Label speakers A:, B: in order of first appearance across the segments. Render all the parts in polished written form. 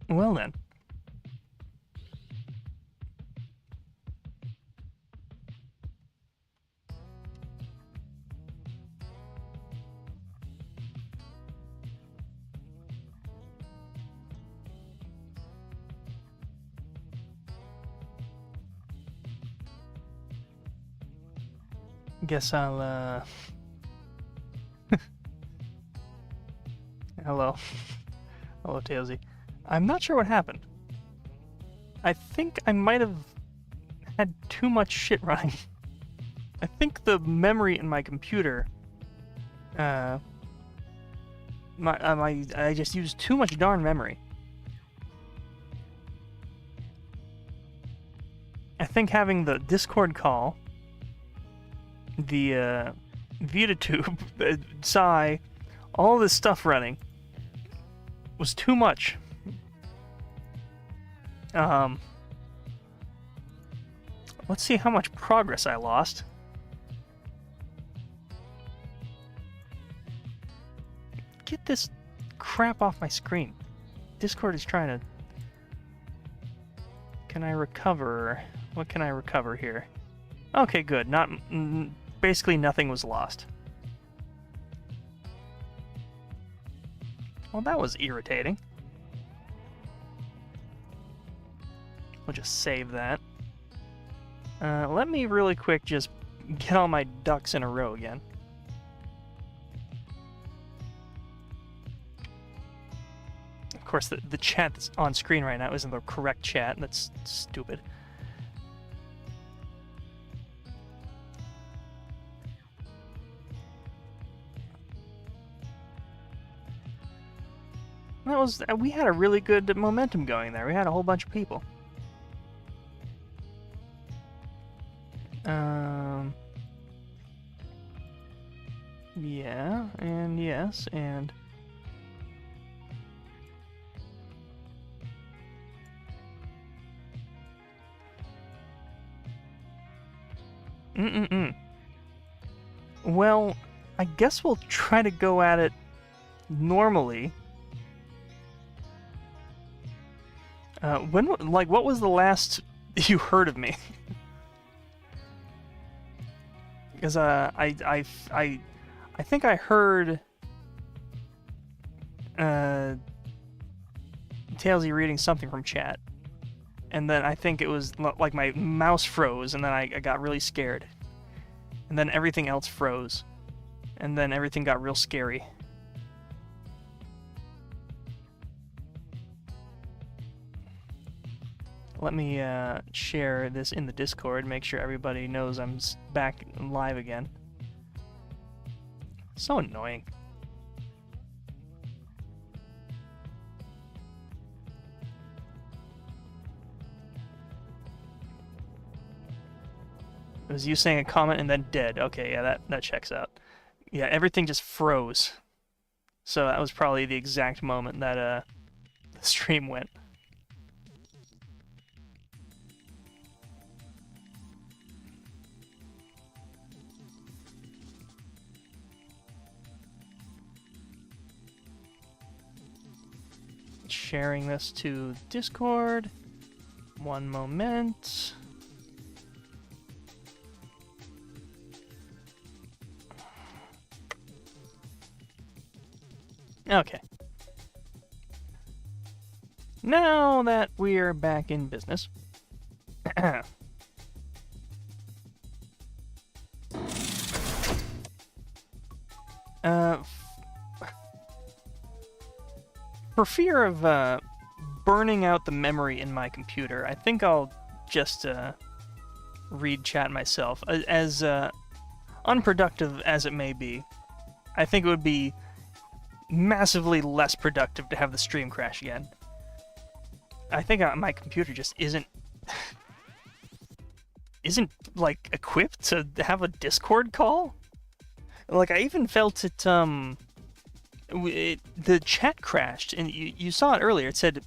A: Well then. Guess I'll, Hello. Hello, Tailsy. I'm not sure what happened. I think I might have had too much shit running. I think the memory in my computer, I just used too much darn memory. I think having the Discord call, the VitaTube, the SAI, all this stuff running was too much. Let's see how much progress I lost. Get this crap off my screen. Discord is trying to... Can I recover? What can I recover here? Okay, good. Not... Basically nothing was lost. Well, that was irritating. We'll just save that. Let me really quick just get all my ducks in a row again. Of course, the chat that's on screen right now isn't the correct chat. That's stupid. That was... We had a really good momentum going there. We had a whole bunch of people. Yeah, and yes, and... Well, I guess we'll try to go at it normally. What was the last you heard of me? Because I think I heard Tailsy reading something from chat, and then I think it was like my mouse froze, and then I got really scared, and then everything else froze, and then everything got real scary. Let me share this in the Discord, make sure everybody knows I'm back live again. So annoying. It was you saying a comment and then dead. Okay, yeah, that checks out. Yeah, everything just froze. So that was probably the exact moment that the stream went. Sharing this to Discord. One moment. Okay. Now that we're back in business. For fear of burning out the memory in my computer, I think I'll just read chat myself. As unproductive as it may be, I think it would be massively less productive to have the stream crash again. I think my computer just isn't like equipped to have a Discord call. Like, I even felt it the chat crashed, and you saw it earlier. It said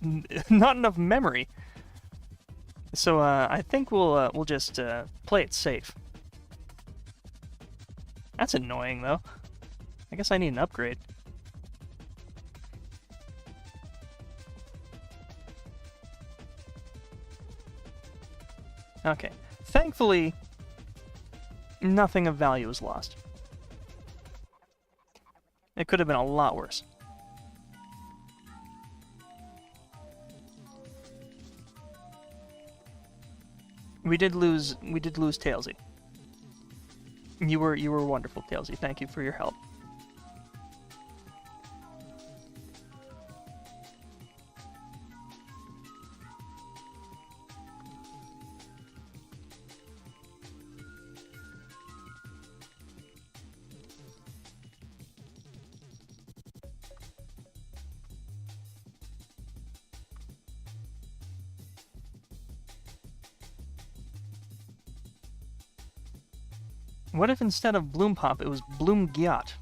A: not enough memory. So I think we'll just play it safe. That's annoying though. I guess I need an upgrade. Okay. Thankfully, nothing of value was lost. It could have been a lot worse. We did lose Tailsy. You were wonderful, Tailsy. Thank you for your help. What if instead of Bloom Pop, it was Bloom Gyat?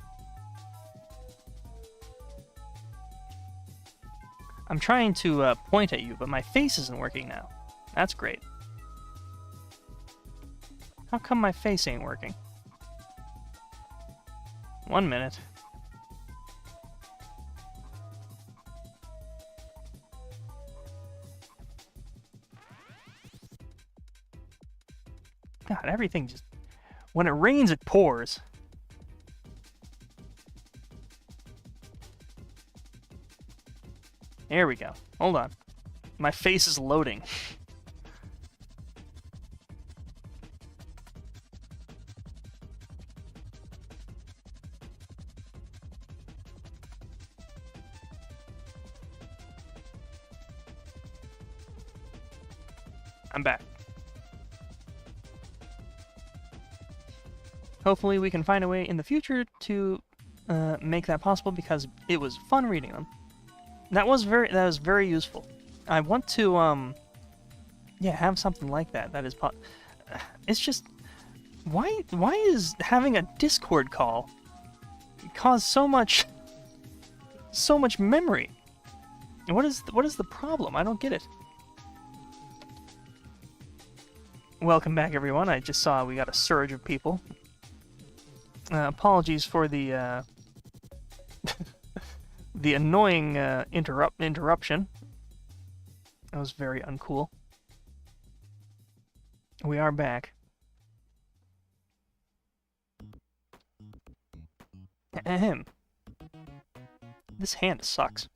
A: I'm trying to point at you, but my face isn't working now. That's great. How come my face ain't working? 1 minute. God, everything just... When it rains, it pours. There we go. Hold on. My face is loading. I'm back. Hopefully we can find a way in the future to make that possible, because it was fun reading them. That was very useful. I want to yeah, have something like that. That is it's just why is having a Discord call cause so much memory? What is the problem? I don't get it. Welcome back, everyone. I just saw we got a surge of people. Apologies for the the annoying interruption. That was very uncool. We are back. Ahem. This hand sucks.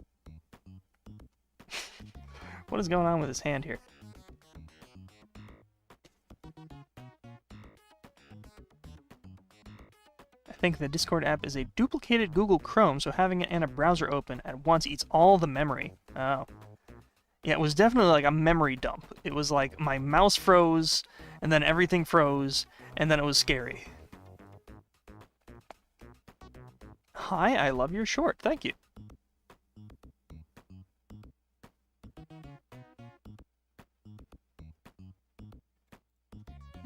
A: What is going on with his hand here? I think the Discord app is a duplicated Google Chrome, so having it in a browser open at once eats all the memory. Oh. Yeah, it was definitely like a memory dump. It was like my mouse froze, and then everything froze, and then it was scary. Hi, I love your short. Thank you.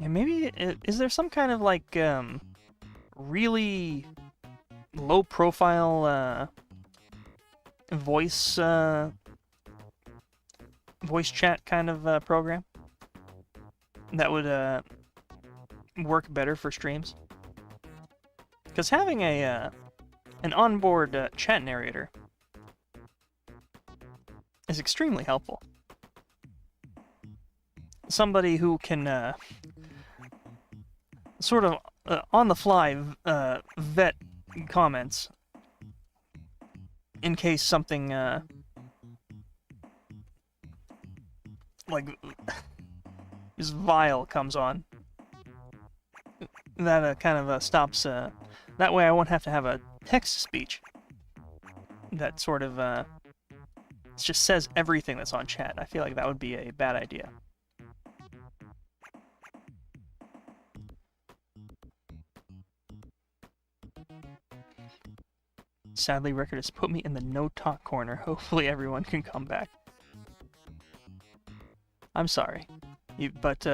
A: And maybe, is there some kind of like, really low-profile voice chat kind of program that would work better for streams? Because having an onboard chat narrator is extremely helpful. Somebody who can sort of on the fly vet comments in case something like this vile comes on. That kind of stops. That way I won't have to have a text-to-speech that sort of just says everything that's on chat. I feel like that would be a bad idea. Sadly, Record has put me in the no-talk corner. Hopefully everyone can come back. I'm sorry, but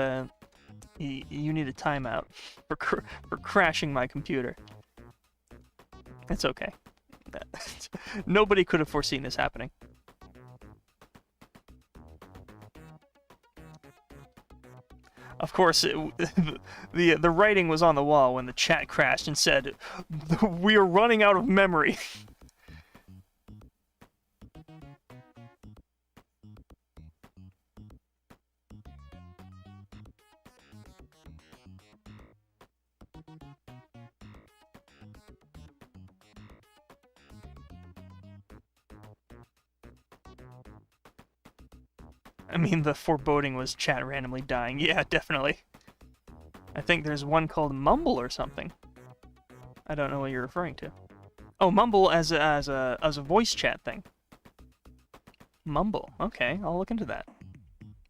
A: you need a timeout for crashing my computer. It's okay. Nobody could have foreseen this happening. Of course, the writing was on the wall when the chat crashed and said, "We are running out of memory." I mean, the foreboding was chat randomly dying. Yeah, definitely. I think there's one called Mumble or something. I don't know what you're referring to. Oh, Mumble as a voice chat thing. Mumble. Okay, I'll look into that.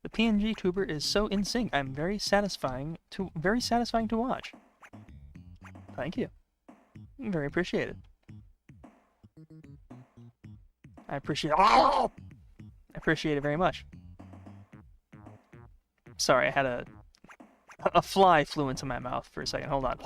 A: The PNG tuber is so in sync. I'm very satisfying to watch. Thank you. Very appreciated. I appreciate it very much. Sorry, I had a fly flew into my mouth for a second. Hold on.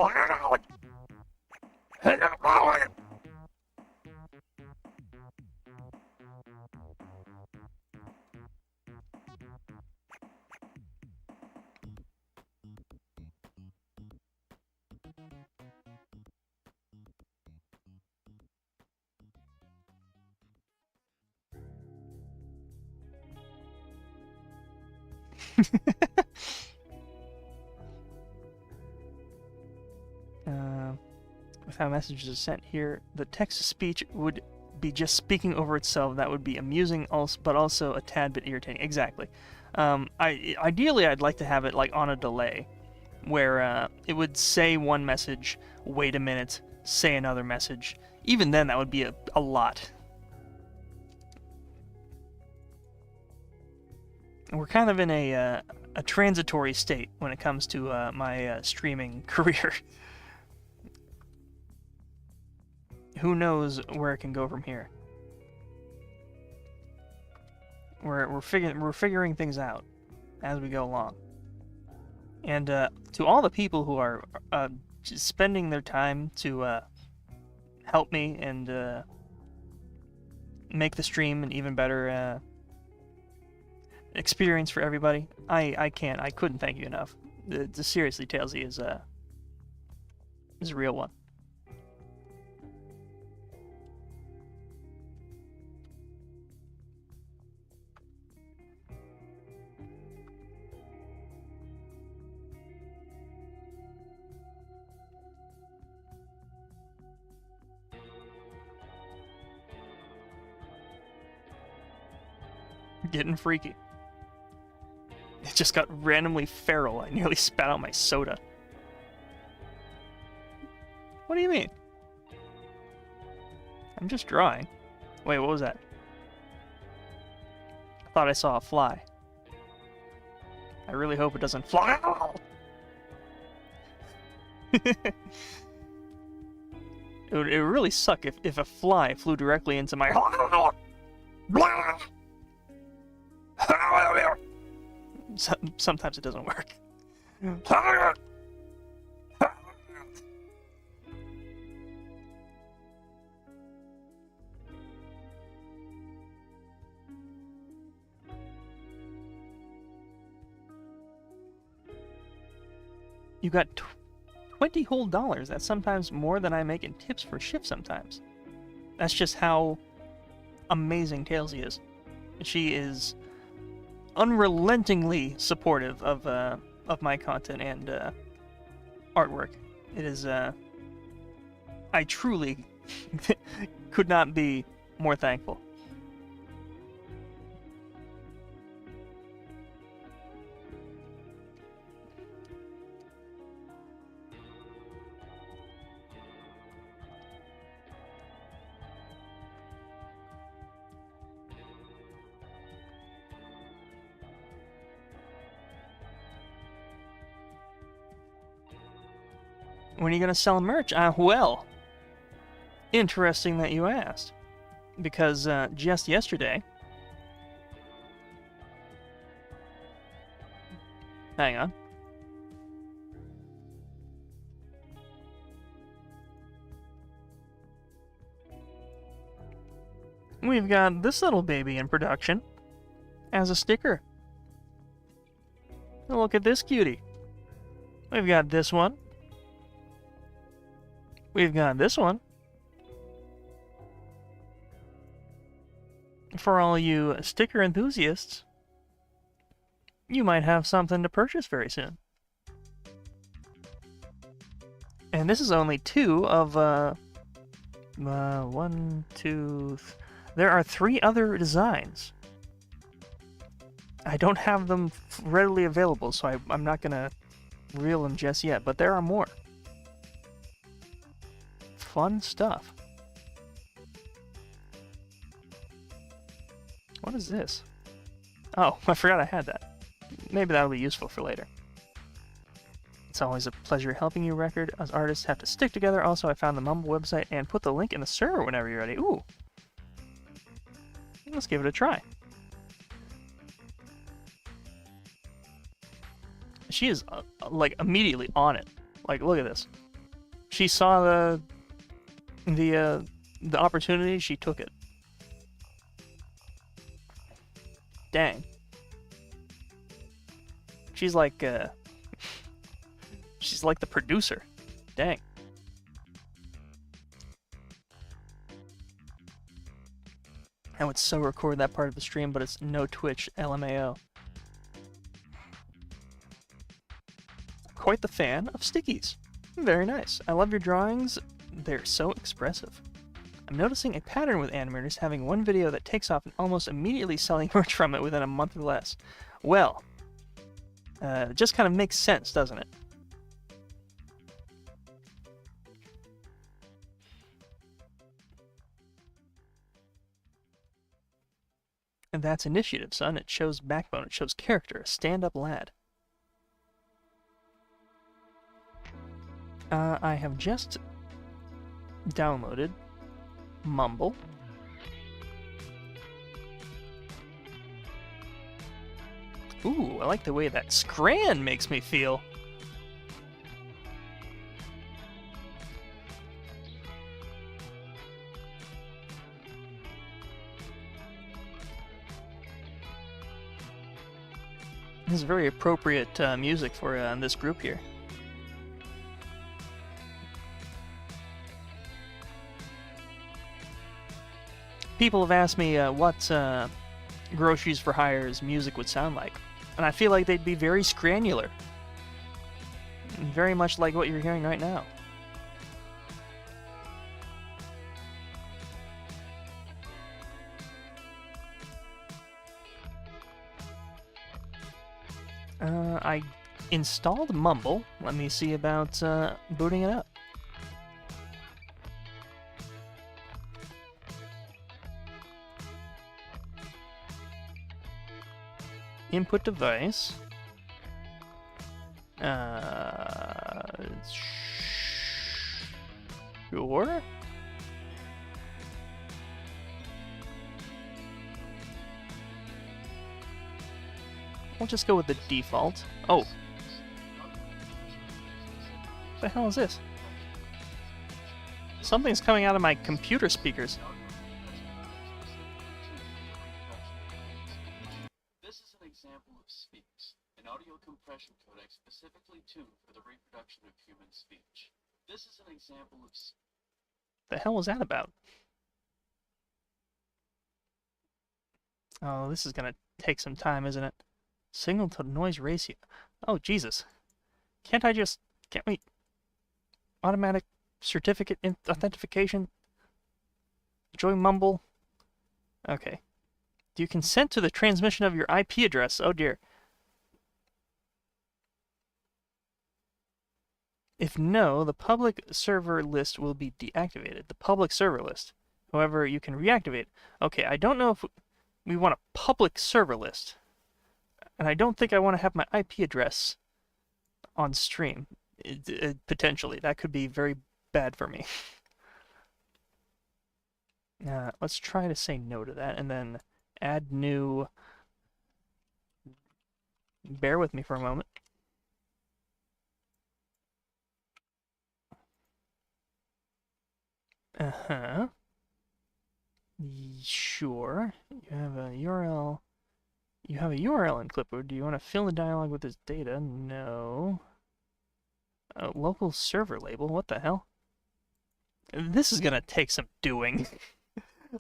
A: With how messages are sent here, the text-to-speech would be just speaking over itself. That would be amusing, but also a tad bit irritating. Exactly. Ideally, I'd like to have it like on a delay, where it would say one message, wait a minute, say another message. Even then, that would be a lot. We're kind of in a transitory state when it comes to my streaming career. Who knows where it can go from here? We're figuring things out as we go along. And to all the people who are just spending their time to help me and make the stream an even better experience for everybody, I couldn't thank you enough. Seriously, Tailsy is a real one. Getting freaky. It just got randomly feral. I nearly spat out my soda. What do you mean? I'm just drawing. Wait, what was that? I thought I saw a fly. I really hope it doesn't fly. It would really suck if a fly flew directly into my... Sometimes it doesn't work. You got $20 whole. That's sometimes more than I make in tips for shifts sometimes. That's just how amazing Tailsy is. She is unrelentingly supportive of my content and artwork. It is I truly could not be more thankful. When are you going to sell merch? Well, interesting that you asked. Because just yesterday... Hang on. We've got this little baby in production as a sticker. Look at this cutie. We've got this one. We've got this one. For all you sticker enthusiasts, you might have something to purchase very soon. And this is only two of, one, two... There are three other designs. I don't have them readily available, so I'm not gonna reel them just yet, but there are more. Fun stuff. What is this? Oh, I forgot I had that. Maybe that'll be useful for later. It's always a pleasure helping you, Record. Us artists have to stick together. Also, I found the Mumble website and put the link in the server whenever you're ready. Ooh. Let's give it a try. She is, like, immediately on it. Like, look at this. She saw the opportunity, she took it. Dang. She's like, she's like the producer. Dang. I would so record that part of the stream, but it's no Twitch, LMAO. Quite the fan of stickies. Very nice. I love your drawings. They're so expressive. I'm noticing a pattern with animators having one video that takes off and almost immediately selling merch from it within a month or less. Well, it just kind of makes sense, doesn't it? And that's initiative, son. It shows backbone. It shows character. A stand-up lad. I have just downloaded Mumble. Ooh, I like the way that Scran makes me feel. This is very appropriate music for this group here. People have asked me what Groceries for Hire's music would sound like, and I feel like they'd be very scranular. Very much like what you're hearing right now. I installed Mumble. Let me see about booting it up. Input device. Sure. We'll just go with the default. Oh. What the hell is this? Something's coming out of my computer speakers.
B: This is an example of Speaks, an audio compression codec specifically tuned for the reproduction of human speech. This is an example of...
A: The hell was that about? Oh, this is gonna take some time, isn't it? Signal to noise ratio. Oh, Jesus. Can't we... Automatic certificate authentication? Join Mumble? Okay. Do you consent to the transmission of your IP address? Oh dear. If no, the public server list will be deactivated. The public server list. However, you can reactivate. Okay, I don't know if we want a public server list. And I don't think I want to have my IP address on stream. Potentially. That could be very bad for me. Let's try to say no to that, and then add new. Bear with me for a moment. Uh-huh. Sure. You have a URL. You have a URL in Clipboard. Do you want to fill the dialog with this data? No. A local server label? What the hell? This is gonna take some doing.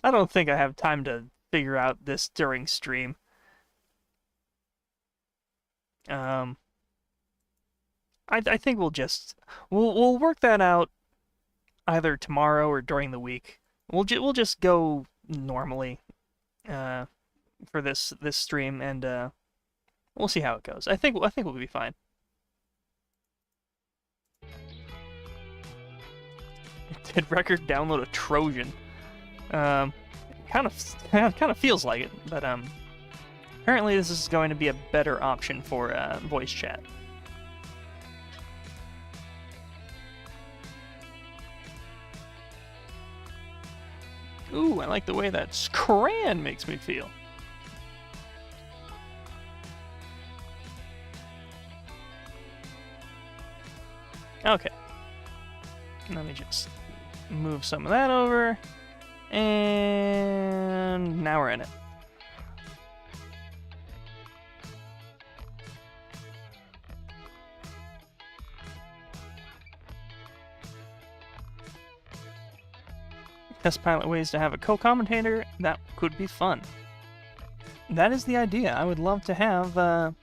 A: I don't think I have time to figure out this during stream. I think we'll work that out either tomorrow or during the week. We'll just go normally for this stream, and we'll see how it goes. I think we'll be fine. Did Record download a Trojan? Kind of feels like it, but apparently this is going to be a better option for voice chat. Ooh, I like the way that scran makes me feel. Okay. Let me just move some of that over. And now we're in it. Test pilot ways to have a co-commentator. That could be fun. That is the idea. I would love to have a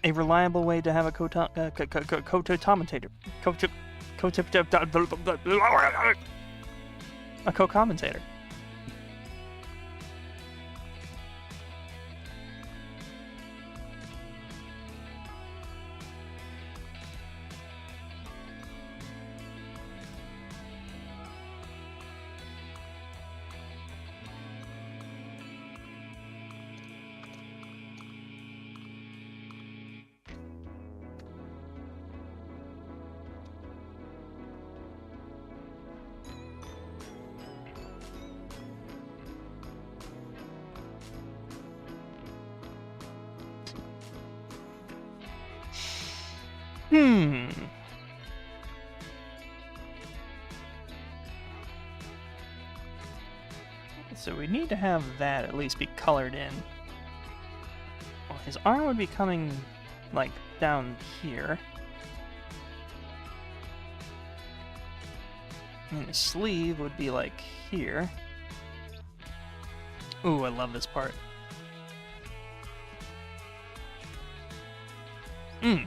A: reliable way to have a co-commentator. A co-commentator. So we need to have that at least be colored in. Well, his arm would be coming, like, down here. And his sleeve would be, like, here. Ooh, I love this part. Ooh.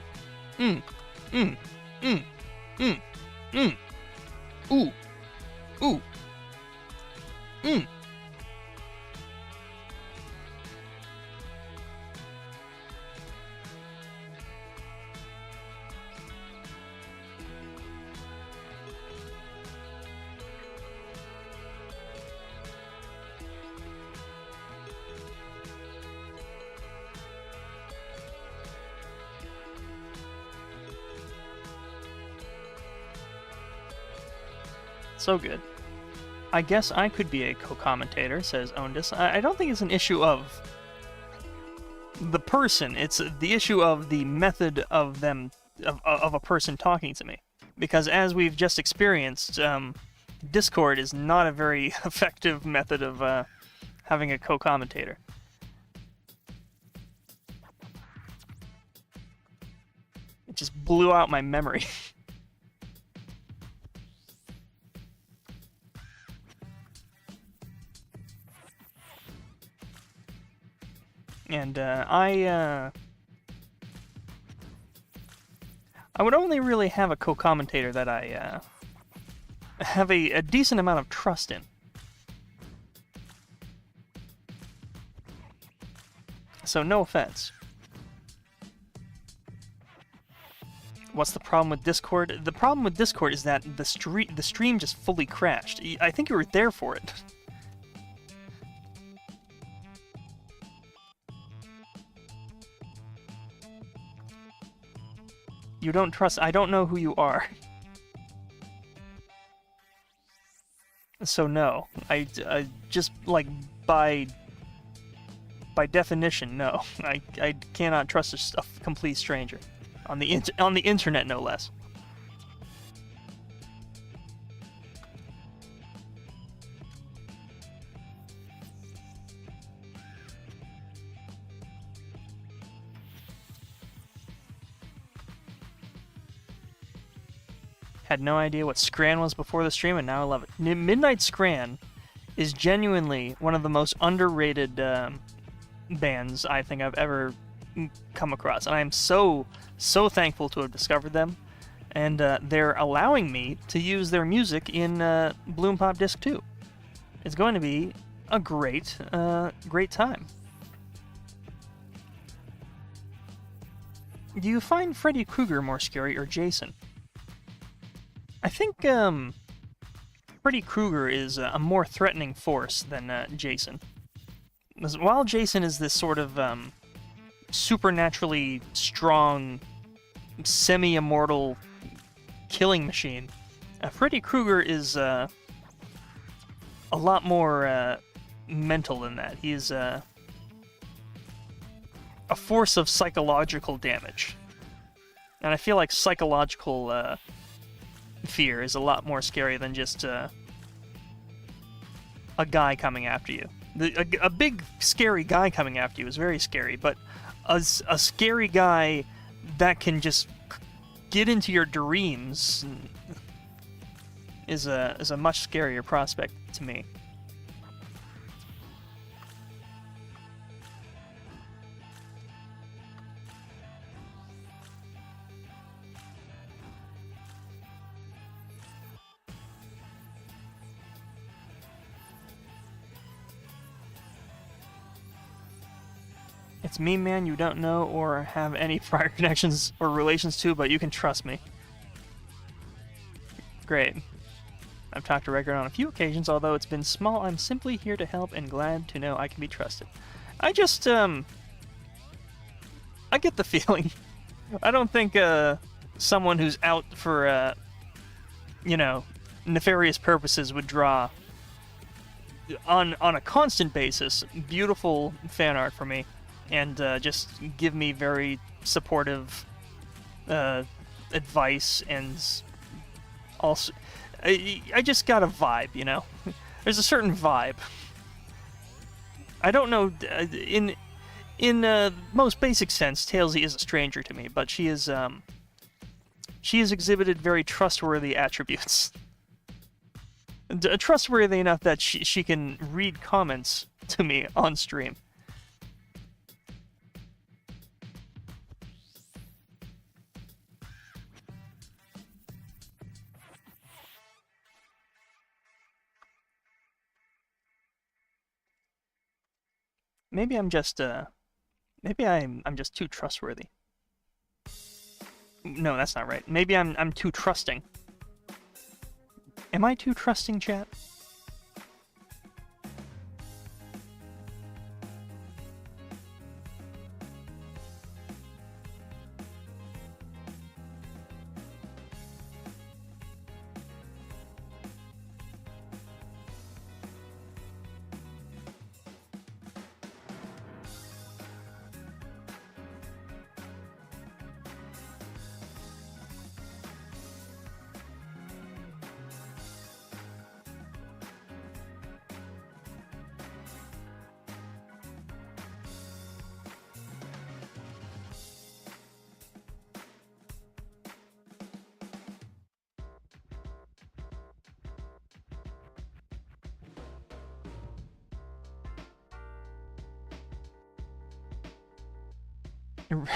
A: So good. I guess I could be a co-commentator, says Ondus. I don't think it's an issue of the person. It's the issue of the method of them, of a person talking to me. Because as we've just experienced, Discord is not a very effective method of having a co-commentator. It just blew out my memory. And I would only really have a co-commentator that I have a decent amount of trust in. So no offense. What's the problem with Discord? The problem with Discord is that the stream just fully crashed. I think you were there for it. You don't trust... I don't know who you are. So no. I just, like, by definition, no. I cannot trust a complete stranger. On the internet, no less. Had no idea what Scran was before the stream, and now I love it. Midnight Scran is genuinely one of the most underrated bands I think I've ever come across, and I am so thankful to have discovered them. And they're allowing me to use their music in Bloom Pop Disc 2. It's going to be a great time. Do you find Freddy Krueger more scary or Jason? I think Freddy Krueger is a more threatening force than Jason. While Jason is this sort of supernaturally strong, semi-immortal killing machine, Freddy Krueger is a lot more mental than that. He's a force of psychological damage. And I feel like psychological fear is a lot more scary than just a guy coming after you. A big, scary guy coming after you is very scary, but a scary guy that can just get into your dreams is a much scarier prospect to me. It's me, man, you don't know or have any prior connections or relations to, but you can trust me. Great. I've talked to Record on a few occasions, although it's been small. I'm simply here to help and glad to know I can be trusted. I just, I get the feeling. I don't think, someone who's out for, you know, nefarious purposes would draw, on a constant basis, beautiful fan art for me. And just give me very supportive advice, and also I just got a vibe, you know. There's a certain vibe. I don't know, in most basic sense, Tailsy is a stranger to me, but she has exhibited very trustworthy attributes. Trustworthy enough that she can read comments to me on stream. Maybe I'm just maybe I'm just too trustworthy. No, that's not right. Maybe I'm too trusting. Am I too trusting, chat?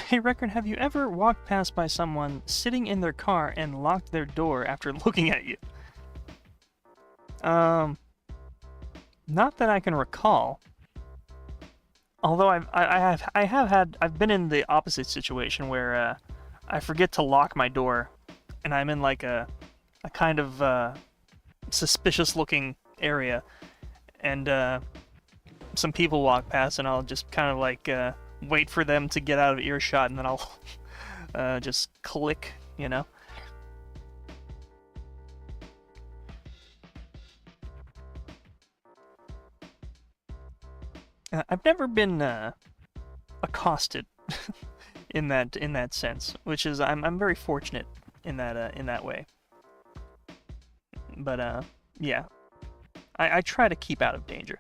A: Hey, Record, have you ever walked past by someone sitting in their car and locked their door after looking at you? Not that I can recall. Although I've been in the opposite situation where I forget to lock my door, and I'm in like a kind of suspicious-looking area, and some people walk past, and I'll just kind of like wait for them to get out of earshot, and then I'll just click, you know? I've never been accosted in that sense, which is I'm very fortunate in that way. But yeah, I try to keep out of danger.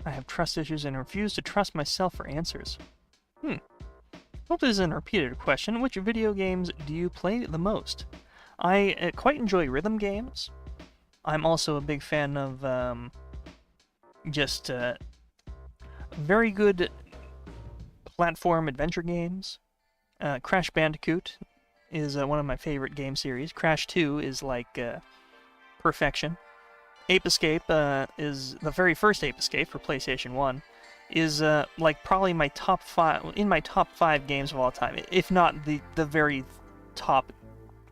A: I have trust issues and refuse to trust myself for answers. Hope this isn't a repeated question. Which video games do you play the most? I quite enjoy rhythm games. I'm also a big fan of just very good platform adventure games. Crash Bandicoot is one of my favorite game series. Crash 2 is like perfection. Ape Escape is the very first Ape Escape for PlayStation 1. Is like probably my top 5 games of all time, if not the very top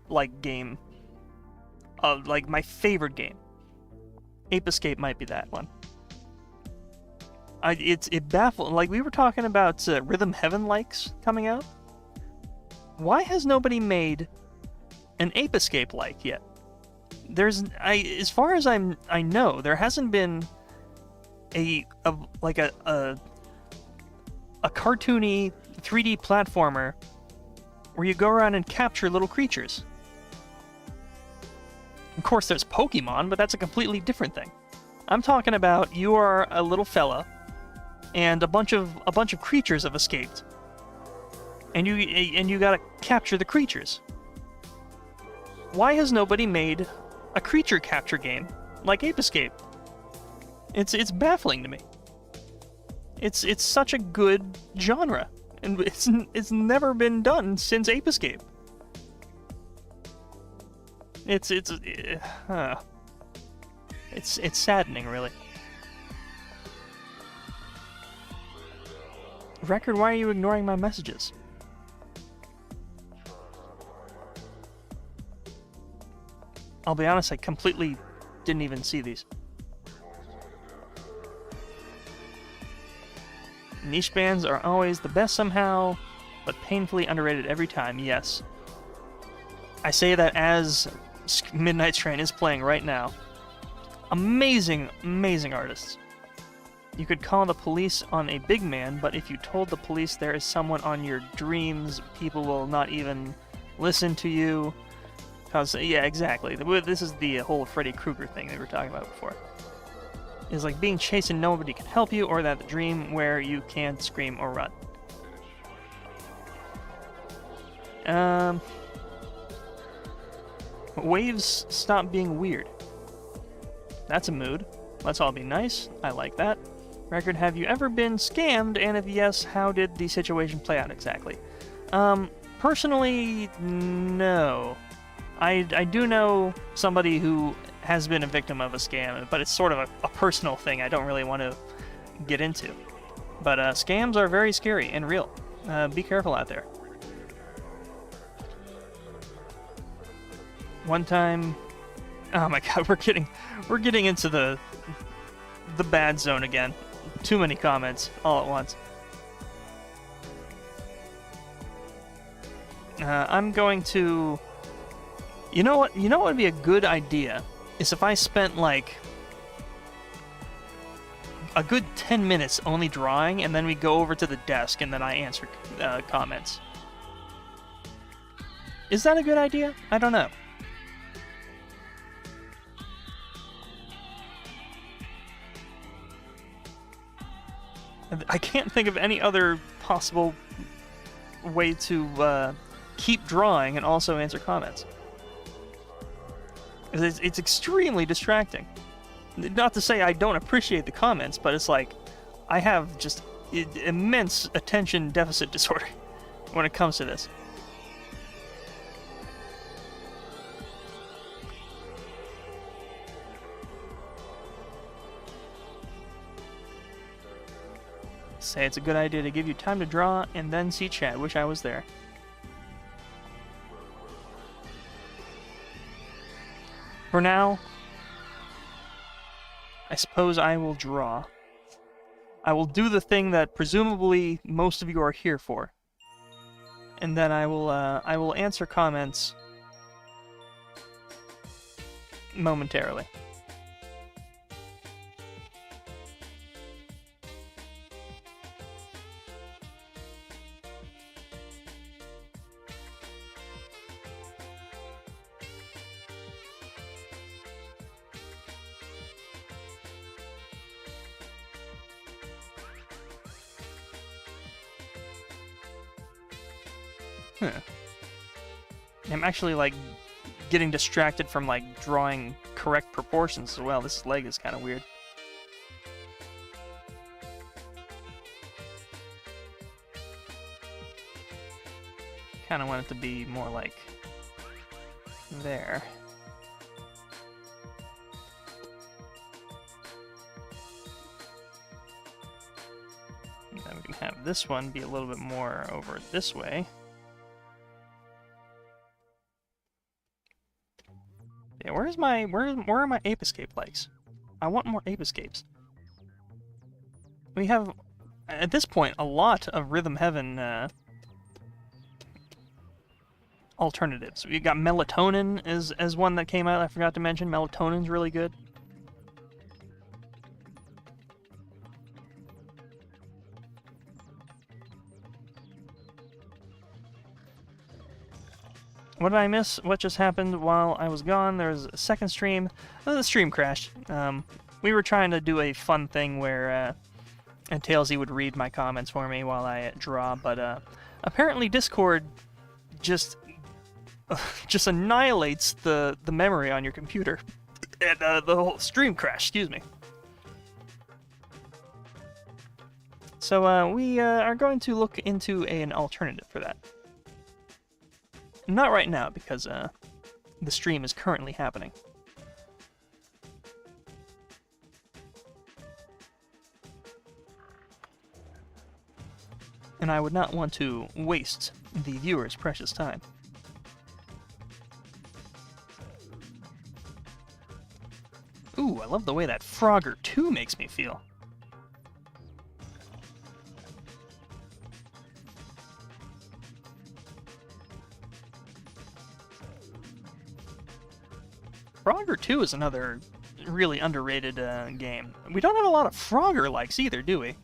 A: like game of like my favorite game. Ape Escape might be that one. It baffled, like we were talking about Rhythm Heaven likes coming out. Why has nobody made an Ape Escape like yet? As far as I know, there hasn't been a cartoony 3D platformer where you go around and capture little creatures. Of course, there's Pokemon, but that's a completely different thing. I'm talking about you are a little fella, and a bunch of creatures have escaped, and you gotta capture the creatures. Why has nobody made a creature capture game like Ape Escape? It's baffling to me. It's such a good genre, and it's never been done since Ape Escape. It's saddening, really. Record, why are you ignoring my messages? I'll be honest, I completely didn't even see these. Niche bands are always the best somehow, but painfully underrated every time, yes. I say that as Midnight Train is playing right now. Amazing, amazing artists. You could call the police on a big man, but if you told the police there is someone on your dreams, people will not even listen to you. Cause, yeah, exactly. This is the whole Freddy Krueger thing that we were talking about before. It's like being chased and nobody can help you, or that dream where you can't scream or run. Waves stop being weird. That's a mood. Let's all be nice. I like that. Record, have you ever been scammed? And if yes, how did the situation play out exactly? Personally, no. I do know somebody who has been a victim of a scam, but it's sort of a personal thing I don't really want to get into. But scams are very scary and real. Be careful out there. One time, oh my god, we're getting into the bad zone again. Too many comments all at once. I'm going to. You know what? You know what would be a good idea is if I spent like a good 10 minutes only drawing, and then we go over to the desk and then I answer comments. Is that a good idea? I don't know. I can't think of any other possible way to keep drawing and also answer comments. It's extremely distracting. Not to say I don't appreciate the comments, but it's like I have just immense attention deficit disorder when it comes to this. Say it's a good idea to give you time to draw and then see chat. Wish I was there. For now, I suppose I will draw. I will do the thing that presumably most of you are here for. And then I will answer comments momentarily. Huh. I'm actually, like, getting distracted from, like, drawing correct proportions as well. This leg is kind of weird. Kind of want it to be more like there. And then we can have this one be a little bit more over this way. Yeah, where are my ape escape legs? I want more ape escapes. We have, at this point, a lot of Rhythm Heaven alternatives. We got Melatonin as one that came out. I forgot to mention. Melatonin's really good. What did I miss? What just happened while I was gone? There was a second stream. The stream crashed. We were trying to do a fun thing where Tailsy would read my comments for me while I draw, but apparently Discord just annihilates the memory on your computer, and the whole stream crashed. Excuse me. So we are going to look into an alternative for that. Not right now, because the stream is currently happening. And I would not want to waste the viewer's precious time. Ooh, I love the way that Frogger 2 makes me feel. Frogger 2 is another really underrated game. We don't have a lot of Frogger likes either, do we?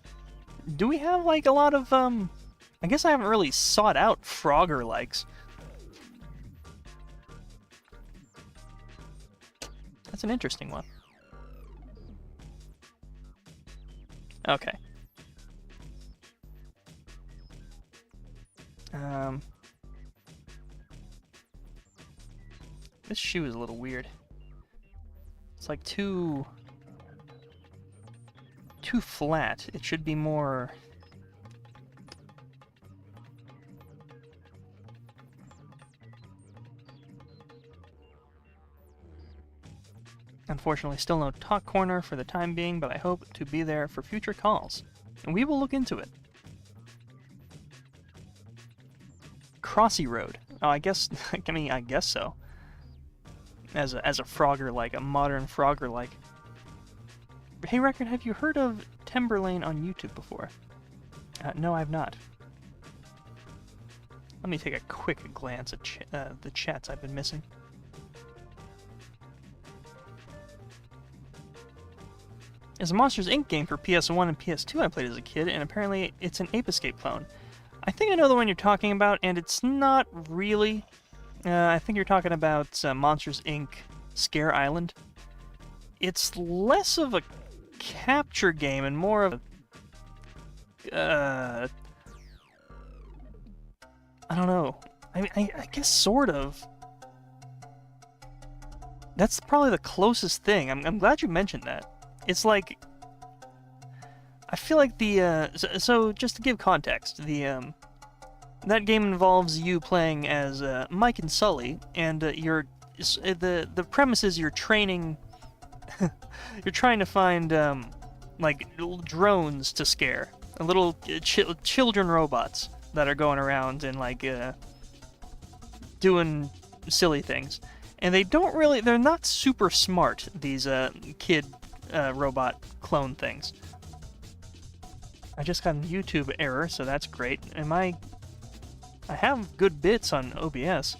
A: Do we have, like, a lot of, I guess I haven't really sought out Frogger likes. That's an interesting one. Okay. This shoe is a little weird. It's like too flat. It should be more... Unfortunately, still no talk corner for the time being, but I hope to be there for future calls. And we will look into it. Crossy Road. Oh, I guess, I mean, I guess so. As a Frogger-like, a modern Frogger-like. Hey, Record, have you heard of Timberlane on YouTube before? No, I've not. Let me take a quick glance at the chats I've been missing. There's a Monsters, Inc. game for PS1 and PS2 I played as a kid, and apparently it's an Ape Escape clone. I think I know the one you're talking about, and it's not really. I think you're talking about Monsters, Inc. Scare Island. It's less of a capture game and more of a... I don't know. I guess sort of. That's probably the closest thing. I'm glad you mentioned that. It's like... I feel like the... So just to give context, the... that game involves you playing as Mike and Sully, and the premise is you're training... you're trying to find, like, little drones to scare. Little children robots that are going around and, like, doing silly things. And they're not super smart, these kid robot clone things. I just got a YouTube error, so that's great. I have good bits on OBS.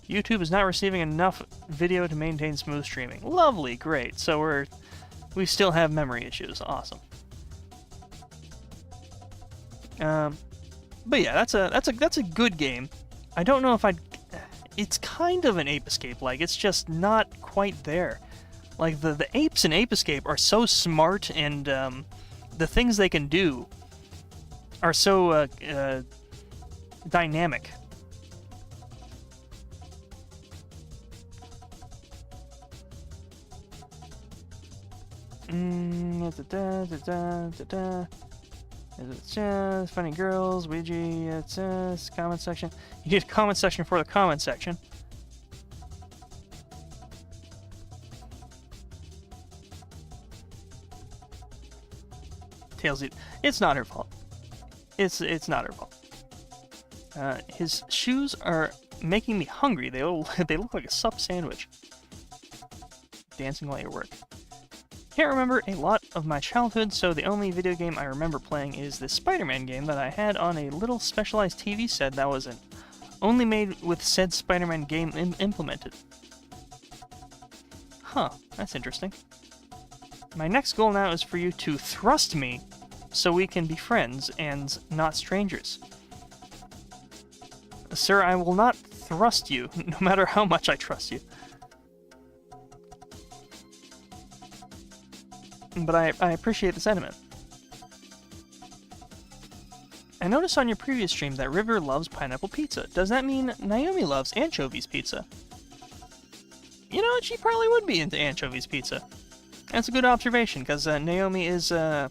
A: YouTube is not receiving enough video to maintain smooth streaming. Lovely, great. So we still have memory issues. Awesome. But yeah, that's a good game. I don't know if it's kind of an Ape Escape like. It's just not quite there. Like the apes in Ape Escape are so smart, and the things they can do are so dynamic. It's funny girls, Ouija, it's comment section. You need a comment section for the comment section. Tailsy, it's not her fault. It's not her fault. His shoes are making me hungry. They look like a sub sandwich. Dancing while you work. Can't remember a lot of my childhood, so the only video game I remember playing is the Spider-Man game that I had on a little specialized TV set that was only made with said Spider-Man game implemented. Huh, that's interesting. My next goal now is for you to thrust me so we can be friends and not strangers. Sir, I will not thrust you, no matter how much I trust you. But I appreciate the sentiment. I noticed on your previous stream that River loves pineapple pizza. Does that mean Naomi loves anchovies pizza? You know, she probably would be into anchovies pizza. That's a good observation, because Naomi is a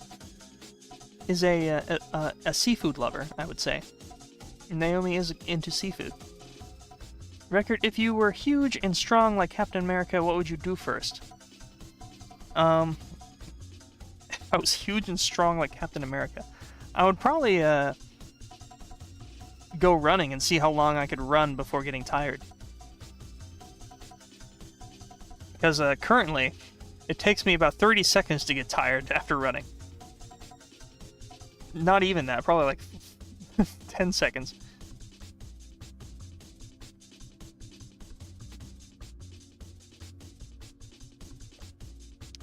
A: seafood lover, I would say. Naomi is into seafood. Record, if you were huge and strong like Captain America, what would you do first? If I was huge and strong like Captain America, I would probably go running and see how long I could run before getting tired. Because currently, it takes me about 30 seconds to get tired after running. Not even that, probably like 10 seconds.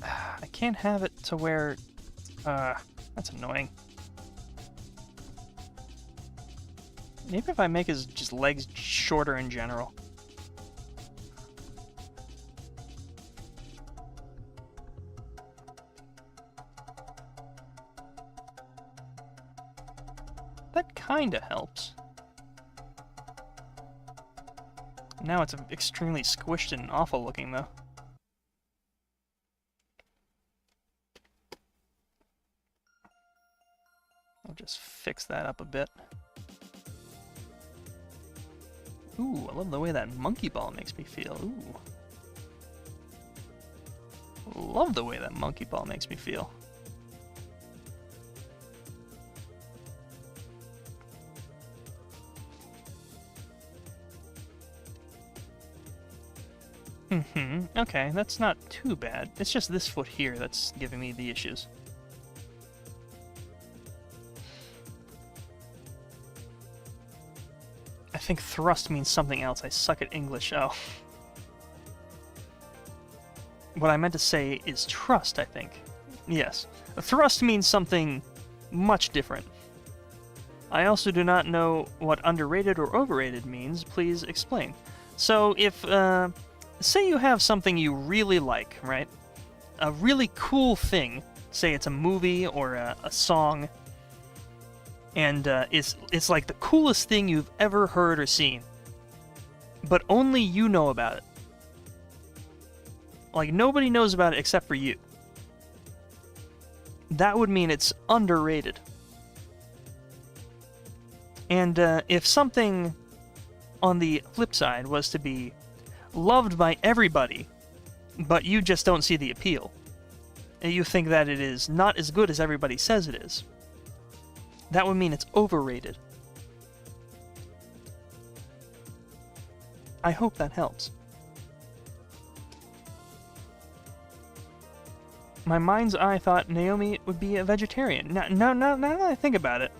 A: I can't have it to where... that's annoying. Maybe if I make his just legs shorter in general. That kinda helps. Now it's extremely squished and awful looking, though. I'll just fix that up a bit. Ooh, I love the way that monkey ball makes me feel. Ooh. Love the way that monkey ball makes me feel. Okay, that's not too bad. It's just this foot here that's giving me the issues. I think thrust means something else. I suck at English. Oh. What I meant to say is trust, I think. Yes. Thrust means something much different. I also do not know what underrated or overrated means. Please explain. So if, say you have something you really like, right? A really cool thing. Say it's a movie or a song. And it's like the coolest thing you've ever heard or seen. But only you know about it. Like, nobody knows about it except for you. That would mean it's underrated. And if something on the flip side was to be loved by everybody, but you just don't see the appeal, and you think that it is not as good as everybody says it is, that would mean it's overrated. I hope that helps. My mind's eye thought Naomi would be a vegetarian. Now that I think about it,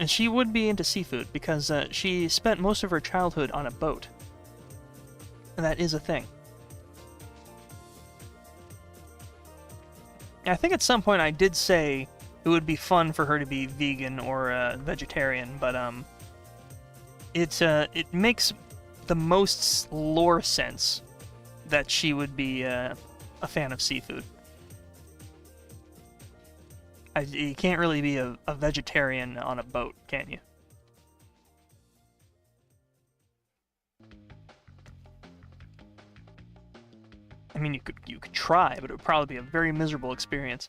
A: and she would be into seafood because she spent most of her childhood on a boat. And that is a thing. I think at some point I did say it would be fun for her to be vegan or vegetarian, but it makes the most lore sense that she would be a fan of seafood. You can't really be a vegetarian on a boat, can you? I mean, you could try, but it would probably be a very miserable experience.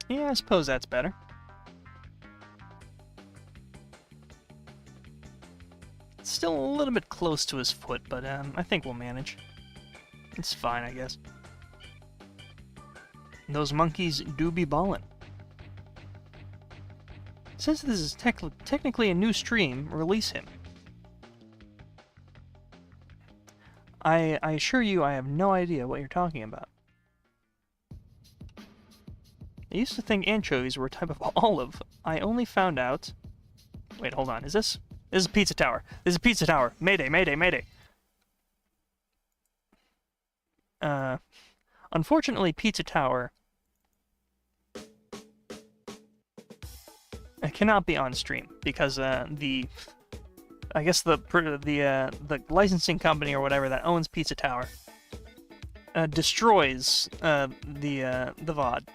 A: Yeah, I suppose that's better. It's still a little bit close to his foot, but I think we'll manage. It's fine, I guess. Those monkeys do be ballin'. Since this is technically a new stream, release him. I assure you I have no idea what you're talking about. I used to think anchovies were a type of olive. I only found out... Wait, hold on. Is this... This is Pizza Tower. This is Pizza Tower. Mayday, mayday, mayday. Unfortunately, Pizza Tower... It cannot be on stream, because the... I guess the licensing company or whatever that owns Pizza Tower destroys the VOD.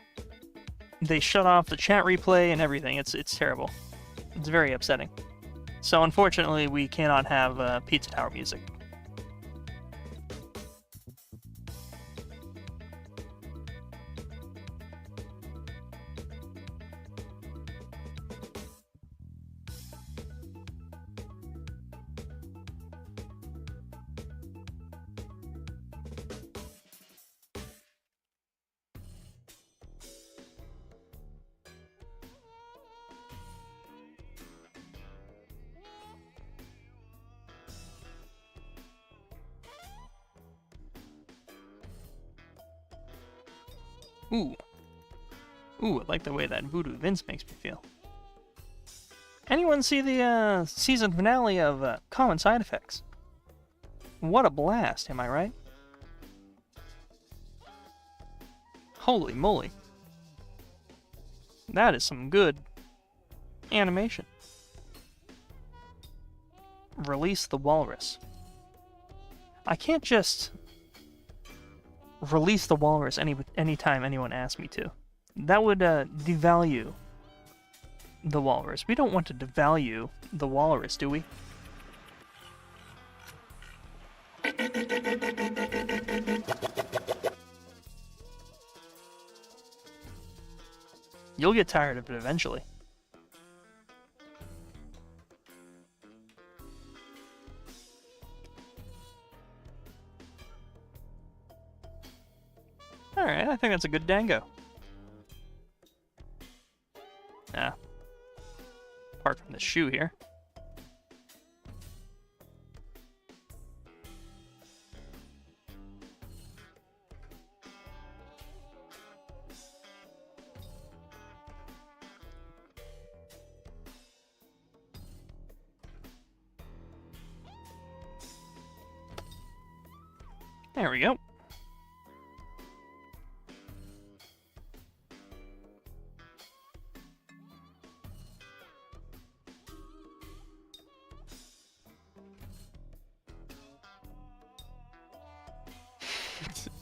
A: They shut off the chat replay and everything. It's terrible. It's very upsetting. So unfortunately, we cannot have Pizza Tower music. Ooh. Ooh, I like the way that Voodoo Vince makes me feel. Anyone see the season finale of Common Side Effects? What a blast, am I right? Holy moly. That is some good animation. Release the walrus. I can't just release the walrus anytime anyone asks me to. That would devalue the walrus. We don't want to devalue the walrus, do we? You'll get tired of it eventually. Alright, I think that's a good dango. Ah. Apart from the shoe here. There we go.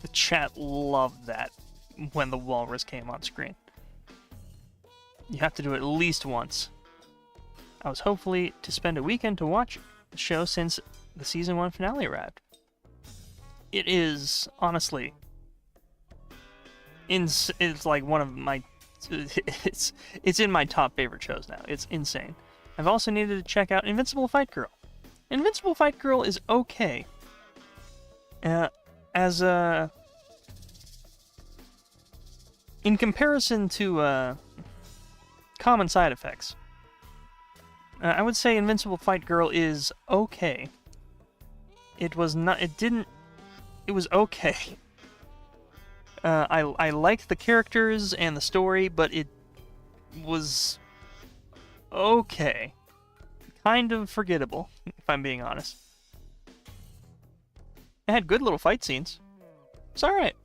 A: The chat loved that when the walrus came on screen. You have to do it at least once. I was hopefully to spend a weekend to watch the show since the season 1 finale arrived. It is, honestly, it's like one of my, it's in my top favorite shows now. It's insane. I've also needed to check out Invincible Fight Girl. Invincible Fight Girl is okay. In comparison to Common Side Effects, I would say Invincible Fight Girl is okay. It was not. It didn't. It was okay. I liked the characters and the story, but it was okay. Kind of forgettable, if I'm being honest. It had good little fight scenes. It's alright.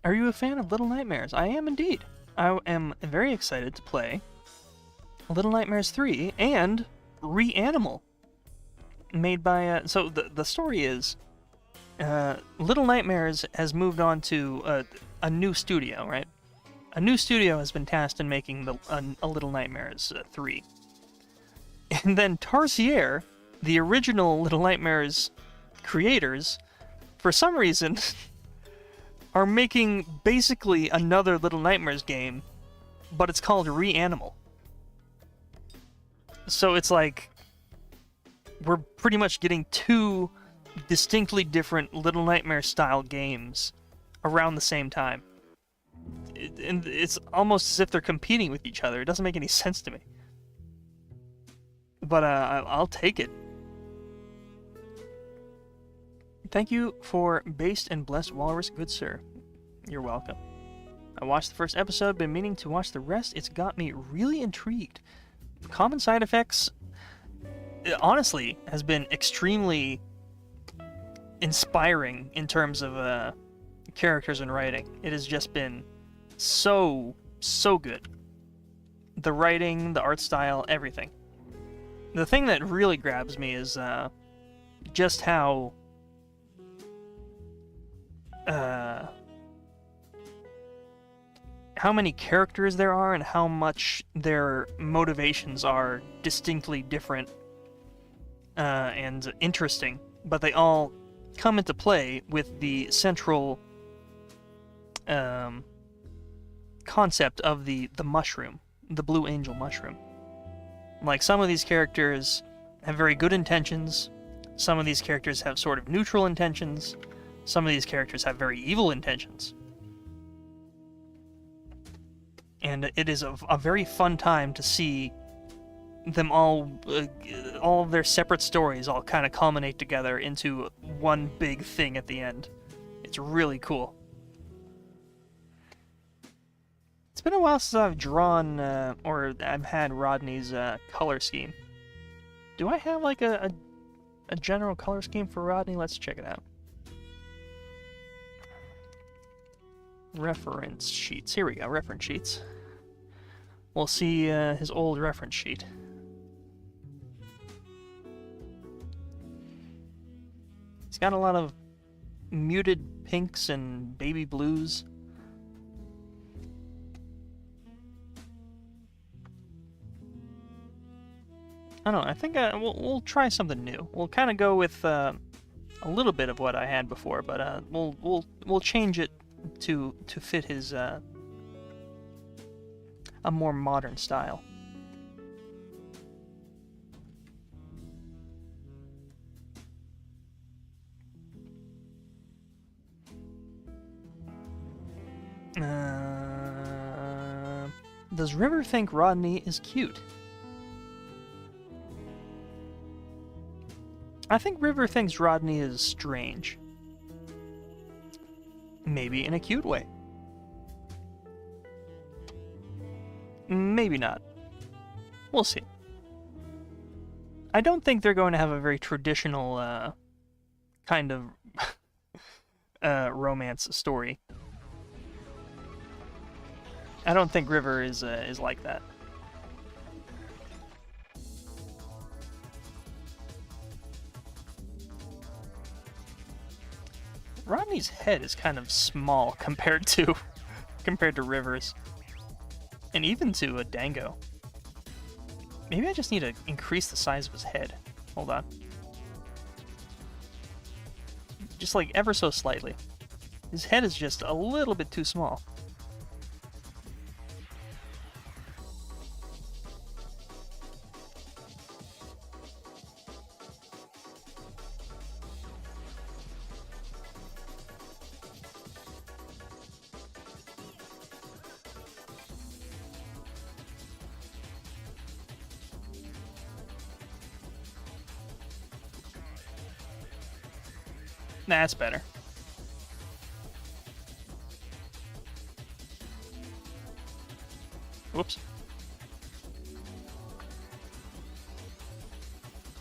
A: Are you a fan of Little Nightmares? I am indeed. I am very excited to play Little Nightmares 3 and Reanimal. Made by, so the story is, Little Nightmares has moved on to a new studio, right? A new studio has been tasked in making a Little Nightmares 3. And then Tarsier, the original Little Nightmares creators, for some reason, are making basically another Little Nightmares game, but it's called Reanimal. So it's like, we're pretty much getting two distinctly different Little Nightmares style games around the same time. And it's almost as if they're competing with each other. It doesn't make any sense to me. But I'll take it. Thank you for Based and Blessed Walrus, good sir. You're welcome. I watched the first episode, been meaning to watch the rest. It's got me really intrigued. Common side effects, honestly, has been extremely inspiring in terms of characters and writing. It has just been so good. The writing, the art style, everything. The thing that really grabs me is just how many characters there are and how much their motivations are distinctly different and interesting, but they all come into play with the central concept of the mushroom, the Blue Angel mushroom. Like, some of these characters have very good intentions, some of these characters have sort of neutral intentions, some of these characters have very evil intentions. And it is a very fun time to see them all of their separate stories all kind of culminate together into one big thing at the end. It's really cool. It's been a while since I've drawn, or I've had Rodney's color scheme. Do I have, like, a general color scheme for Rodney? Let's check it out. Reference sheets. Here we go, reference sheets. We'll see his old reference sheet. He's got a lot of muted pinks and baby blues. I don't know, I think we'll try something new. We'll kind of go with a little bit of what I had before, but we'll change it to fit his a more modern style. Does River think Rodney is cute? I think River thinks Rodney is strange. Maybe in a cute way. Maybe not. We'll see. I don't think they're going to have a very traditional kind of romance story. I don't think River is like that. Rodney's head is kind of small compared to River's, and even to a Dango. Maybe I just need to increase the size of his head. Hold on. Just like ever so slightly. His head is just a little bit too small. That's better. Whoops.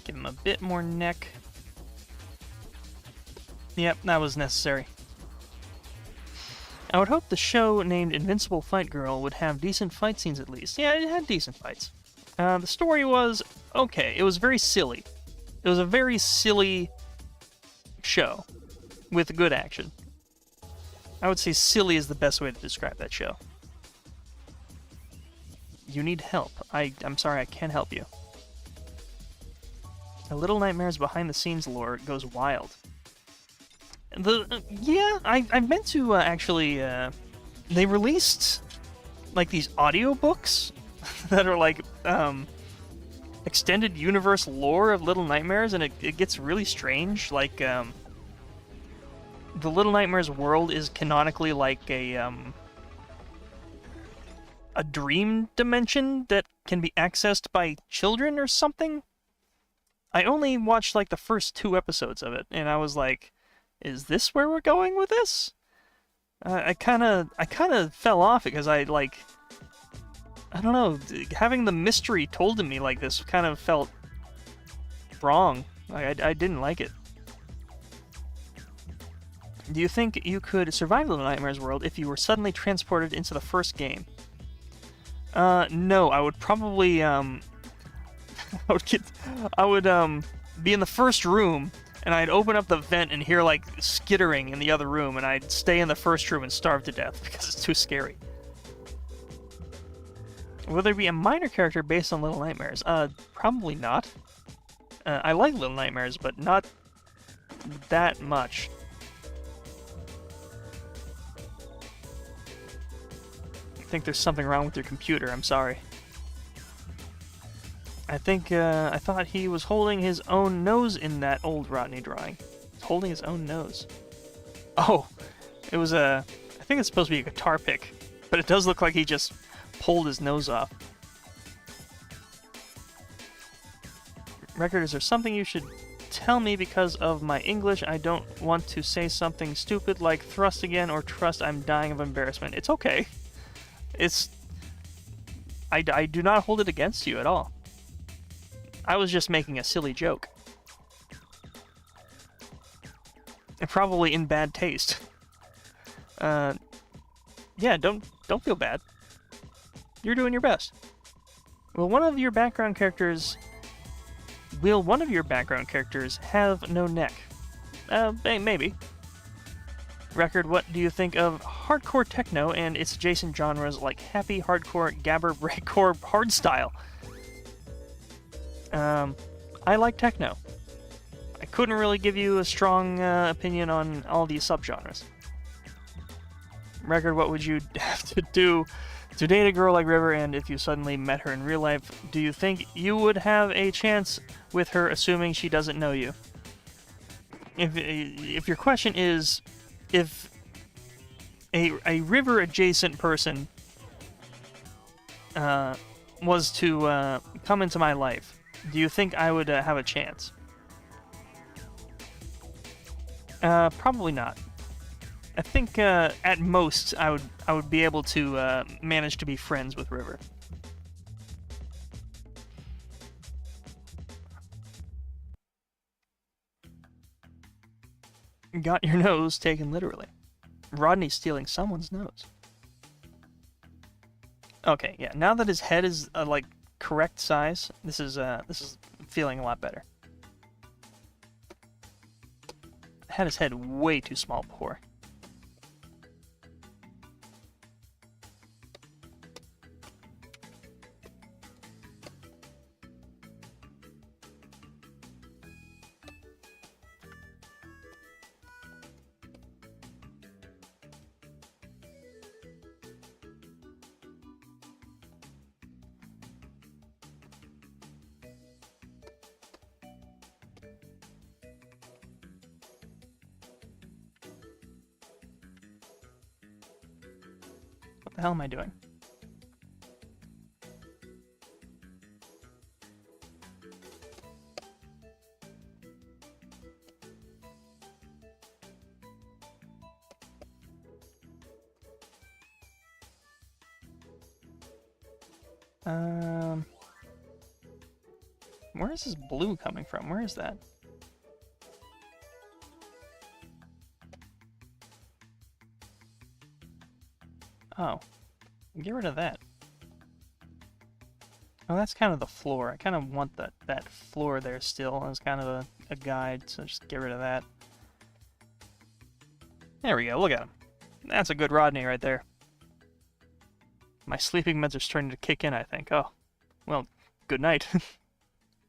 A: Give him a bit more neck. Yep, that was necessary. I would hope the show named Invincible Fight Girl would have decent fight scenes at least. Yeah, it had decent fights. The story was okay. It was very silly. It was a very silly show with good action. I would say silly is the best way to describe that show. You need help. I'm sorry, I can't help you. A Little Nightmares behind-the-scenes lore goes wild. Yeah, I meant to actually. They released like these audiobooks that are like extended universe lore of Little Nightmares, and it gets really strange. Like the Little Nightmares world is canonically like a dream dimension that can be accessed by children or something. I only watched like the first 2 episodes of it, and I was like, is this where we're going with this? I kind of fell off because I don't know, having the mystery told to me like this kind of felt wrong. I didn't like it. Do you think you could survive Little Nightmares world if you were suddenly transported into the first game? No, I would probably I would be in the first room, and I'd open up the vent and hear like skittering in the other room, and I'd stay in the first room and starve to death because it's too scary. Will there be a minor character based on Little Nightmares? Probably not. I like Little Nightmares, but not that much. I think there's something wrong with your computer, I'm sorry. I thought he was holding his own nose in that old Rodney drawing. He's holding his own nose. Oh, it was I think it's supposed to be a guitar pick, but it does look like he just pulled his nose off. Record, is there something you should tell me because of my English? I don't want to say something stupid like thrust again or trust. I'm dying of embarrassment. It's okay. I do not hold it against you at all. I was just making a silly joke. And probably in bad taste. Yeah, don't feel bad. You're doing your best. Will one of your background characters have no neck? Maybe. Record, what do you think of hardcore techno and its adjacent genres like happy, hardcore, gabber, breakcore, hardstyle? I like techno. I couldn't really give you a strong opinion on all these subgenres. Record, what would you have to do to date a girl like River, and if you suddenly met her in real life, do you think you would have a chance with her, assuming she doesn't know you? If your question is, if a River-adjacent person was to come into my life, do you think I would have a chance? Probably not. I think at most I would be able to manage to be friends with River. Got your nose taken literally. Rodney's stealing someone's nose. Okay, yeah. Now that his head is like correct size, this is feeling a lot better. Had his head way too small before. What the hell am I doing? Where is this blue coming from? Where is that? Oh, get rid of that. Oh, that's kind of the floor. I kind of want that floor there still as kind of a guide, so just get rid of that. There we go, look at him. That's a good Rodney right there. My sleeping meds are starting to kick in, I think. Oh, well, good night.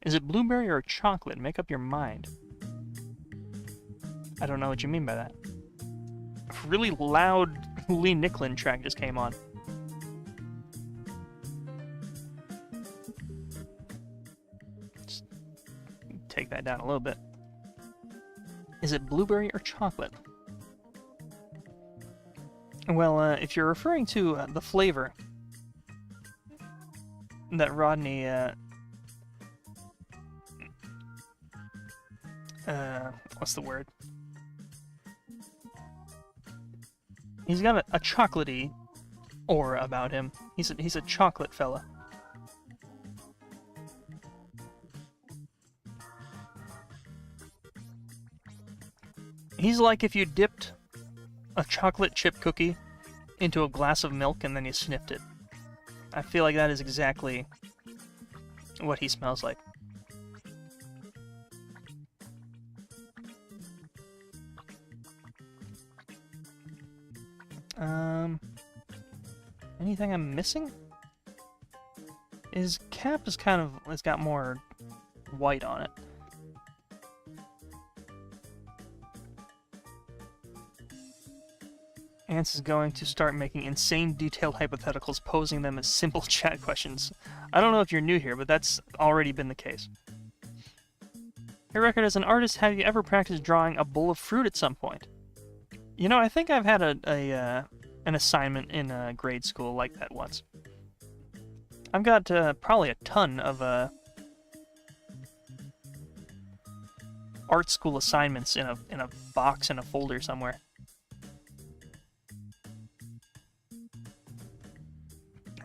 A: Is it blueberry or chocolate? Make up your mind. I don't know what you mean by that. A really loud Lee Nicklin track just came on. Just take that down a little bit. Is it blueberry or chocolate? Well, if you're referring to the flavor that Rodney, what's the word? He's got a chocolatey aura about him. He's a chocolate fella. He's like if you dipped a chocolate chip cookie into a glass of milk and then you sniffed it. I feel like that is exactly what he smells like. Anything I'm missing? His cap is kind of, it's got more white on it. Ants is going to start making insane detailed hypotheticals, posing them as simple chat questions. I don't know if you're new here, but that's already been the case. Hey Record, as an artist, have you ever practiced drawing a bowl of fruit at some point? You know, I think I've had an assignment in grade school like that once. I've got probably a ton of art school assignments in a box in a folder somewhere.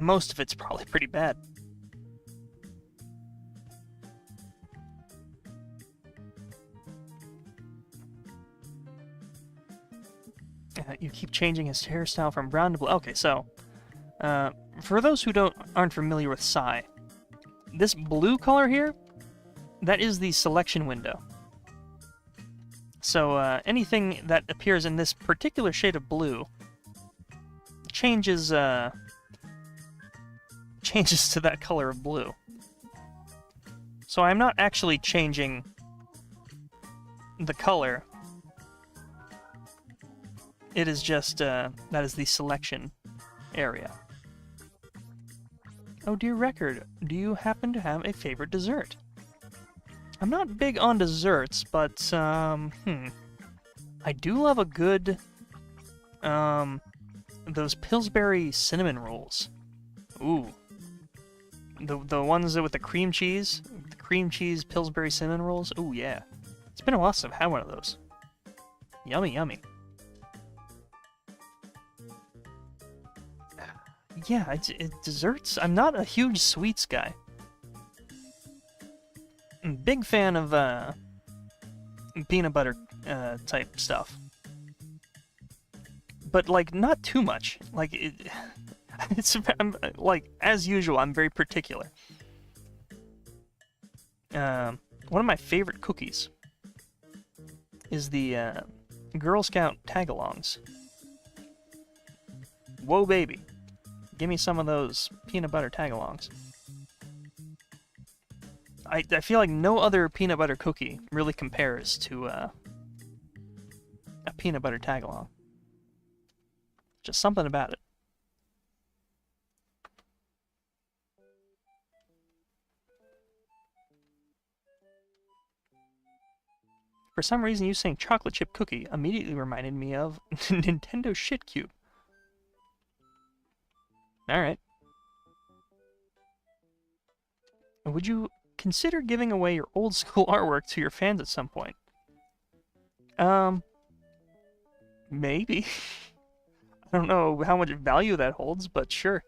A: Most of it's probably pretty bad. You keep changing his hairstyle from brown to blue. Okay, so for those who aren't familiar with SAI, this blue color here, that is the selection window. So anything that appears in this particular shade of blue changes to that color of blue. So I'm not actually changing the color. It is just, that is the selection area. Oh dear Record, do you happen to have a favorite dessert? I'm not big on desserts, but, I do love a good, those Pillsbury cinnamon rolls. Ooh. The ones with the cream cheese Pillsbury cinnamon rolls. Ooh, yeah. It's been a while since I've had one of those. Yummy, yummy. Yeah, desserts. I'm not a huge sweets guy. I'm a big fan of peanut butter type stuff, but like not too much. Like like as usual, I'm very particular. One of my favorite cookies is the Girl Scout tagalongs. Whoa, baby. Give me some of those peanut butter tagalongs. I feel like no other peanut butter cookie really compares to a peanut butter tagalong. Just something about it. For some reason, you saying chocolate chip cookie immediately reminded me of Nintendo Shitcube. Alright. Would you consider giving away your old school artwork to your fans at some point? Maybe. I don't know how much value that holds, but sure.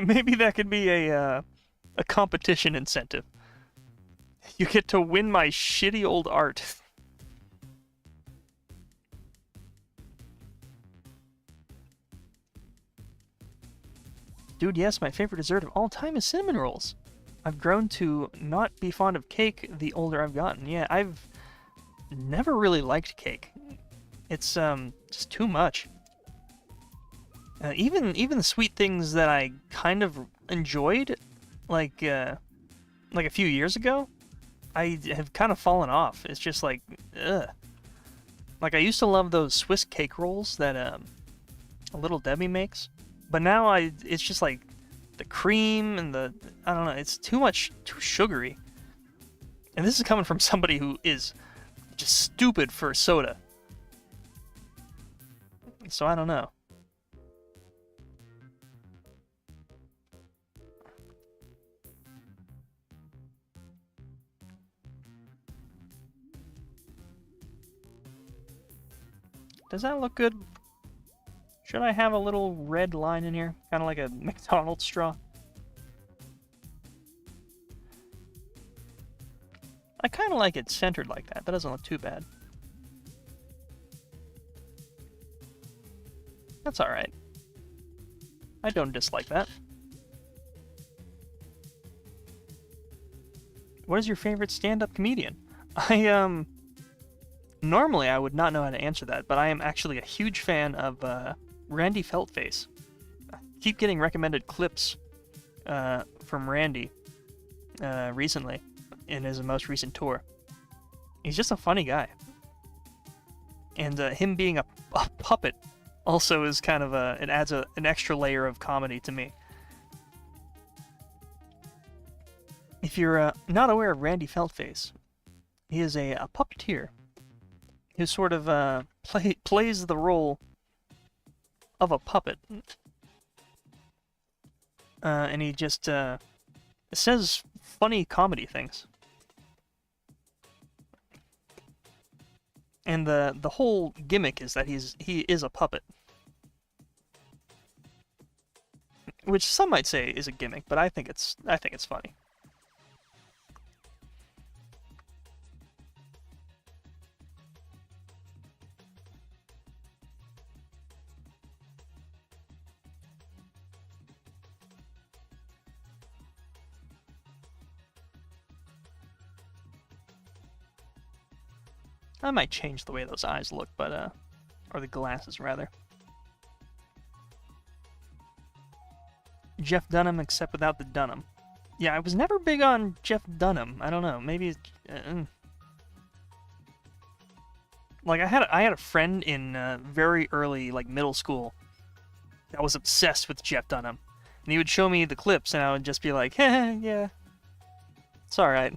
A: Maybe that could be a competition incentive. You get to win my shitty old art. Dude, yes, my favorite dessert of all time is cinnamon rolls. I've grown to not be fond of cake the older I've gotten. Yeah, I've never really liked cake. It's just too much. Even the sweet things that I kind of enjoyed, like a few years ago, I have kind of fallen off. It's just like, ugh. Like I used to love those Swiss cake rolls that a Little Debbie makes, but now it's just like the cream and I don't know. It's too much, too sugary. And this is coming from somebody who is just stupid for soda. So I don't know. Does that look good? Should I have a little red line in here? Kind of like a McDonald's straw? I kind of like it centered like that. That doesn't look too bad. That's alright. I don't dislike that. What is your favorite stand-up comedian? Normally I would not know how to answer that, but I am actually a huge fan of Randy Feltface. I keep getting recommended clips from Randy recently in his most recent tour. He's just a funny guy. And him being a puppet also is kind of it adds an extra layer of comedy to me. If you're not aware of Randy Feltface, he is a puppeteer who sort of plays the role of a puppet. And he just says funny comedy things. And the whole gimmick is that he is a puppet. Which some might say is a gimmick, but I think it's funny. I might change the way those eyes look, but, or the glasses, rather. Jeff Dunham, except without the Dunham. Yeah, I was never big on Jeff Dunham. I don't know, maybe... Like, I had a friend in very early, like, middle school that was obsessed with Jeff Dunham. And he would show me the clips, and I would just be like, heh, yeah, it's alright.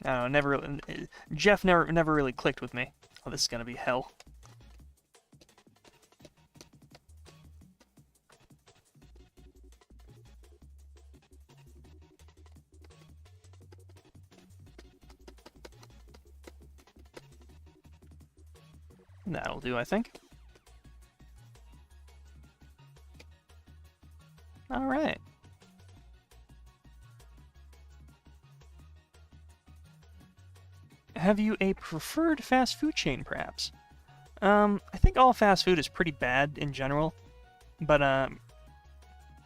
A: I don't know, Jeff never really clicked with me. Oh, this is gonna be hell. That'll do, I think. Alright. Have you a preferred fast food chain, perhaps? I think all fast food is pretty bad in general, but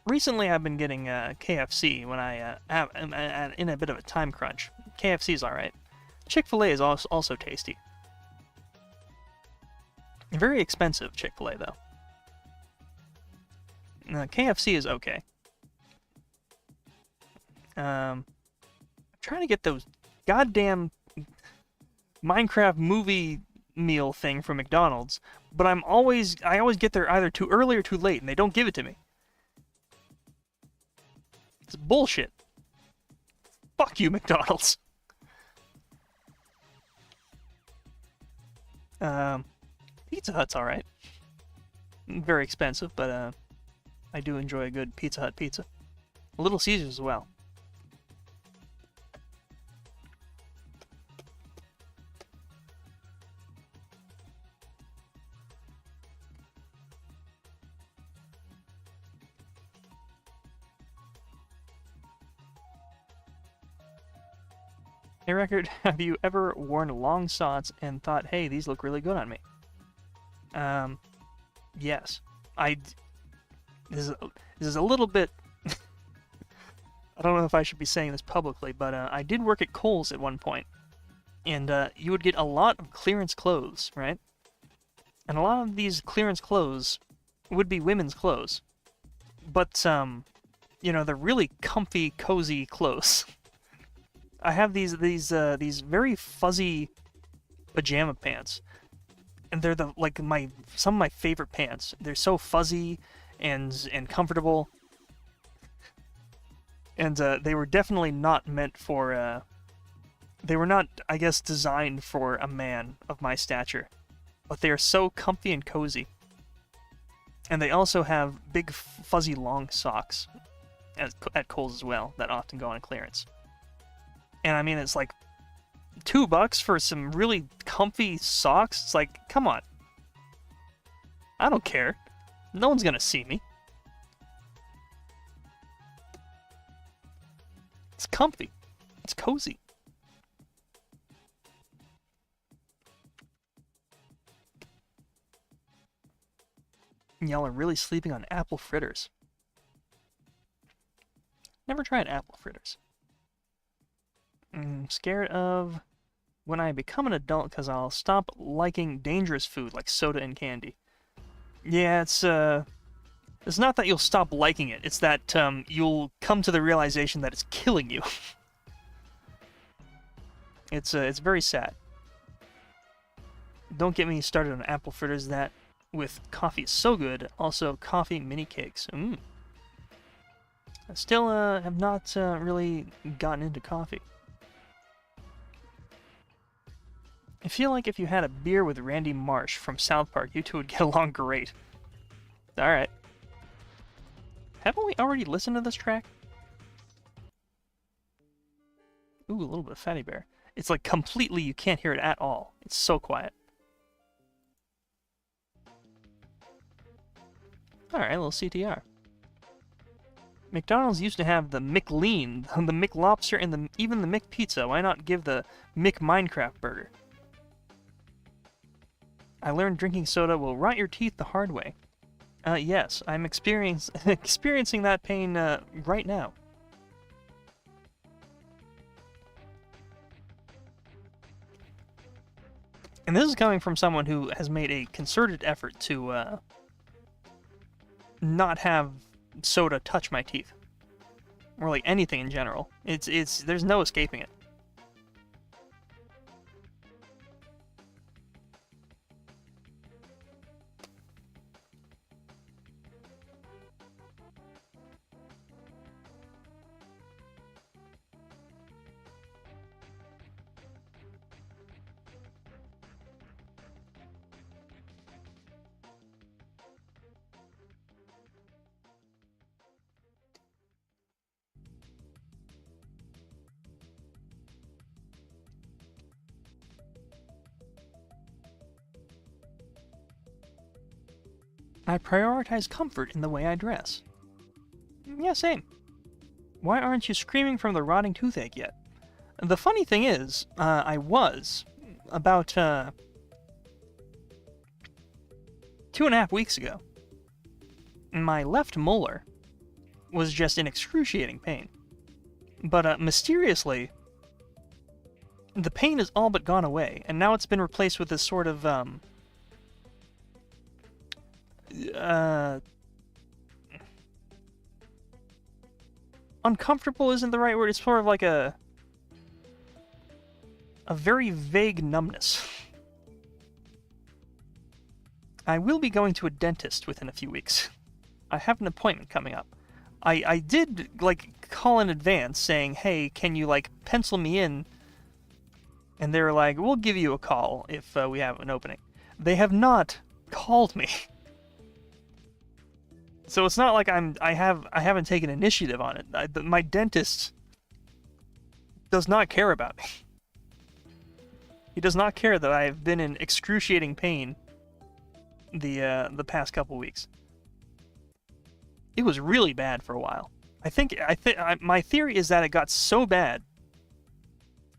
A: recently I've been getting KFC when I am in a bit of a time crunch. KFC's alright. Chick-fil-A is also tasty. Very expensive, Chick-fil-A, though. KFC is okay. I'm trying to get those goddamn Minecraft movie meal thing from McDonald's, but I always get there either too early or too late, and they don't give it to me. It's bullshit. Fuck you, McDonald's. Pizza Hut's alright. Very expensive, but I do enjoy a good Pizza Hut pizza. Little Caesars as well. Hey, Record, have you ever worn long socks and thought, hey, these look really good on me? Yes. This is a little bit... I don't know if I should be saying this publicly, but I did work at Kohl's at one point. And you would get a lot of clearance clothes, right? And a lot of these clearance clothes would be women's clothes. But, you know, they're really comfy, cozy clothes. I have these very fuzzy pajama pants, and they're some of my favorite pants. They're so fuzzy and comfortable, and they were definitely not meant for. They were not, I guess, designed for a man of my stature, but they are so comfy and cozy. And they also have big fuzzy long socks at Kohl's as well that often go on clearance. And I mean, it's like $2 for some really comfy socks. It's like, come on. I don't care. No one's gonna see me. It's comfy. It's cozy. Y'all are really sleeping on apple fritters. Never tried apple fritters. I'm scared of when I become an adult because I'll stop liking dangerous food like soda and candy. Yeah, it's not that you'll stop liking it, it's that you'll come to the realization that it's killing you. It's very sad. Don't get me started on apple fritters. That with coffee is so good. Also, coffee mini cakes. I still have not really gotten into coffee. I feel like if you had a beer with Randy Marsh from South Park, you two would get along great. Alright. Haven't we already listened to this track? Ooh, a little bit of Fatty Bear. It's like completely, you can't hear it at all. It's so quiet. Alright, a little CTR. McDonald's used to have the McLean, the McLobster, and even the McPizza. Why not give the McMinecraft burger? I learned drinking soda will rot your teeth the hard way. Yes, I'm experiencing that pain right now. And this is coming from someone who has made a concerted effort to not have soda touch my teeth. Or like anything in general. There's no escaping it. I prioritize comfort in the way I dress. Yeah, same. Why aren't you screaming from the rotting toothache yet? The funny thing is, I was, about 2.5 weeks ago. My left molar was just in excruciating pain. But mysteriously, the pain has all but gone away, and now it's been replaced with this sort of, uncomfortable isn't the right word. It's sort of like a very vague numbness. I will be going to a dentist within a few weeks. I have an appointment coming up. I did, like, call in advance saying, hey, can you, like, pencil me in? And they were like, we'll give you a call if we have an opening. They have not called me. So it's not like I haven't taken initiative on it. My dentist does not care about me. He does not care that I have been in excruciating pain the past couple weeks. It was really bad for a while. My theory is that it got so bad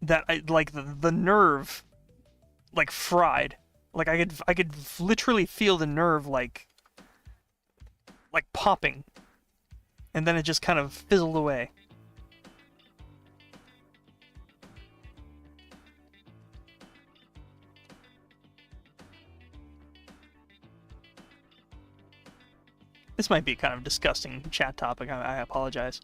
A: that like the nerve like fried. Like I could literally feel the nerve like popping, and then it just kind of fizzled away. This might be kind of disgusting chat topic. I apologize.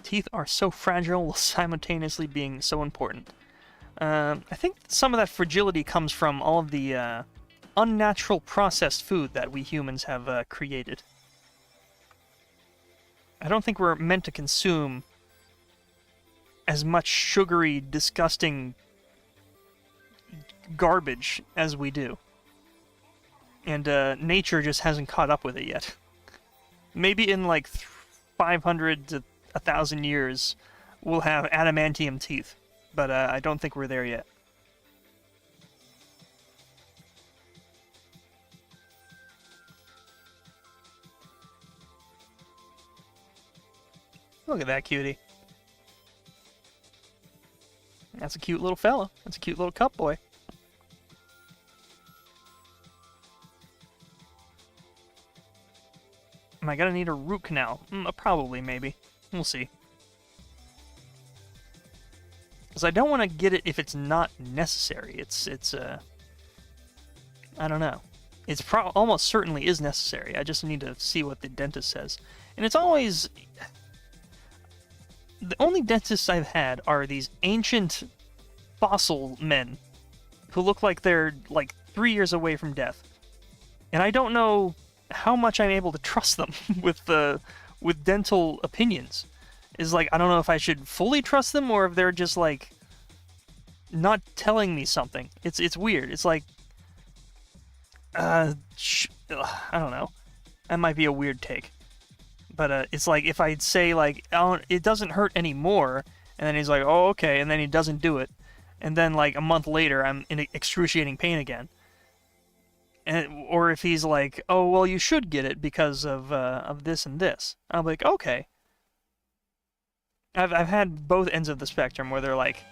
A: Teeth are so fragile while simultaneously being so important. I think some of that fragility comes from all of the unnatural processed food that we humans have created. I don't think we're meant to consume as much sugary, disgusting garbage as we do. And nature just hasn't caught up with it yet. Maybe in like 500 to 1,000 years, we'll have adamantium teeth, but I don't think we're there yet. Look at that cutie. That's a cute little fella. That's a cute little cup boy. Am I gonna need a root canal? Probably, maybe. We'll see. Because I don't want to get it if it's not necessary. It's I don't know. It's almost certainly is necessary. I just need to see what the dentist says. And it's always... The only dentists I've had are these ancient fossil men who look like they're like 3 years away from death. And I don't know how much I'm able to trust them with dental opinions. Is like, I don't know if I should fully trust them or if they're just like not telling me something. It's weird. It's like I don't know. That might be a weird take. But it's like if I'd say like, oh, it doesn't hurt anymore, and then he's like, oh, okay, and then he doesn't do it, and then like a month later I'm in excruciating pain again. And, or if he's like, oh, well, you should get it because of this and this. I'm like, okay. I've had both ends of the spectrum where they're like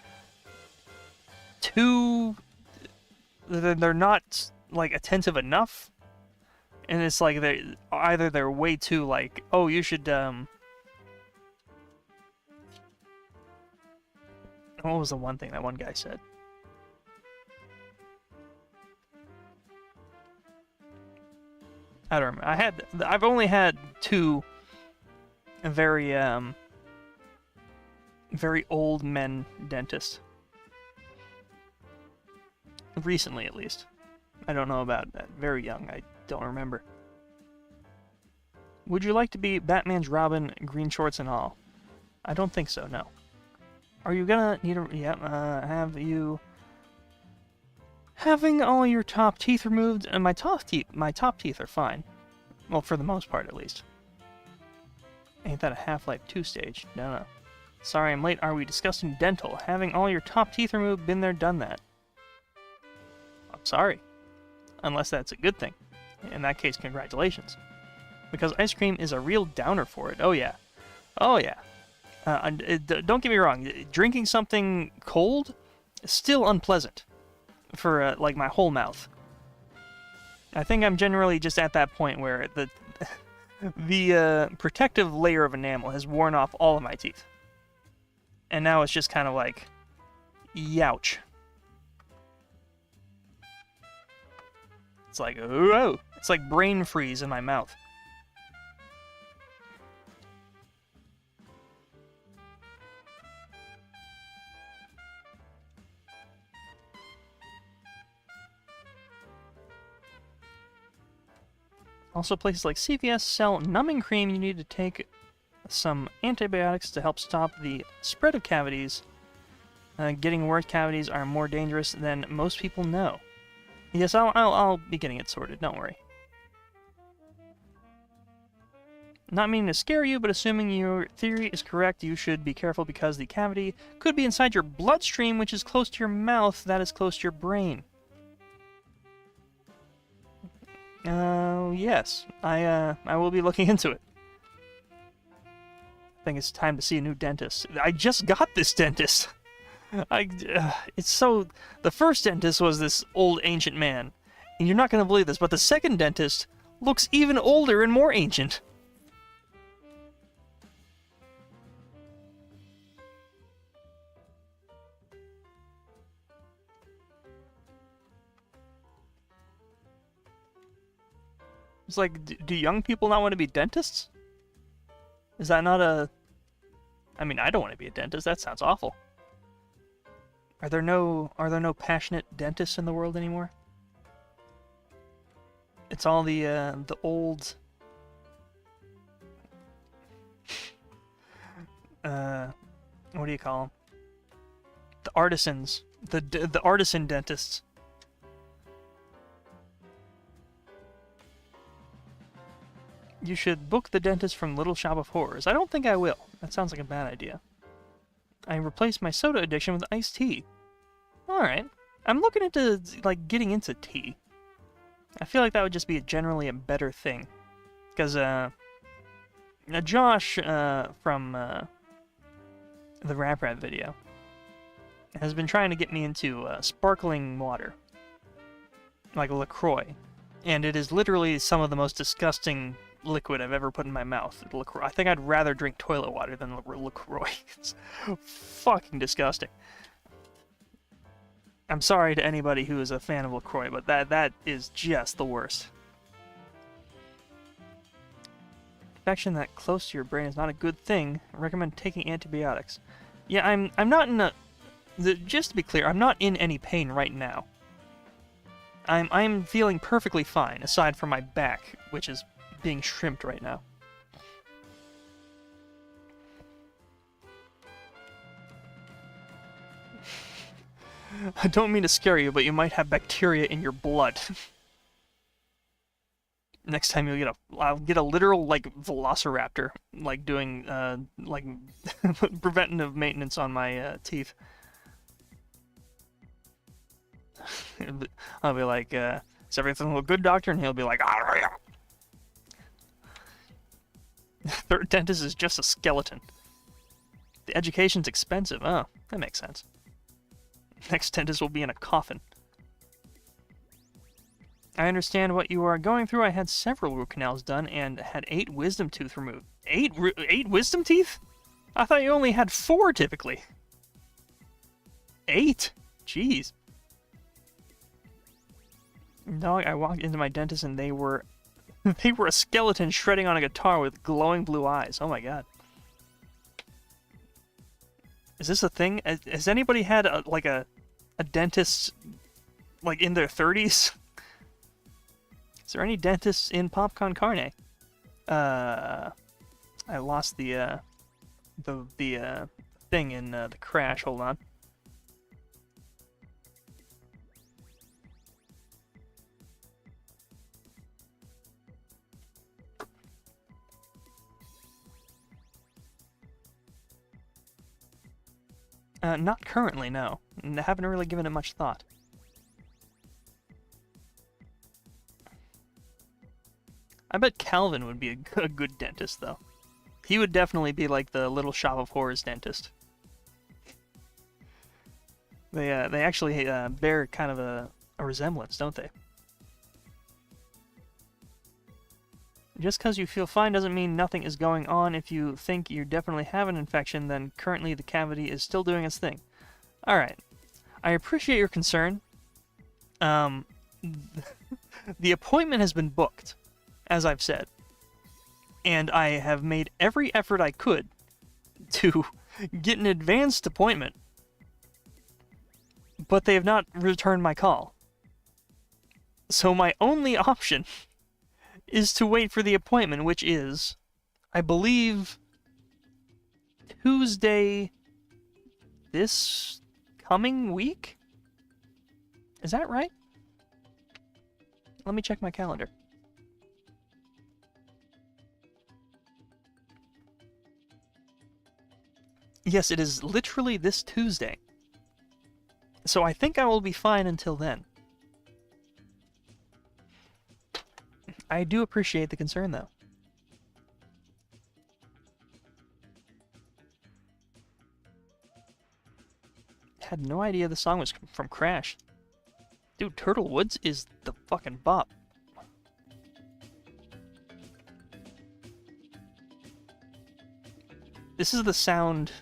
A: they're not like attentive enough, and it's like they're way too like, oh, you should what was the one thing that one guy said? I don't remember. I've only had two very old men dentists. Recently, at least. I don't know about that. Very young. I don't remember. Would you like to be Batman's Robin, green shorts and all? I don't think so, no. Are you gonna need a... Yeah, have you... Having all your top teeth removed, and my top teeth are fine. Well, for the most part, at least. Ain't that a Half-Life 2 stage? No. Sorry I'm late. Are we discussing dental? Having all your top teeth removed, been there, done that. I'm sorry. Unless that's a good thing. In that case, congratulations. Because ice cream is a real downer for it. Oh, yeah. Oh, yeah. Don't get me wrong. Drinking something cold is still unpleasant. For like my whole mouth. I think I'm generally just at that point where the protective layer of enamel has worn off all of my teeth, and now it's just kind of like, youch. It's like, oh, it's like brain freeze in my mouth. Also, places like CVS sell numbing cream. You need to take some antibiotics to help stop the spread of cavities. Getting worse cavities are more dangerous than most people know. Yes, I'll be getting it sorted, don't worry. Not meaning to scare you, but assuming your theory is correct, you should be careful because the cavity could be inside your bloodstream, which is close to your mouth, that is close to your brain. Yes. I will be looking into it. I think it's time to see a new dentist. I just got this dentist! It's so... The first dentist was this old ancient man. And you're not going to believe this, but the second dentist looks even older and more ancient. It's like, do young people not want to be dentists? Is that not a... I mean, I don't want to be a dentist. That sounds awful. Are there no passionate dentists in the world anymore? It's all the old... what do you call them? The artisans. The artisan dentists. You should book the dentist from Little Shop of Horrors. I don't think I will. That sounds like a bad idea. I replaced my soda addiction with iced tea. Alright. I'm looking into, like, getting into tea. I feel like that would just be generally a better thing. Because, Josh, from, the Rap Rat video, has been trying to get me into, sparkling water. Like LaCroix. And it is literally some of the most disgusting liquid I've ever put in my mouth. LaCroix. I think I'd rather drink toilet water than LaCroix. It's fucking disgusting. I'm sorry to anybody who is a fan of LaCroix, but that is just the worst. Infection that close to your brain is not a good thing. I recommend taking antibiotics. Yeah, I'm not in a... Just to be clear, I'm not in any pain right now. I'm feeling perfectly fine, aside from my back, which is being shrimped right now. I don't mean to scare you, but you might have bacteria in your blood. Next time I'll get a literal, like, velociraptor, like, doing, like, preventative maintenance on my, teeth. I'll be like, is everything look good, doctor? And he'll be like, ah, yeah. Third dentist is just a skeleton. The education's expensive. Oh, that makes sense. Next dentist will be in a coffin. I understand what you are going through. I had several root canals done and had 8 wisdom tooth removed. 8 wisdom teeth? I thought you only had 4 typically. 8? Jeez. No, I walked into my dentist and they were a skeleton shredding on a guitar with glowing blue eyes. Oh my god. Is this a thing? Has anybody had a dentist like in their 30s? Is there any dentists in Popcorn Carne? I lost the thing in the crash. Hold on. Not currently, no. I haven't really given it much thought. I bet Calvin would be a good dentist, though. He would definitely be like the Little Shop of Horrors dentist. They actually bear kind of a resemblance, don't they? Just because you feel fine doesn't mean nothing is going on. If you think you definitely have an infection, then currently the cavity is still doing its thing. Alright. I appreciate your concern. The appointment has been booked, as I've said. And I have made every effort I could to get an advanced appointment. But they have not returned my call. So my only option is to wait for the appointment, which is, I believe, Tuesday this coming week? Is that right? Let me check my calendar. Yes, it is literally this Tuesday. So I think I will be fine until then. I do appreciate the concern, though. Had no idea the song was from Crash. Dude, Turtle Woods is the fucking bop. This is the sound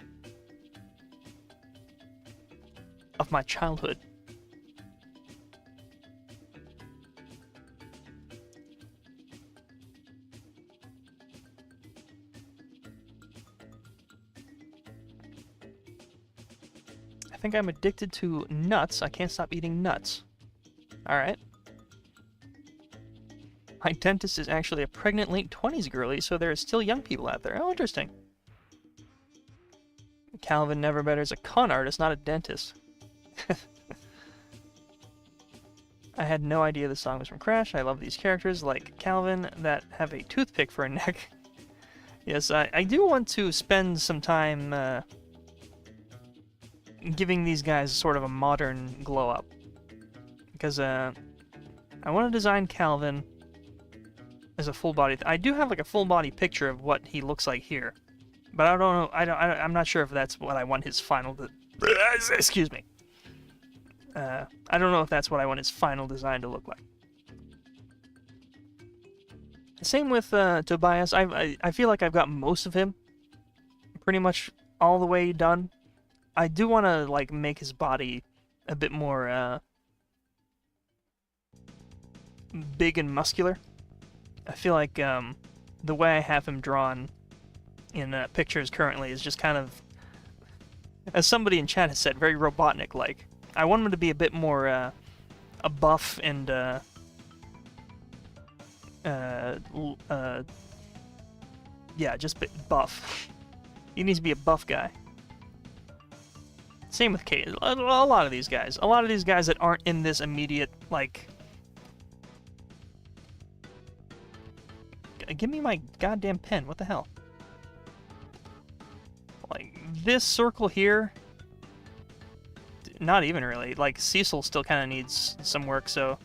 A: of my childhood. I think I'm addicted to nuts. I can't stop eating nuts. Alright. My dentist is actually a pregnant late 20s girly, so there are still young people out there. Oh, interesting. Calvin Neverbetter is a con artist, not a dentist. I had no idea the song was from Crash. I love these characters, like Calvin, that have a toothpick for a neck. Yes, I do want to spend some time giving these guys sort of a modern glow-up. Because I want to design Calvin as a full-body... I do have like a full-body picture of what he looks like here. But I don't know, I'm not sure if that's what I want his final... Excuse me. I don't know if that's what I want his final design to look like. Same with Tobias. I feel like I've got most of him pretty much all the way done. I do want to like make his body a bit more big and muscular. I feel like the way I have him drawn in pictures currently is just kind of, as somebody in chat has said, very Robotnik-like. I want him to be a bit more a buff and yeah, just buff. He needs to be a buff guy. Same with Kate. A lot of these guys. A lot of these guys that aren't in this immediate, like... Give me my goddamn pen. What the hell? Like, this circle here... Not even really. Like, Cecil still kind of needs some work, so...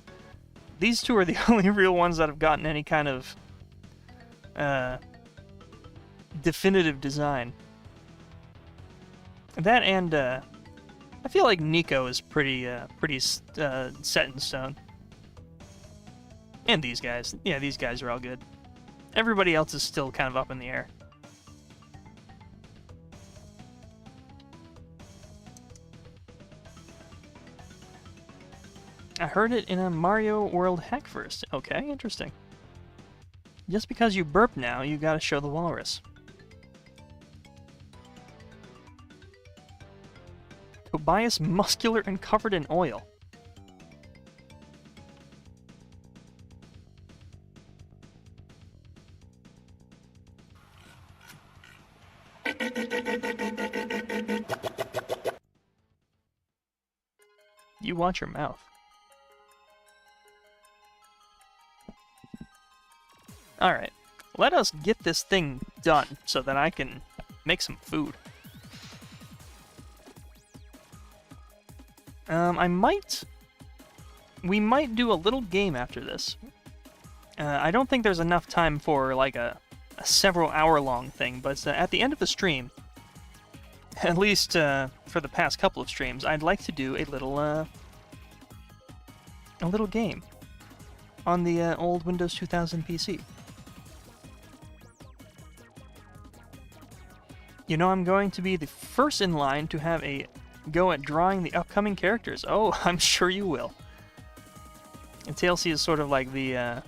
A: These two are the only real ones that have gotten any kind of... definitive design. That and, I feel like Nico is pretty set in stone. And these guys. Yeah, these guys are all good. Everybody else is still kind of up in the air. I heard it in a Mario World hack first. Okay, interesting. Just because you burp now, you gotta show the walrus. Tobias muscular and covered in oil. You watch your mouth. Alright, let us get this thing done so that I can make some food. We might do a little game after this. I don't think there's enough time for like a several hour long thing, but at the end of the stream, at least for the past couple of streams, I'd like to do a little game on the old Windows 2000 PC. You know, I'm going to be the first in line to have a go at drawing the upcoming characters. Oh, I'm sure you will. And TLC is sort of like the,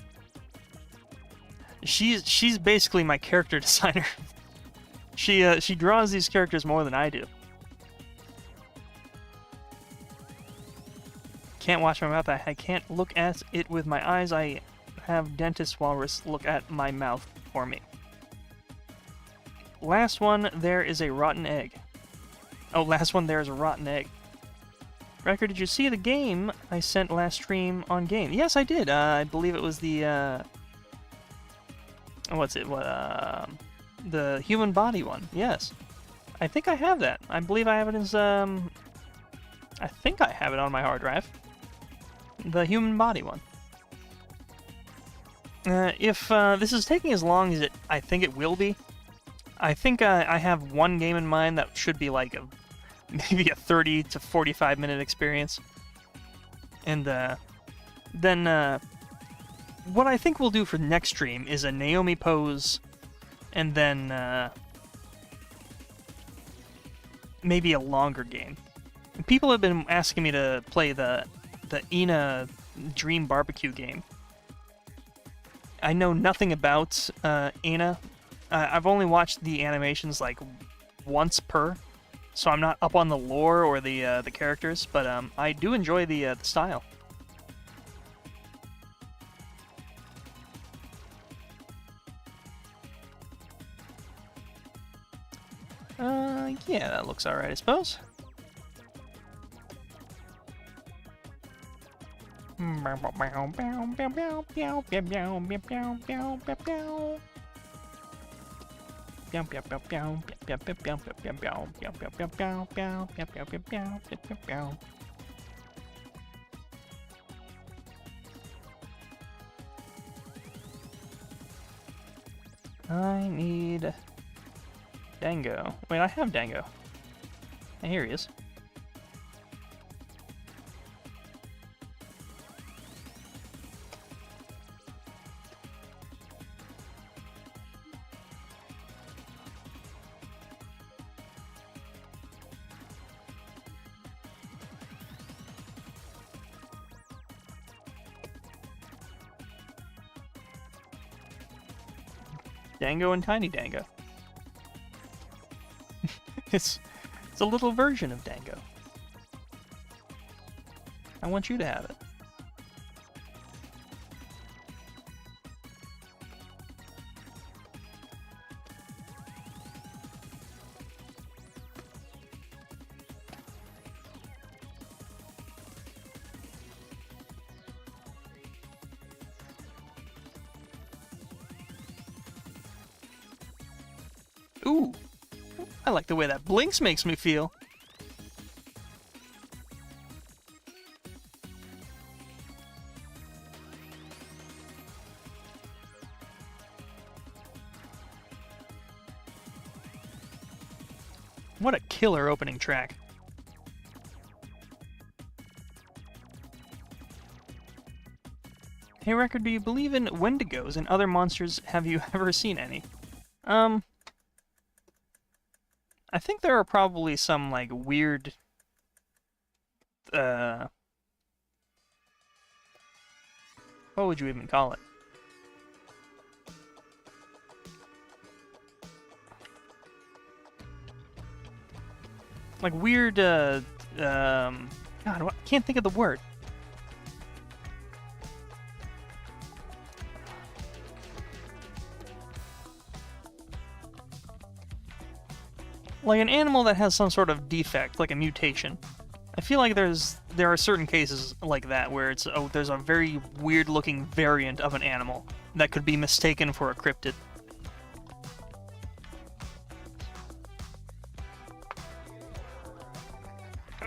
A: she's basically my character designer. She draws these characters more than I do. Can't watch my mouth. I can't look at it with my eyes. I have Dentist Walrus look at my mouth for me. Last one, there is a rotten egg. Oh, last one, there is a rotten egg. Record, did you see the game I sent last stream on game? Yes, I did. I believe it was the, what's it? The human body one. Yes. I think I have that. I believe I have it as, I think I have it on my hard drive. The human body one. If this is taking as long as I think it will be, I think I have one game in mind that should be like maybe a 30 to 45 minute experience. And then what I think we'll do for next stream is a Naomi pose, and then maybe a longer game. People have been asking me to play the Ina Dream Barbecue game. I know nothing about Ina. I've only watched the animations like once per, so I'm not up on the lore or the characters. But I do enjoy the style. Yeah, that looks alright, I suppose. I need Dango. Wait, I have Dango. Hey, here he is. Dango and Tiny Dango. It's a little version of Dango. I want you to have it. Ooh, I like the way that blinks makes me feel. What a killer opening track. Hey Record, do you believe in Wendigos and other monsters? Have you ever seen any? I think there are probably some, like, weird, what would you even call it? Like, weird, God, I can't think of the word. Like an animal that has some sort of defect, like a mutation. I feel like there are certain cases like that where it's there's a very weird looking variant of an animal that could be mistaken for a cryptid.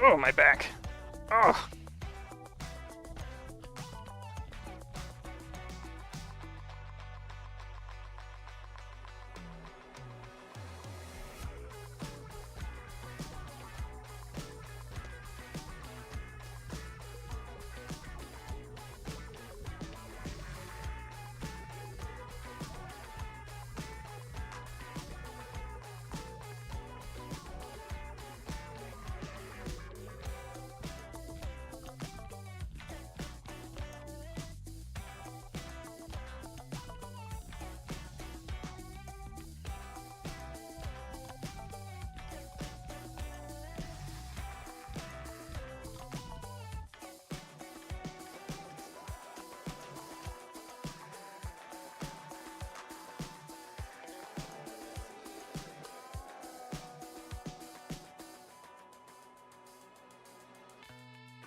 A: Oh, my back. Oh.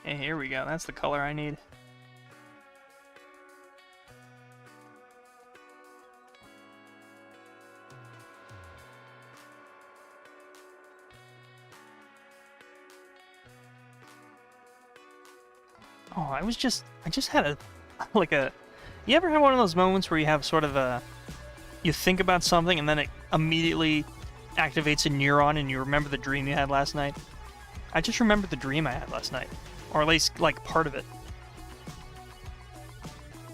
A: Hey, here we go. That's the color I need. Oh, I just had a, like a, you ever have one of those moments where you have sort of a, you think about something and then it immediately activates a neuron and you remember the dream you had last night? I just remembered the dream I had last night. Or at least, like, part of it.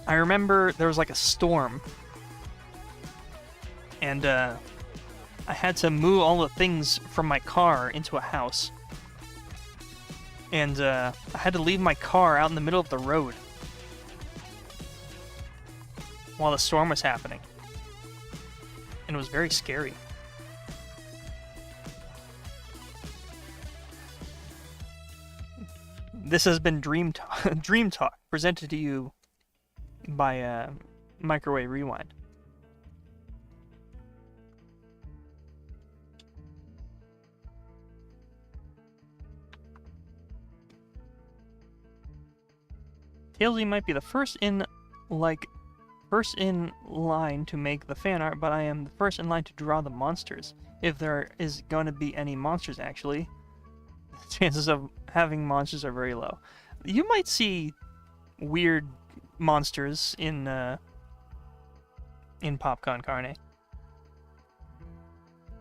A: I remember there was, like, a storm. And, I had to move all the things from my car into a house. And, I had to leave my car out in the middle of the road while the storm was happening. And it was very scary. This has been Dream Talk, presented to you by Microwave Rewind. Tailsy might be the first in line to make the fan art, but I am the first in line to draw the monsters. If there is going to be any monsters, actually, the chances of having monsters are very low. You might see weird monsters in Popcorn Carne.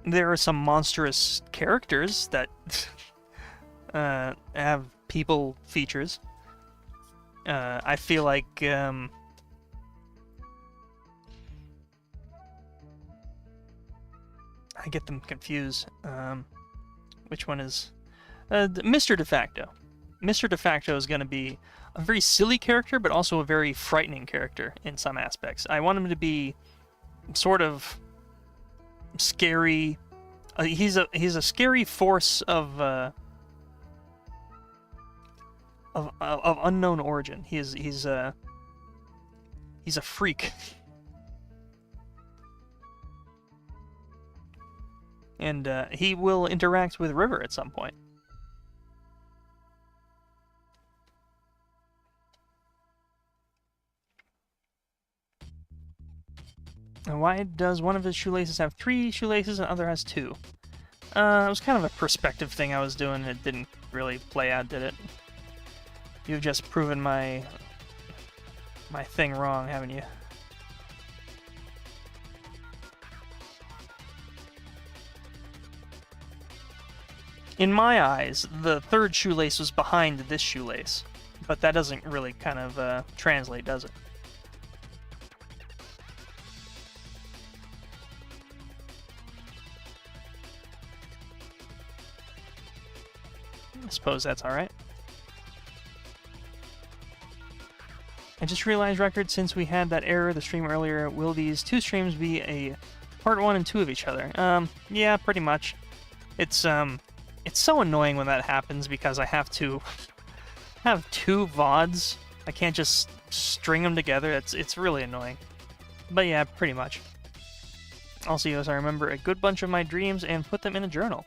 A: There are some monstrous characters that have people features. I feel like I get them confused. Which one is Mr. De Facto? Mr. De Facto is going to be a very silly character, but also a very frightening character in some aspects. I want him to be sort of scary. He's a scary force of unknown origin. He's a freak. And he will interact with River at some point. And why does one of his shoelaces have 3 shoelaces and the other has 2? It was kind of a perspective thing I was doing. It didn't really play out, did it? You've just proven my thing wrong, haven't you? In my eyes, the 3rd shoelace was behind this shoelace, but that doesn't really kind of translate, does it? I suppose that's alright. I just realized, Record, since we had that error the stream earlier, will these 2 streams be a part 1 and 2 of each other? Yeah, pretty much. It's so annoying when that happens because I have to have 2 VODs. I can't just string them together. It's really annoying. But yeah, pretty much. Also, yes, I remember a good bunch of my dreams and put them in a journal.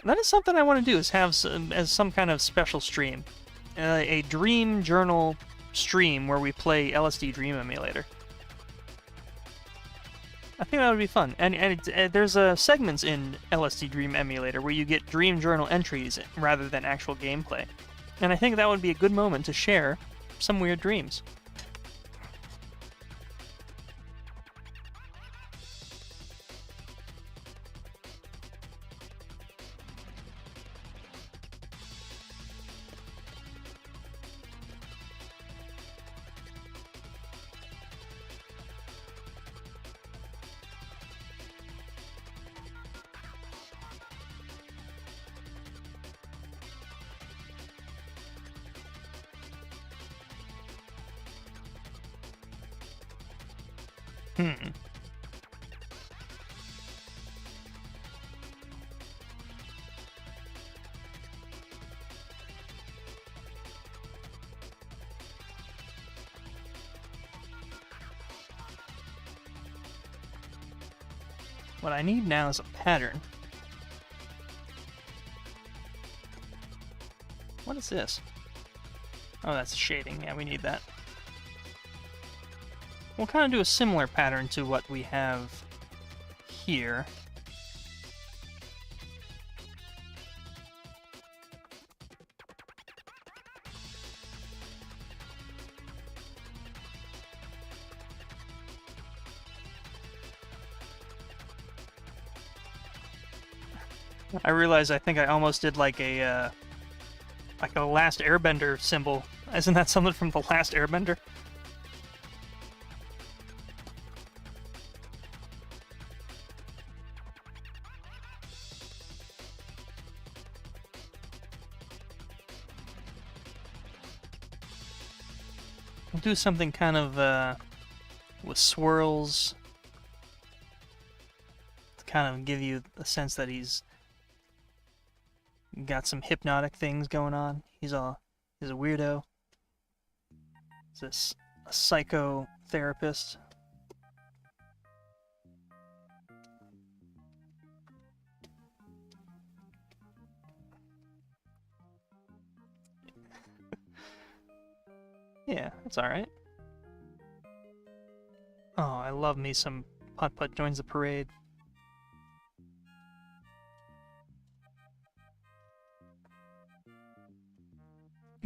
A: That is something I want to do, is have as some kind of special stream. A dream journal stream where we play LSD Dream Emulator. I think that would be fun. And there's segments in LSD Dream Emulator where you get dream journal entries rather than actual gameplay. And I think that would be a good moment to share some weird dreams. What I need now is a pattern. What is this? Oh, that's shading. Yeah, we need that. We'll kind of do a similar pattern to what we have here. I realize I think I almost did like a Last Airbender symbol. Isn't that something from the Last Airbender? I'll do something kind of with swirls to kind of give you a sense that he's got some hypnotic things going on. He's a weirdo. He's a psychotherapist. Yeah, that's alright. Oh, I love me some Putt Putt Joins the Parade.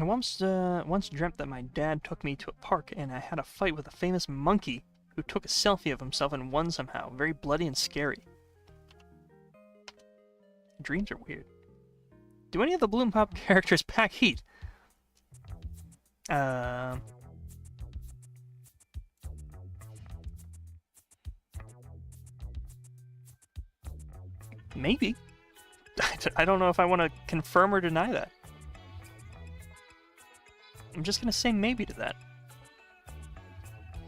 A: I once dreamt that my dad took me to a park and I had a fight with a famous monkey who took a selfie of himself and won somehow. Very bloody and scary. Dreams are weird. Do any of the Bloom Pop characters pack heat? Maybe. I don't know if I want to confirm or deny that. I'm just gonna say maybe to that.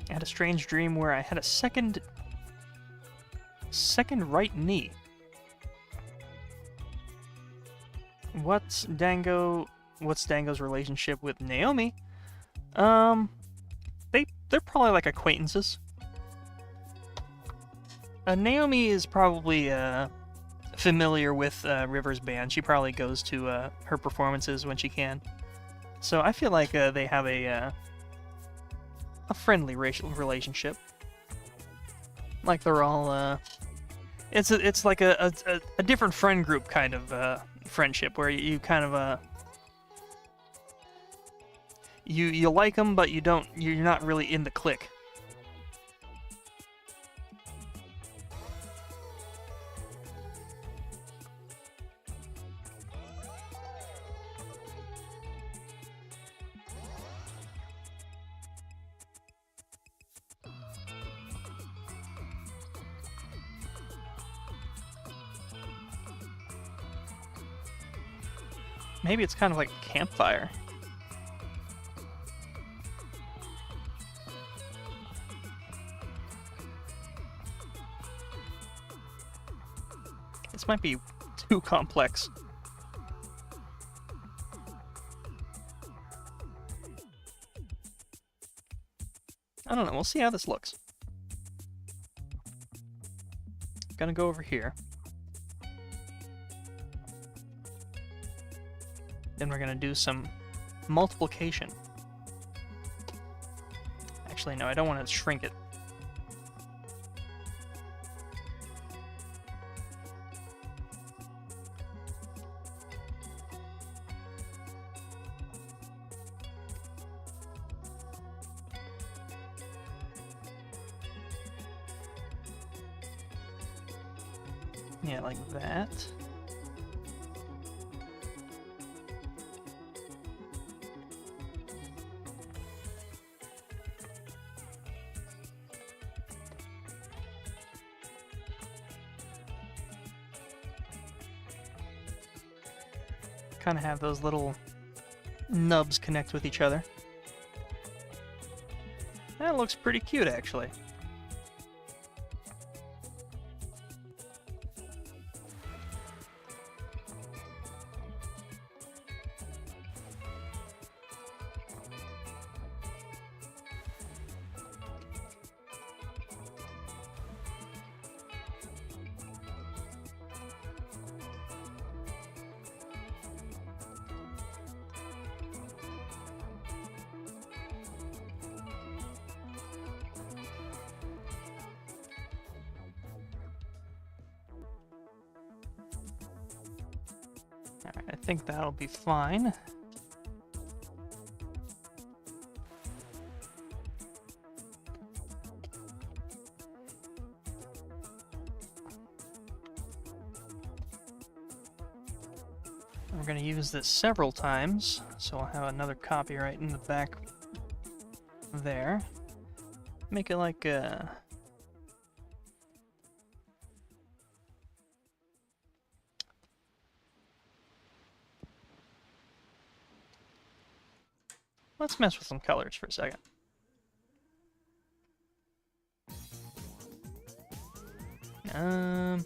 A: I had a strange dream where I had a second right knee. What's Dango's relationship with Naomi? They're probably like acquaintances. Naomi is probably familiar with River's band. She probably goes to her performances when she can. So I feel like they have a friendly racial relationship. Like they're all it's like a different friend group kind of friendship where you kind of you like them, but you're not really in the clique. Maybe it's kind of like a campfire. This might be too complex. I don't know, we'll see how this looks. Gonna go over here. Then we're gonna do some multiplication. Actually, no, I don't want to shrink it. Yeah, like that. Kind of have those little nubs connect with each other. That looks pretty cute, actually. Alright, I think that'll be fine. We're going to use this several times, so I'll have another copy right in the back there. Make it like a... Let's mess with some colors for a second. Had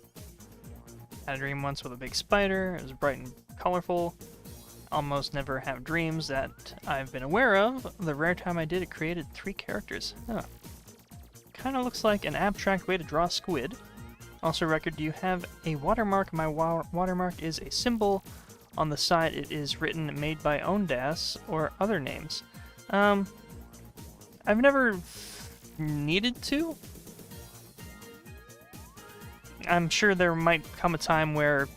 A: a dream once with a big spider. It was bright and colorful. Almost never have dreams that I've been aware of. The rare time I did, it created 3 characters. Huh. Kind of looks like an abstract way to draw a squid. Also, record, do you have a watermark? My watermark is a symbol. On the side, it is written made by Ondas or other names. I've never needed to. I'm sure there might come a time where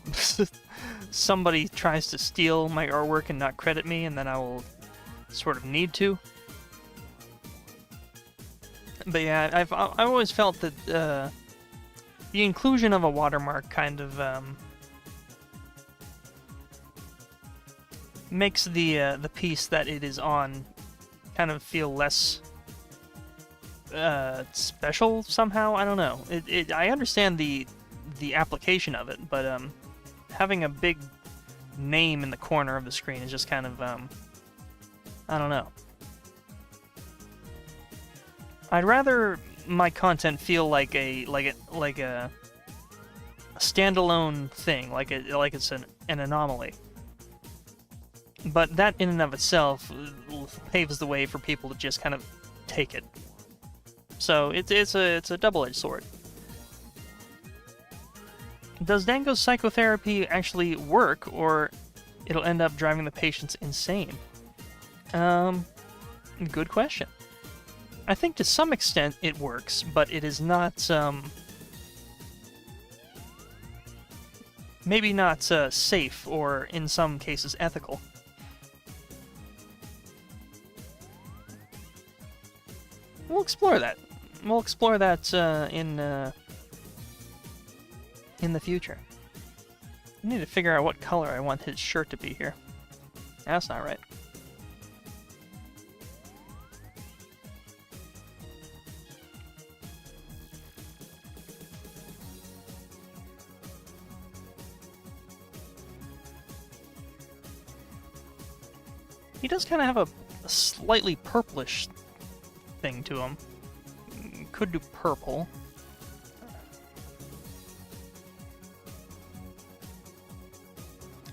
A: somebody tries to steal my artwork and not credit me, and then I will sort of need to. But yeah, I've always felt that the inclusion of a watermark kind of makes the piece that it is on kind of feel less special somehow. I don't know. I understand the application of it, but having a big name in the corner of the screen is just kind of I don't know. I'd rather my content feel like a standalone thing, like it's an anomaly. But that in and of itself paves the way for people to just kind of take it. So it's a double-edged sword. Does Dango's psychotherapy actually work, or it'll end up driving the patients insane? Good question. I think to some extent it works, but it is not, maybe not safe, or in some cases ethical. We'll explore that. We'll explore that in the future. I need to figure out what color I want his shirt to be here. That's not right. He does kind of have a slightly purplish thing to him. Could do purple.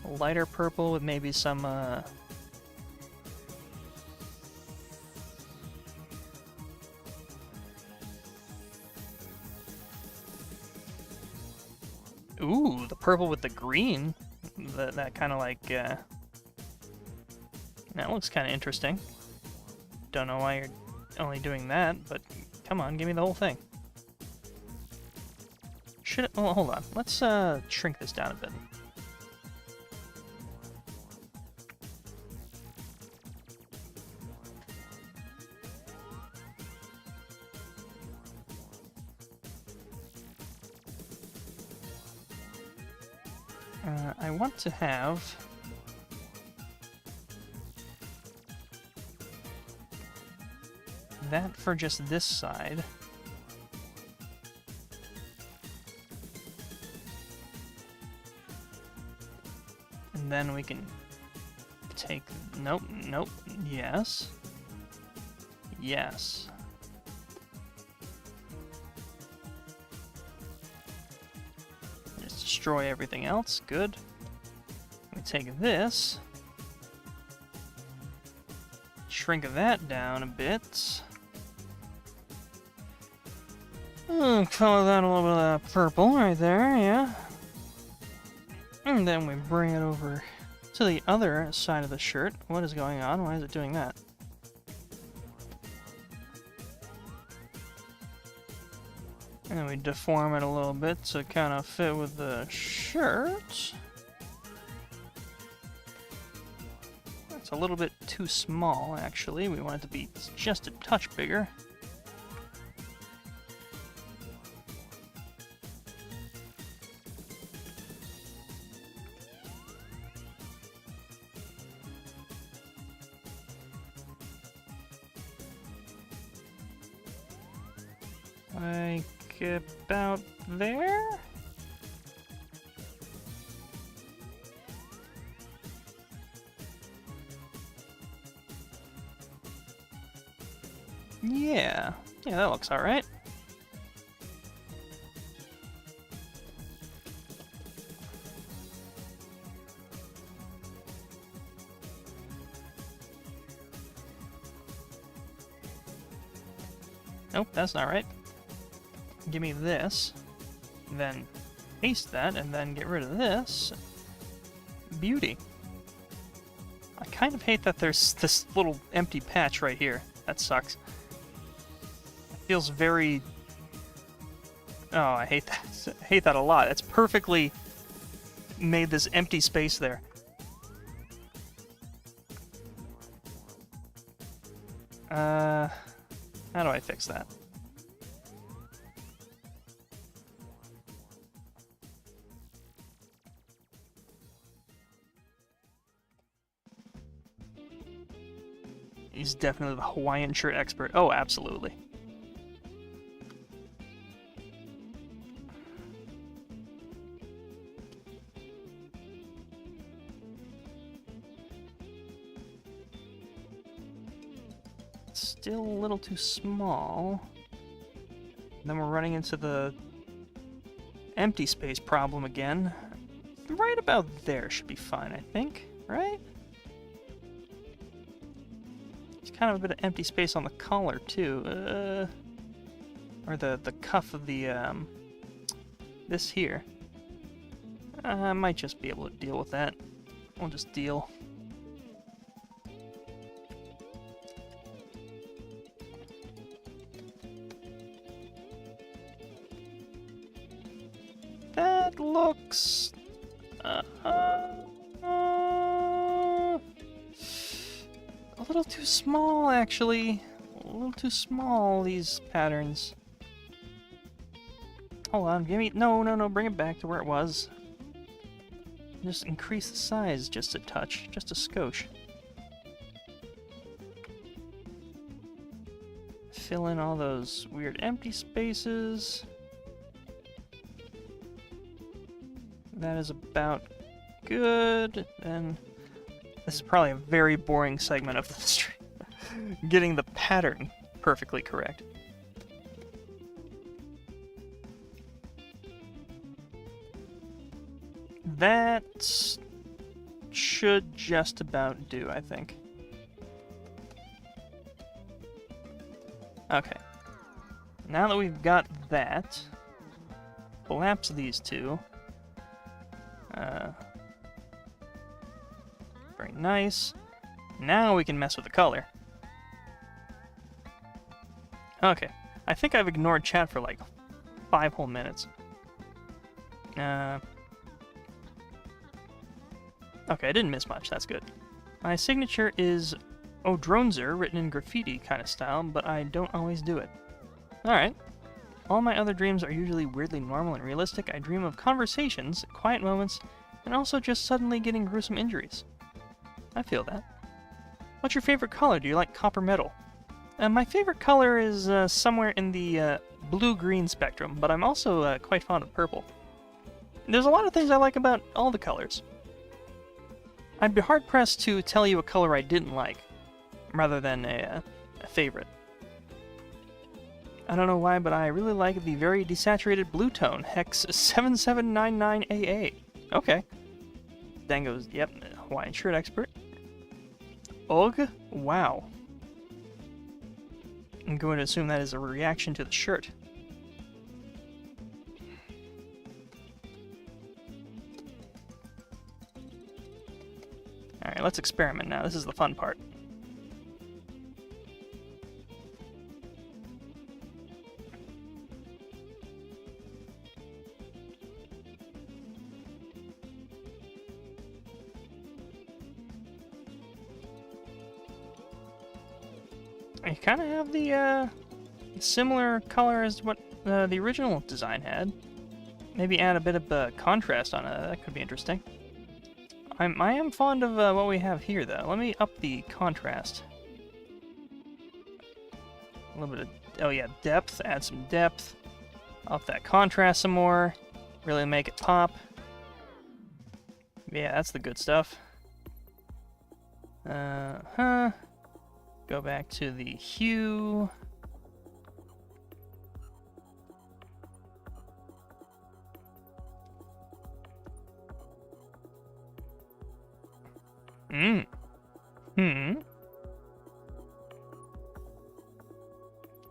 A: A lighter purple with maybe some ooh, the purple with the green. That kind of like that looks kind of interesting. Don't know why you're only doing that, but come on, give me the whole thing. Should it, oh, hold on. Let's shrink this down a bit. I want to have that for just this side. And then we can take, nope, yes. Yes. Just destroy everything else, good. We take this, shrink that down a bit. Color that a little bit of that purple right there, yeah. And then we bring it over to the other side of the shirt. What is going on? Why is it doing that? And then we deform it a little bit to kind of fit with the shirt. It's a little bit too small, actually. We want it to be just a touch bigger. Like about there? Yeah, that looks alright. Nope, that's not right. Give me this, then paste that, and then get rid of this. Beauty. I kind of hate that there's this little empty patch right here. That sucks. It feels very... Oh, I hate that. I hate that a lot. It's perfectly made this empty space there. How do I fix that? He's definitely the Hawaiian shirt expert. Oh, absolutely. Still a little too small. Then we're running into the empty space problem again. Right about there should be fine, I think, right? There's kind of a bit of empty space on the collar, too. Or the cuff of the, this here. I might just be able to deal with that. We'll just deal. That looks... a little too small, actually. A little too small, these patterns. Hold on, give me... No, bring it back to where it was. Just increase the size just a touch, just a skosh. Fill in all those weird empty spaces. That is about good. And this is probably a very boring segment of the stream. Getting the pattern perfectly correct. That should just about do, I think. Okay. Now that we've got that, collapse these two. Very nice. Now we can mess with the color. Okay. I think I've ignored chat for like 5 whole minutes. Okay, I didn't miss much. That's good. My signature is Odronzer, written in graffiti kind of style, but I don't always do it. Alright. All my other dreams are usually weirdly normal and realistic. I dream of conversations, quiet moments, and also just suddenly getting gruesome injuries. I feel that. What's your favorite color? Do you like copper metal? My favorite color is somewhere in the blue-green spectrum, but I'm also quite fond of purple. There's a lot of things I like about all the colors. I'd be hard-pressed to tell you a color I didn't like, rather than a favorite. I don't know why, but I really like the very desaturated blue tone, hex 7799AA. Okay. Dango's, yep, Hawaiian shirt expert. Ugh, wow. I'm going to assume that is a reaction to the shirt. Alright, let's experiment now. This is the fun part. You kind of have the similar color as what the original design had. Maybe add a bit of contrast on it. That could be interesting. I am fond of what we have here, though. Let me up the contrast. A little bit of Oh yeah, depth. Add some depth. Up that contrast some more. Really make it pop. Yeah, that's the good stuff. Go back to the hue.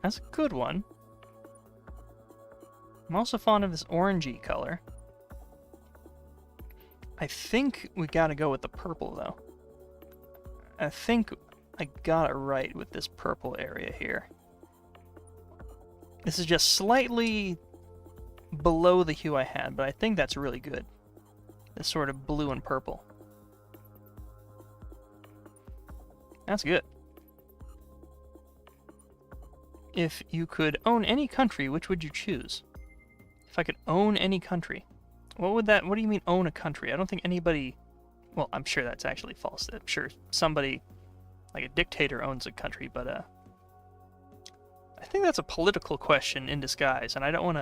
A: That's a good one. I'm also fond of this orangey color. I think we gotta go with the purple, though. I think I got it right with this purple area here. This is just slightly below the hue I had, but I think that's really good. This sort of blue and purple. That's good. If you could own any country, which would you choose? If I could own any country, what do you mean own a country? I don't think anybody, well, I'm sure that's actually false. I'm sure somebody, like a dictator, owns a country, but I think that's a political question in disguise, and I don't want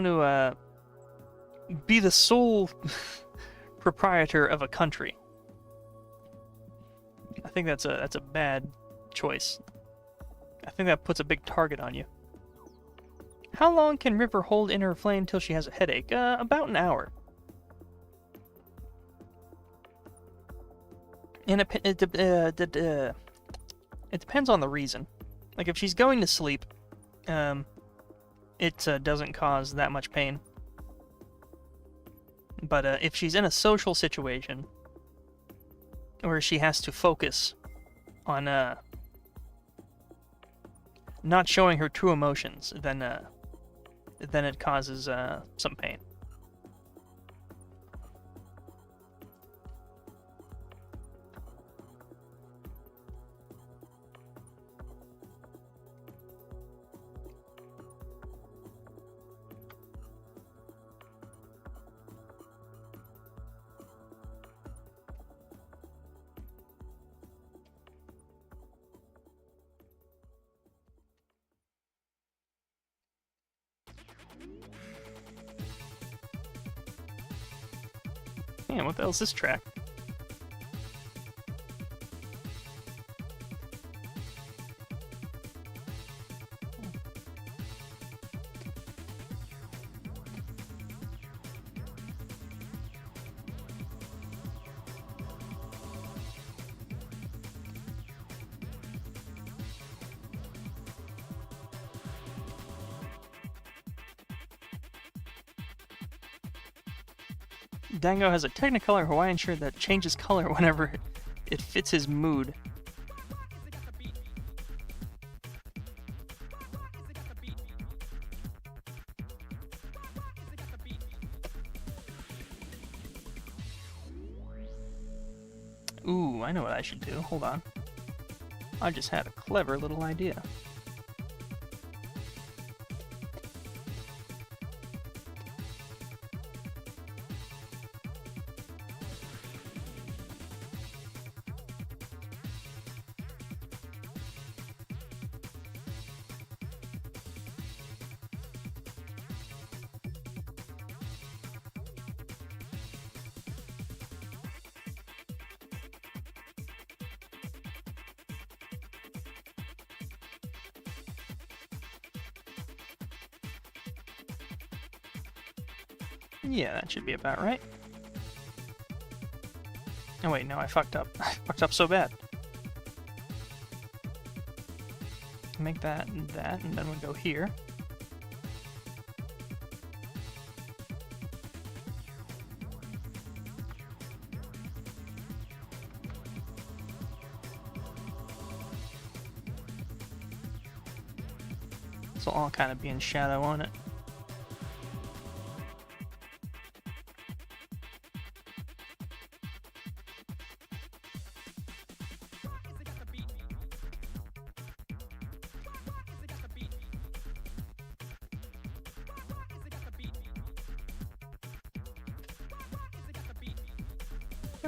A: to be the sole proprietor of a country. I think that's a bad choice. I think that puts a big target on you. How long can River hold in her flame till she has a headache? About an hour. And it depends on the reason. Like, if she's going to sleep, it doesn't cause that much pain. But if she's in a social situation where she has to focus on not showing her true emotions, then it causes some pain. Man, what the hell is this track? Dango has a Technicolor Hawaiian shirt that changes color whenever it fits his mood. Ooh, I know what I should do. Hold on. I just had a clever little idea. Yeah, that should be about right. Oh wait, no, I fucked up. I fucked up so bad. Make that and that, and then we'll go here. This will all kind of be in shadow on it.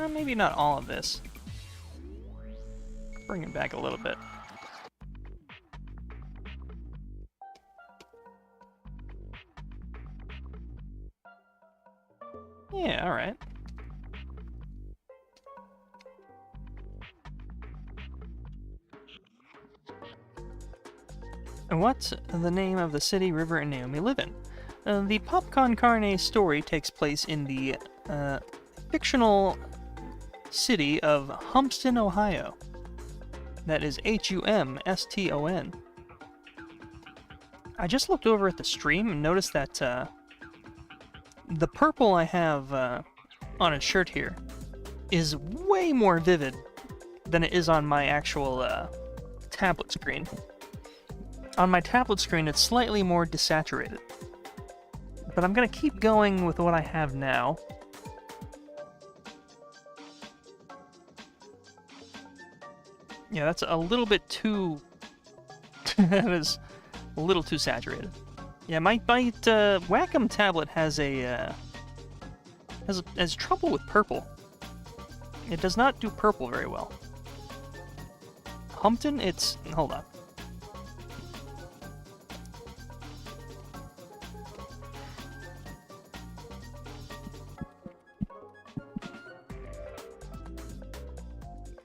A: Maybe not all of this. Bring it back a little bit. Yeah, alright. And what's the name of the city River and Naomi live in? The Popcorn Carne story takes place in the fictional city of Humston, Ohio. That is Humston. I just looked over at the stream and noticed that the purple I have on a shirt here is way more vivid than it is on my actual tablet screen. On my tablet screen, it's slightly more desaturated. But I'm going to keep going with what I have now. Yeah, that's a little bit too... that is a little too saturated. Yeah, my Wacom tablet has has trouble with purple. It does not do purple very well. Humpton, it's... hold on.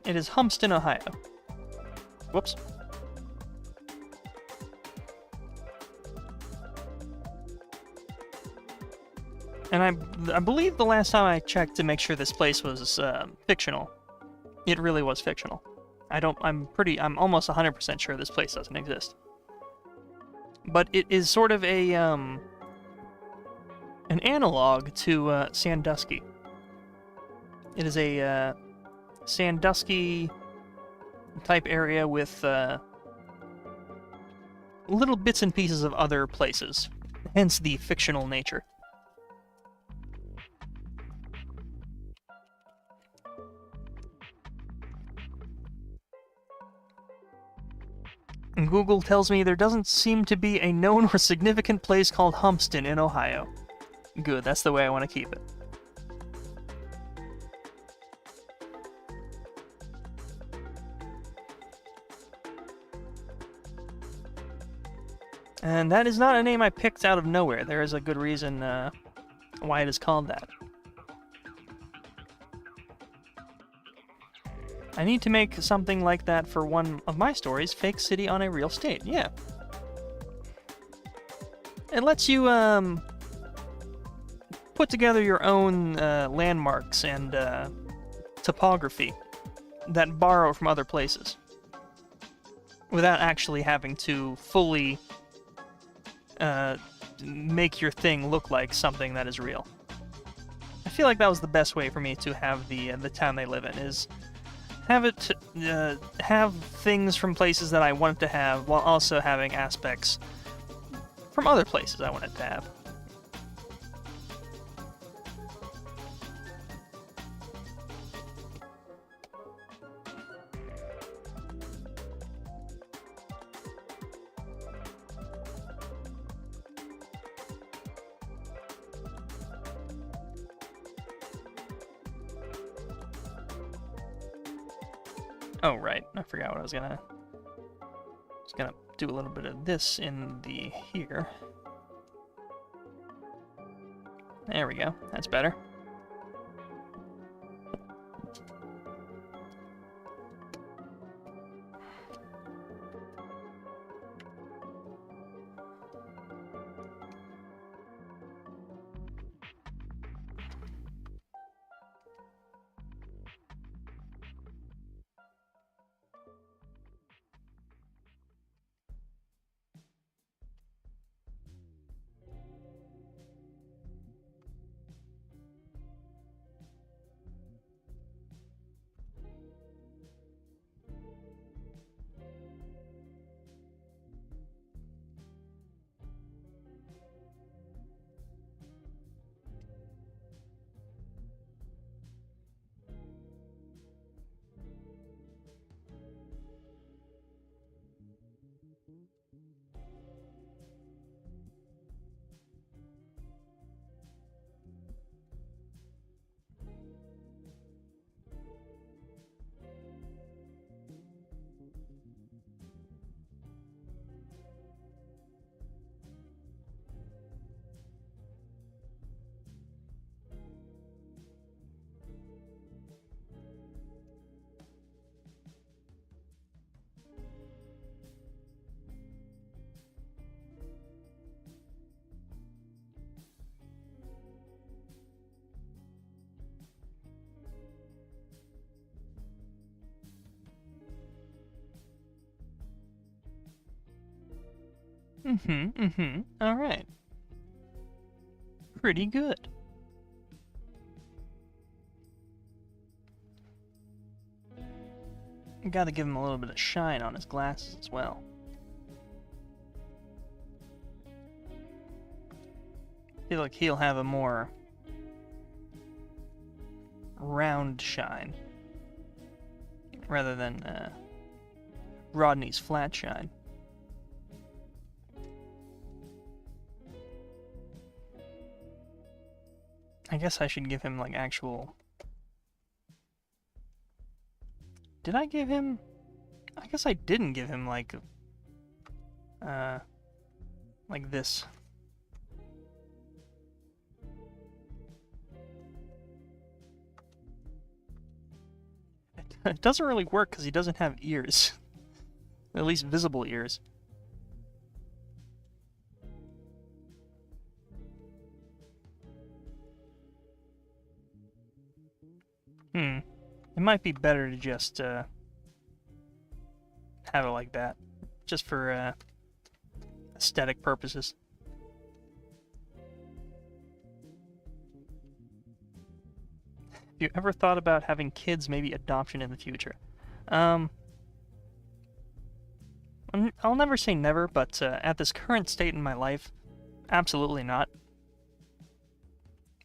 A: It is Humston, Ohio. Whoops. And I believe the last time I checked to make sure this place was fictional, it really was fictional. I'm almost 100% sure this place doesn't exist. But it is sort of a an analog to Sandusky. It is a Sandusky type area with little bits and pieces of other places, hence the fictional nature. And Google tells me there doesn't seem to be a known or significant place called Humston in Ohio. Good, that's the way I want to keep it. And that is not a name I picked out of nowhere. There is a good reason why it is called that. I need to make something like that for one of my stories, Fake City on a Real State. Yeah. It lets you put together your own landmarks and topography that borrow from other places without actually having to fully make your thing look like something that is real. I feel like that was the best way for me to have the town they live in, is have things from places that I wanted to have, while also having aspects from other places I wanted to have. Oh, right. I forgot what I was gonna do a little bit of this in the here. There we go. That's better. Alright. Pretty good. Gotta give him a little bit of shine on his glasses as well. I feel like he'll have a more round shine rather than Rodney's flat shine. I guess I should give him like actual... Did I give him... I guess I didn't give him like this. It doesn't really work because he doesn't have ears. At least visible ears. It might be better to just have it like that. Just for aesthetic purposes. Have you ever thought about having kids, maybe adoption in the future? I'll never say never, but at this current state in my life, absolutely not.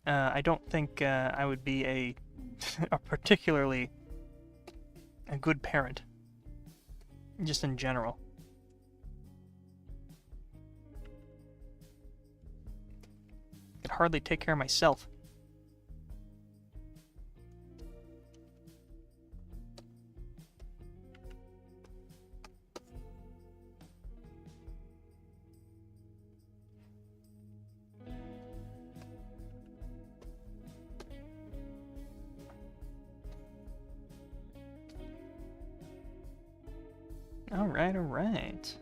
A: I don't think I would be a particularly a good parent, just in general. I could hardly take care of myself. Alright, alright.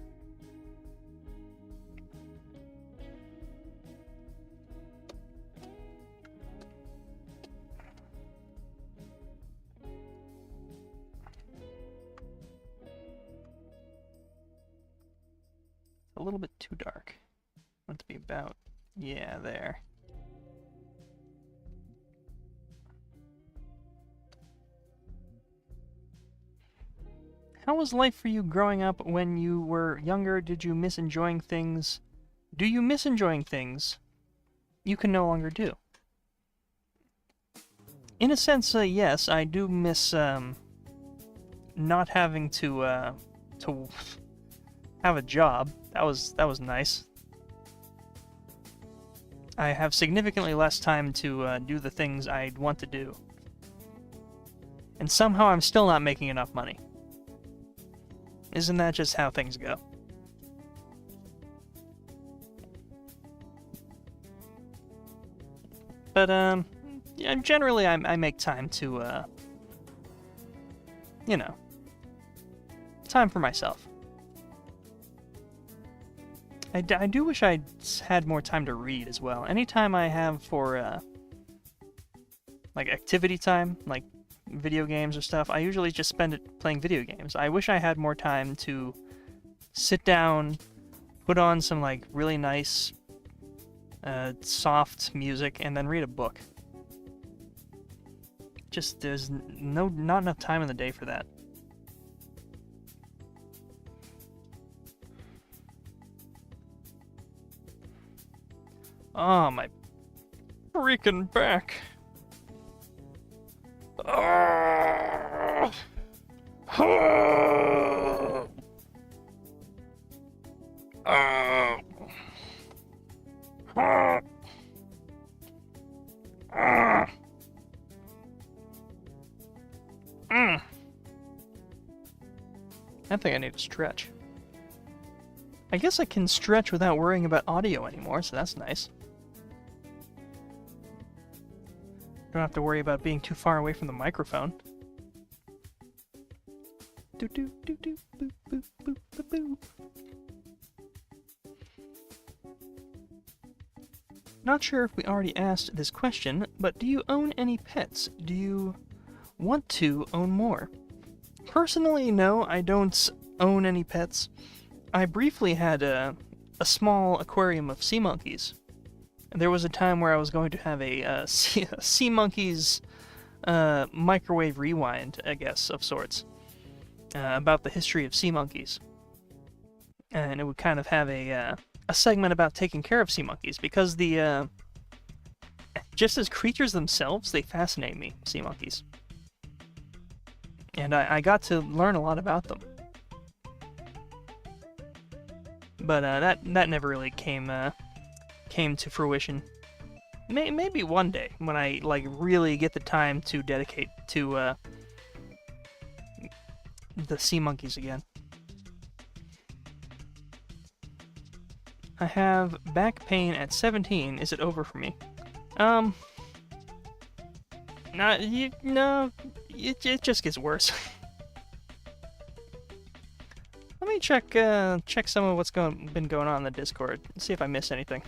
A: A little bit too dark. I want it to be about, yeah, there. How was life for you growing up when you were younger? Did you miss enjoying things? Do you miss enjoying things you can no longer do? In a sense, yes, I do miss not having to have a job. That was nice. I have significantly less time to do the things I'd want to do. And somehow I'm still not making enough money. Isn't that just how things go? But, yeah, generally I make time to, you know, time for myself. I do wish I'd had more time to read as well. Anytime I have for, like, activity time, like video games or stuff, I usually just spend it playing video games. I wish I had more time to sit down, put on some like really nice soft music, and then read a book. Just there's not enough time in the day for that. Oh, my freaking back. I think I need to stretch. I guess I can stretch without worrying about audio anymore, so that's nice. Don't have to worry about being too far away from the microphone. Do do do do boop boop boop boop boop. Not sure if we already asked this question, but do you own any pets? Do you want to own more? Personally, no, I don't own any pets. I briefly had a a small aquarium of sea monkeys. And there was a time where I was going to have a sea monkeys microwave rewind, I guess, of sorts, about the history of sea monkeys. And it would kind of have a segment about taking care of sea monkeys, because the just as creatures themselves, they fascinate me, sea monkeys. And I got to learn a lot about them. But that never really came to fruition. Maybe one day, when I like really get the time to dedicate to the sea monkeys again. I have back pain at 17. Is it over for me? It just gets worse. Let me check some of what's been going on in the Discord and see if I missed anything.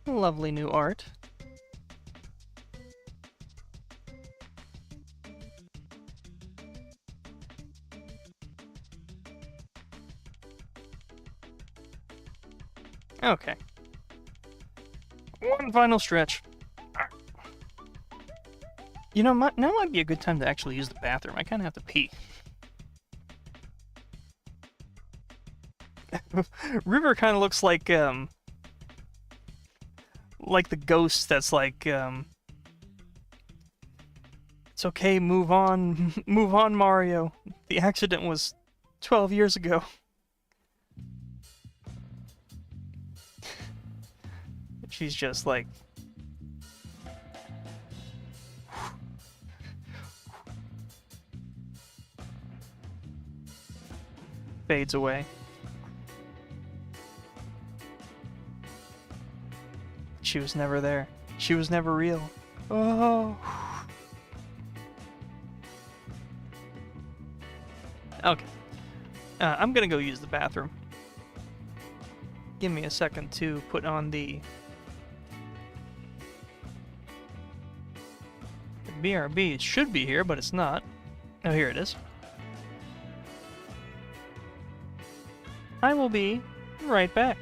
A: Lovely new art. Okay. One final stretch. You know, now might be a good time to actually use the bathroom. I kind of have to pee. River kind of looks like the ghost that's like, it's okay, move on, move on, Mario. The accident was 12 years ago. She's just like... fades away. She was never there. She was never real. Oh. Okay. I'm gonna go use the bathroom. Give me a second to put on the BRB. It should be here, but it's not. Oh, here it is. I will be right back.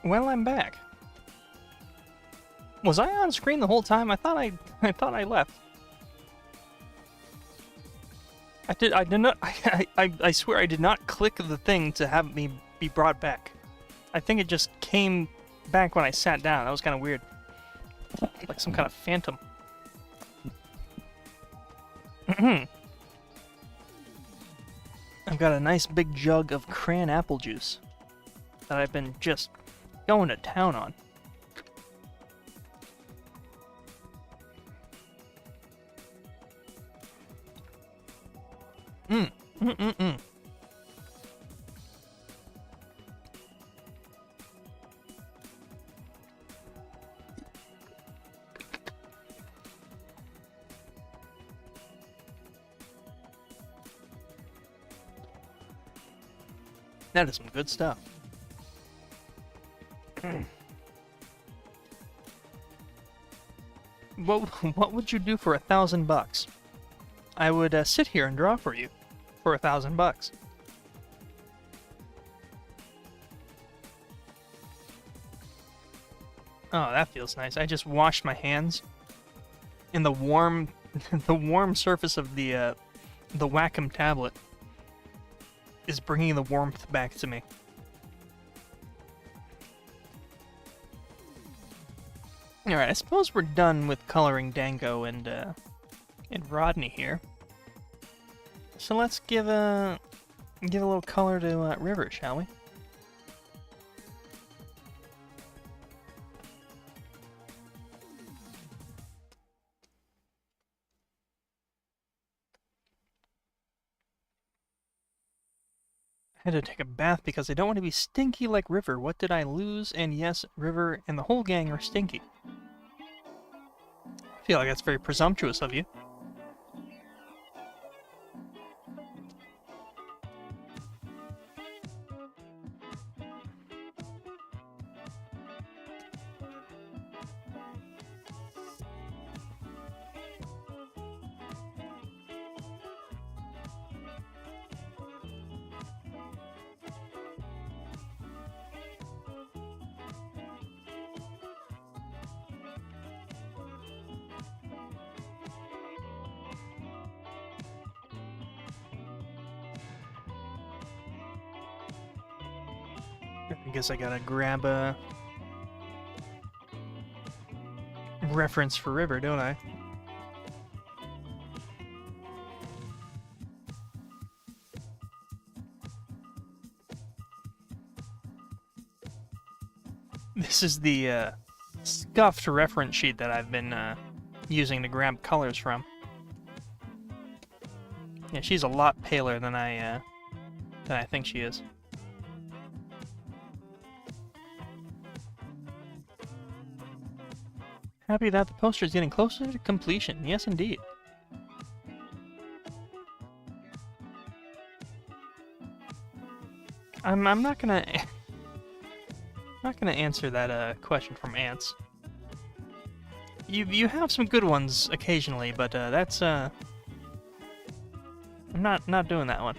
A: Well, I'm back. Was I on screen the whole time? I thought I left. I did not. I swear I did not click the thing to have me be brought back. I think it just came back when I sat down. That was kind of weird. Like some kind of phantom. I've got a nice big jug of cran apple juice that I've been just going to town on. That is some good stuff. What would you do for $1,000? I would sit here and draw for you for $1,000. Oh, that feels nice. I just washed my hands in the warm, the warm surface of the Wacom tablet is bringing the warmth back to me. Alright, I suppose we're done with coloring Dango and Rodney here. So let's give a little color to River, shall we? I had to take a bath because I don't want to be stinky like River. What did I lose? And yes, River and the whole gang are stinky. I feel like that's very presumptuous of you. I guess I gotta grab a reference for River, don't I? This is the scuffed reference sheet that I've been using to grab colors from. Yeah, she's a lot paler than I think she is. Happy that the poster is getting closer to completion. Yes, indeed. I'm not gonna answer that question from Ants. You have some good ones occasionally, but that's I'm not doing that one.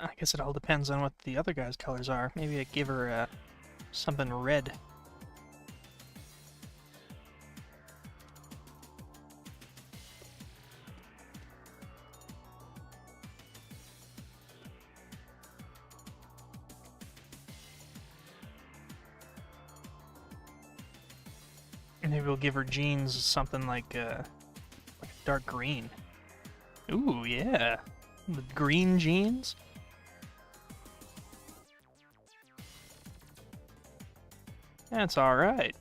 A: I guess it all depends on what the other guy's colors are. Maybe I give her something red. And maybe we'll give her jeans something like dark green. Ooh, yeah. The green jeans? That's alright.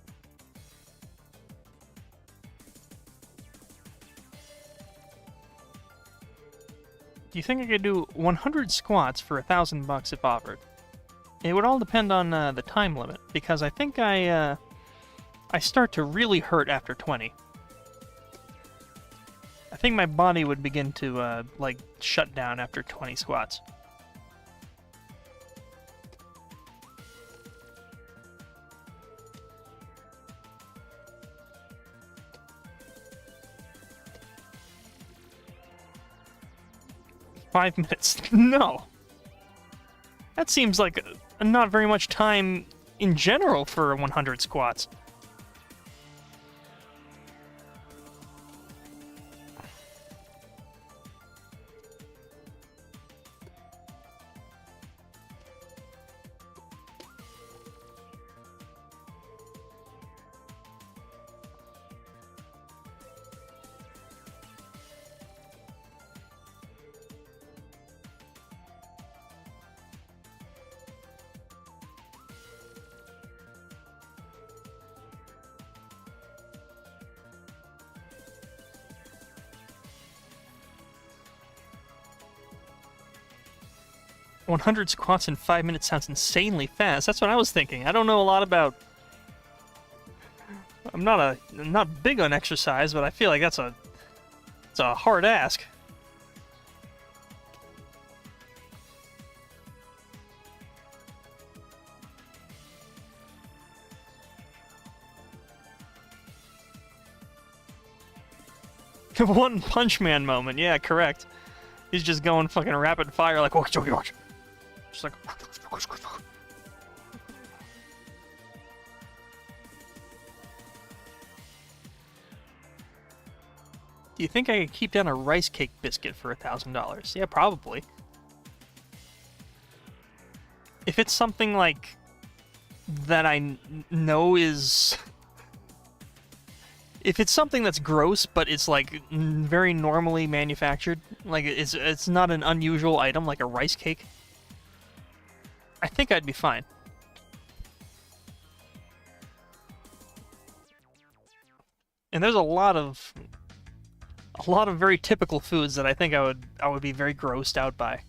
A: Do you think I could do 100 squats for $1,000 if offered? It would all depend on the time limit, because I think I start to really hurt after 20. I think my body would begin to, like, shut down after 20 squats. Five minutes? No! That seems like not very much time in general for 100 squats. $100 squats in 5 minutes sounds insanely fast. That's what I was thinking. I don't know a lot about... I'm not big on exercise, but I feel like it's a hard ask. One Punch Man moment. Yeah, correct. He's just going fucking rapid fire like watch. Just like Do you think I could keep down a rice cake biscuit for $1,000? Yeah, probably. If it's something like that I know is... If it's something that's gross, but it's like very normally manufactured, like it's not an unusual item like a rice cake, I think I'd be fine. And there's a lot of very typical foods that I think I would be very grossed out by.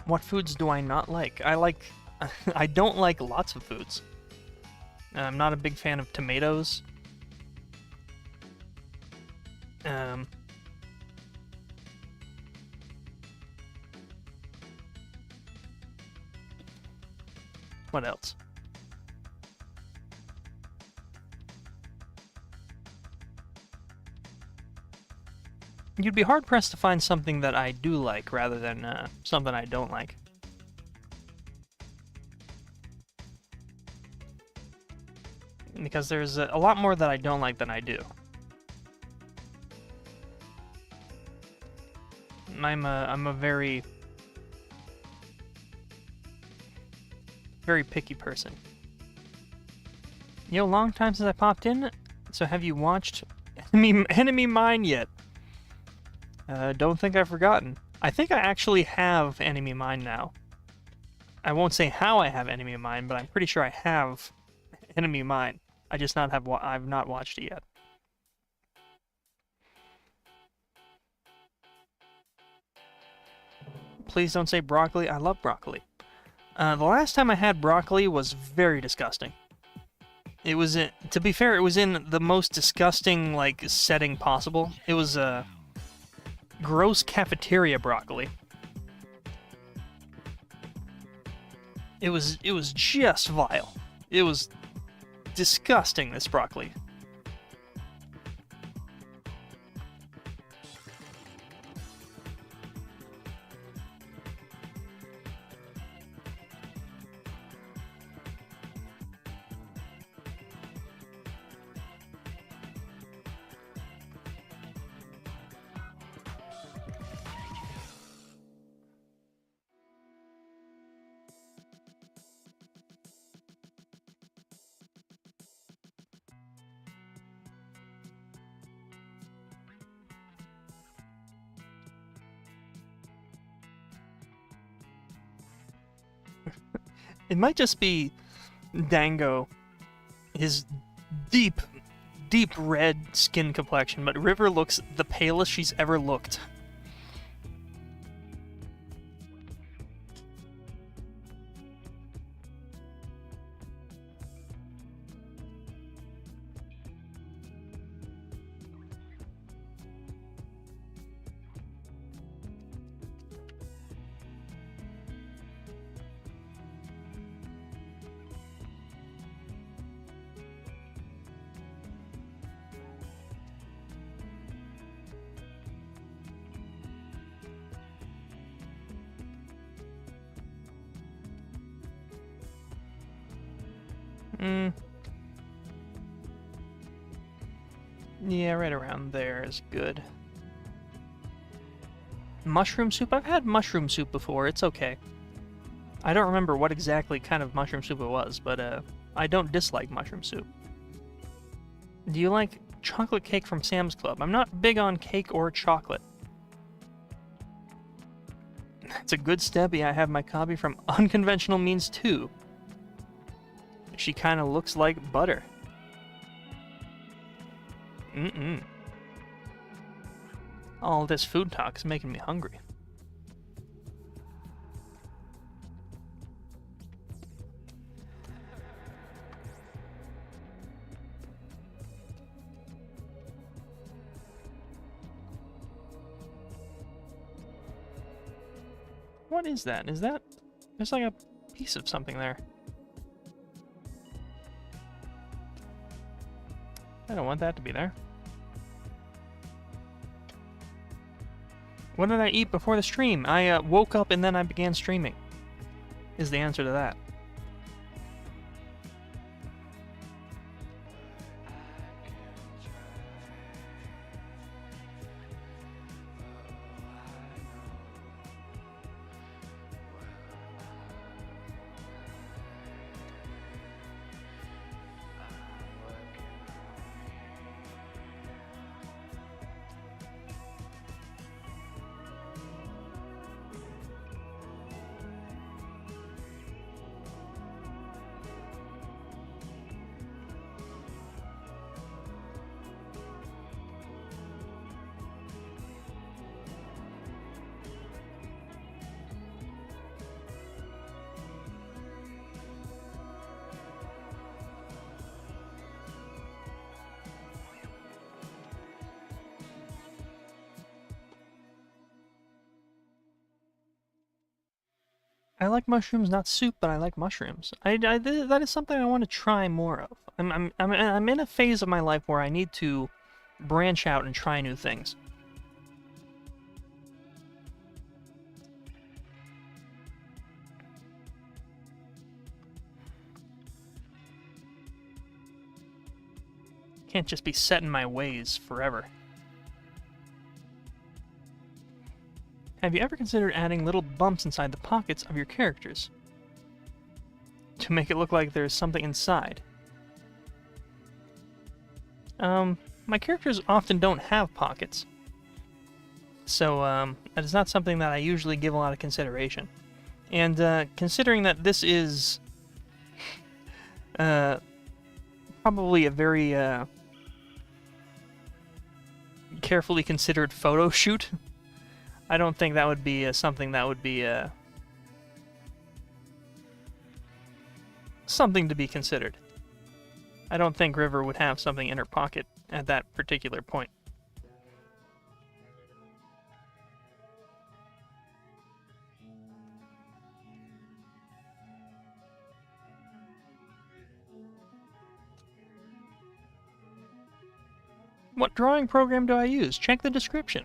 A: What foods do I not like? I don't like lots of foods. I'm not a big fan of tomatoes. What else? You'd be hard-pressed to find something that I do like rather than something I don't like. Because there's a lot more that I don't like than I do. I'm a very picky person. Yo, long time since I popped in, so have you watched Enemy Mine yet? Don't think I've forgotten. I think I actually have Enemy Mine now. I won't say how I have Enemy Mine, but I'm pretty sure I have Enemy Mine. I just I've not watched it yet. Please don't say broccoli. I love broccoli. The last time I had broccoli was very disgusting. It was, to be fair, it was in the most disgusting, like, setting possible. It was, gross cafeteria broccoli. It was just vile. It was disgusting, this broccoli. It might just be Dango, his deep red skin complexion, but River looks the palest she's ever looked. Yeah, right around there is good. Mushroom soup? I've had mushroom soup before. It's okay. I don't remember what exactly kind of mushroom soup it was, but I don't dislike mushroom soup. Do you like chocolate cake from Sam's Club? I'm not big on cake or chocolate. It's a good step. Yeah, I have my copy from Unconventional Means too. She kind of looks like butter. All this food talk is making me hungry. What is that? Is that... There's like a piece of something there. I don't want that to be there. What did I eat before the stream? I woke up and then I began streaming. Is the answer to that. I like mushrooms, not soup, but I like mushrooms. That is something I want to try more of. I'm in a phase of my life where I need to branch out and try new things. Can't just be set in my ways forever. Have you ever considered adding little bumps inside the pockets of your characters to make it look like there's something inside? My characters often don't have pockets, so that is not something that I usually give a lot of consideration. And considering that this is probably a very carefully considered photo shoot, I don't think that would be something that would be something to be considered. I don't think River would have something in her pocket at that particular point. What drawing program do I use? Check the description.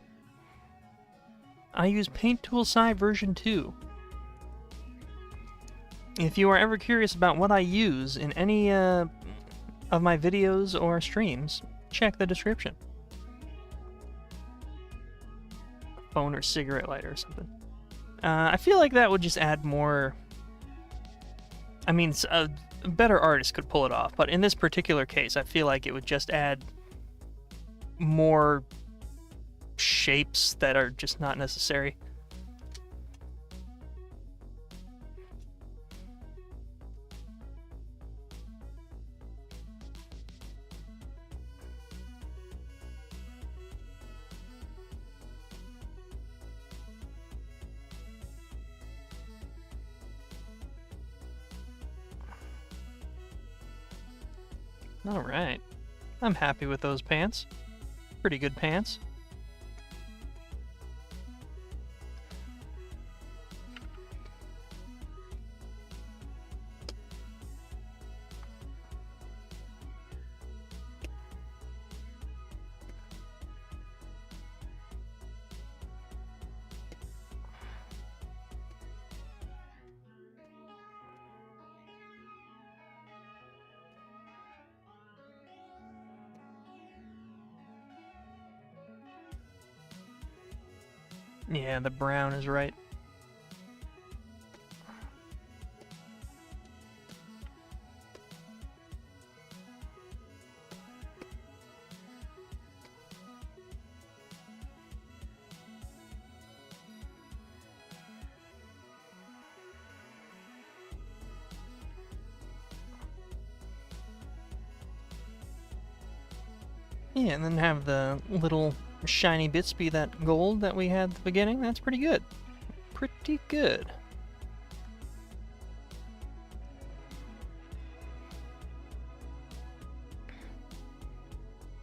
A: I use Paint Tools SAI version 2. If you are ever curious about what I use in any of my videos or streams, check the description. Phone or cigarette lighter or something. I feel like that would just add more... I mean, a better artist could pull it off, but in this particular case, I feel like it would just add more shapes that are just not necessary. Alright. I'm happy with those pants. Pretty good pants. Yeah, the brown is right. Yeah, and then have the little shiny bits be that gold that we had at the beginning. That's pretty good. Pretty good.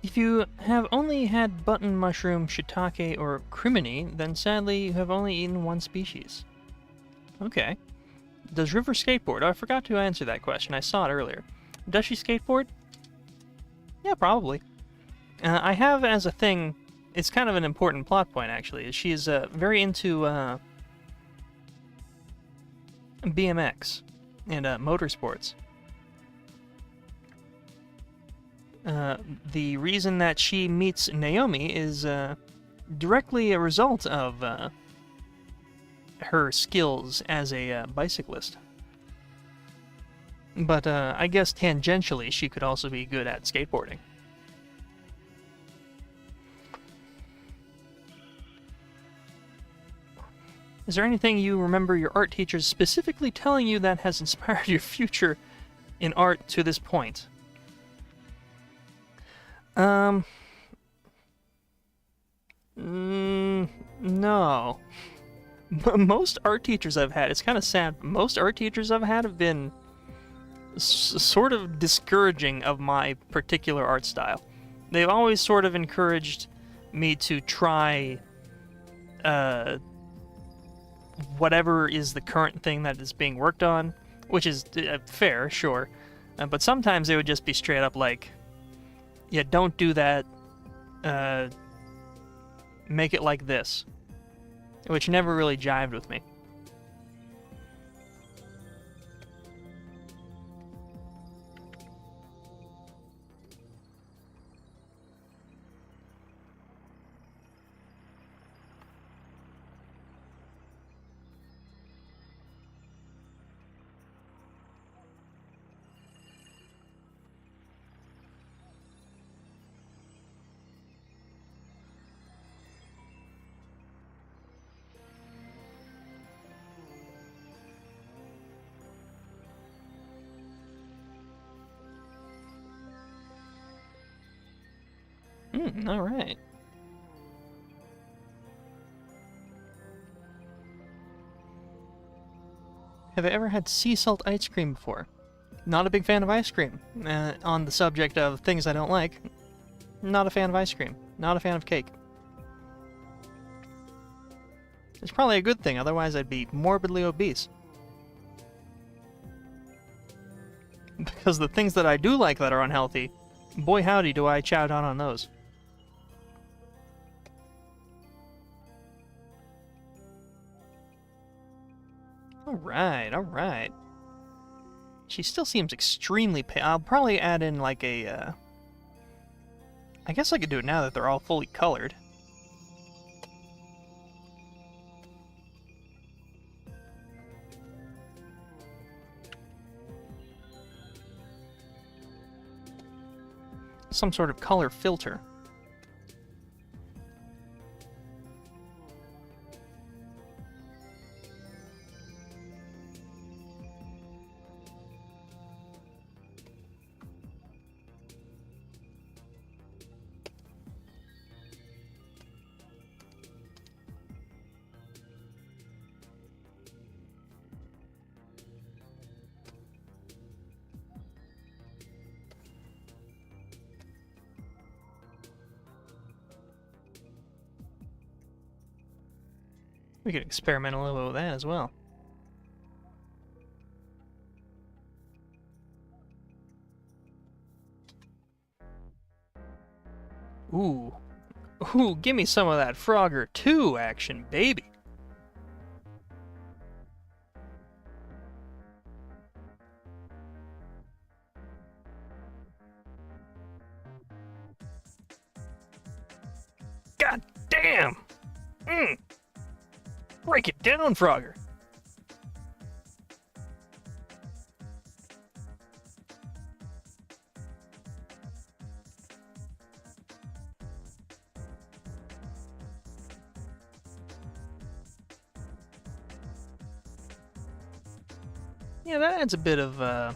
A: If you have only had button mushroom, shiitake, or crimini, then sadly you have only eaten one species. Okay. Does River skateboard? Oh, I forgot to answer that question. I saw it earlier. Does she skateboard? Yeah, probably. I have as a thing, it's kind of an important plot point actually, is she is very into BMX and motorsports. The reason that she meets Naomi is directly a result of her skills as a bicyclist. But I guess tangentially she could also be good at skateboarding. Is there anything you remember your art teachers specifically telling you that has inspired your future in art to this point? No. Most art teachers I've had, it's kind of sad, most art teachers I've had have been sort of discouraging of my particular art style. They've always sort of encouraged me to try whatever is the current thing that is being worked on, which is fair, sure. But sometimes they would just be straight up like, yeah, don't do that, make it like this. Which never really jived with me. Alright. Have I ever had sea salt ice cream before? Not a big fan of ice cream. On the subject of things I don't like, not a fan of ice cream. Not a fan of cake. It's probably a good thing, otherwise I'd be morbidly obese. Because the things that I do like that are unhealthy, boy howdy do I chow down on those. Alright, alright. She still seems extremely pale. I'll probably add in like a, I guess I could do it now that they're all fully colored. Some sort of color filter. We could experiment a little bit with that as well. Ooh. Ooh, give me some of that Frogger 2 action, baby. God damn! Break it down, Frogger! Yeah, that adds a bit of,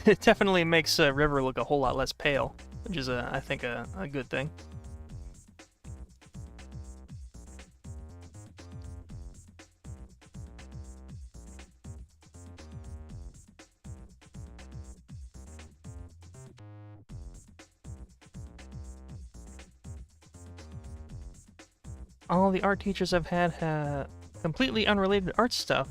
A: it definitely makes River look a whole lot less pale, which is, I think, a good thing. All the art teachers I've had completely unrelated art stuff.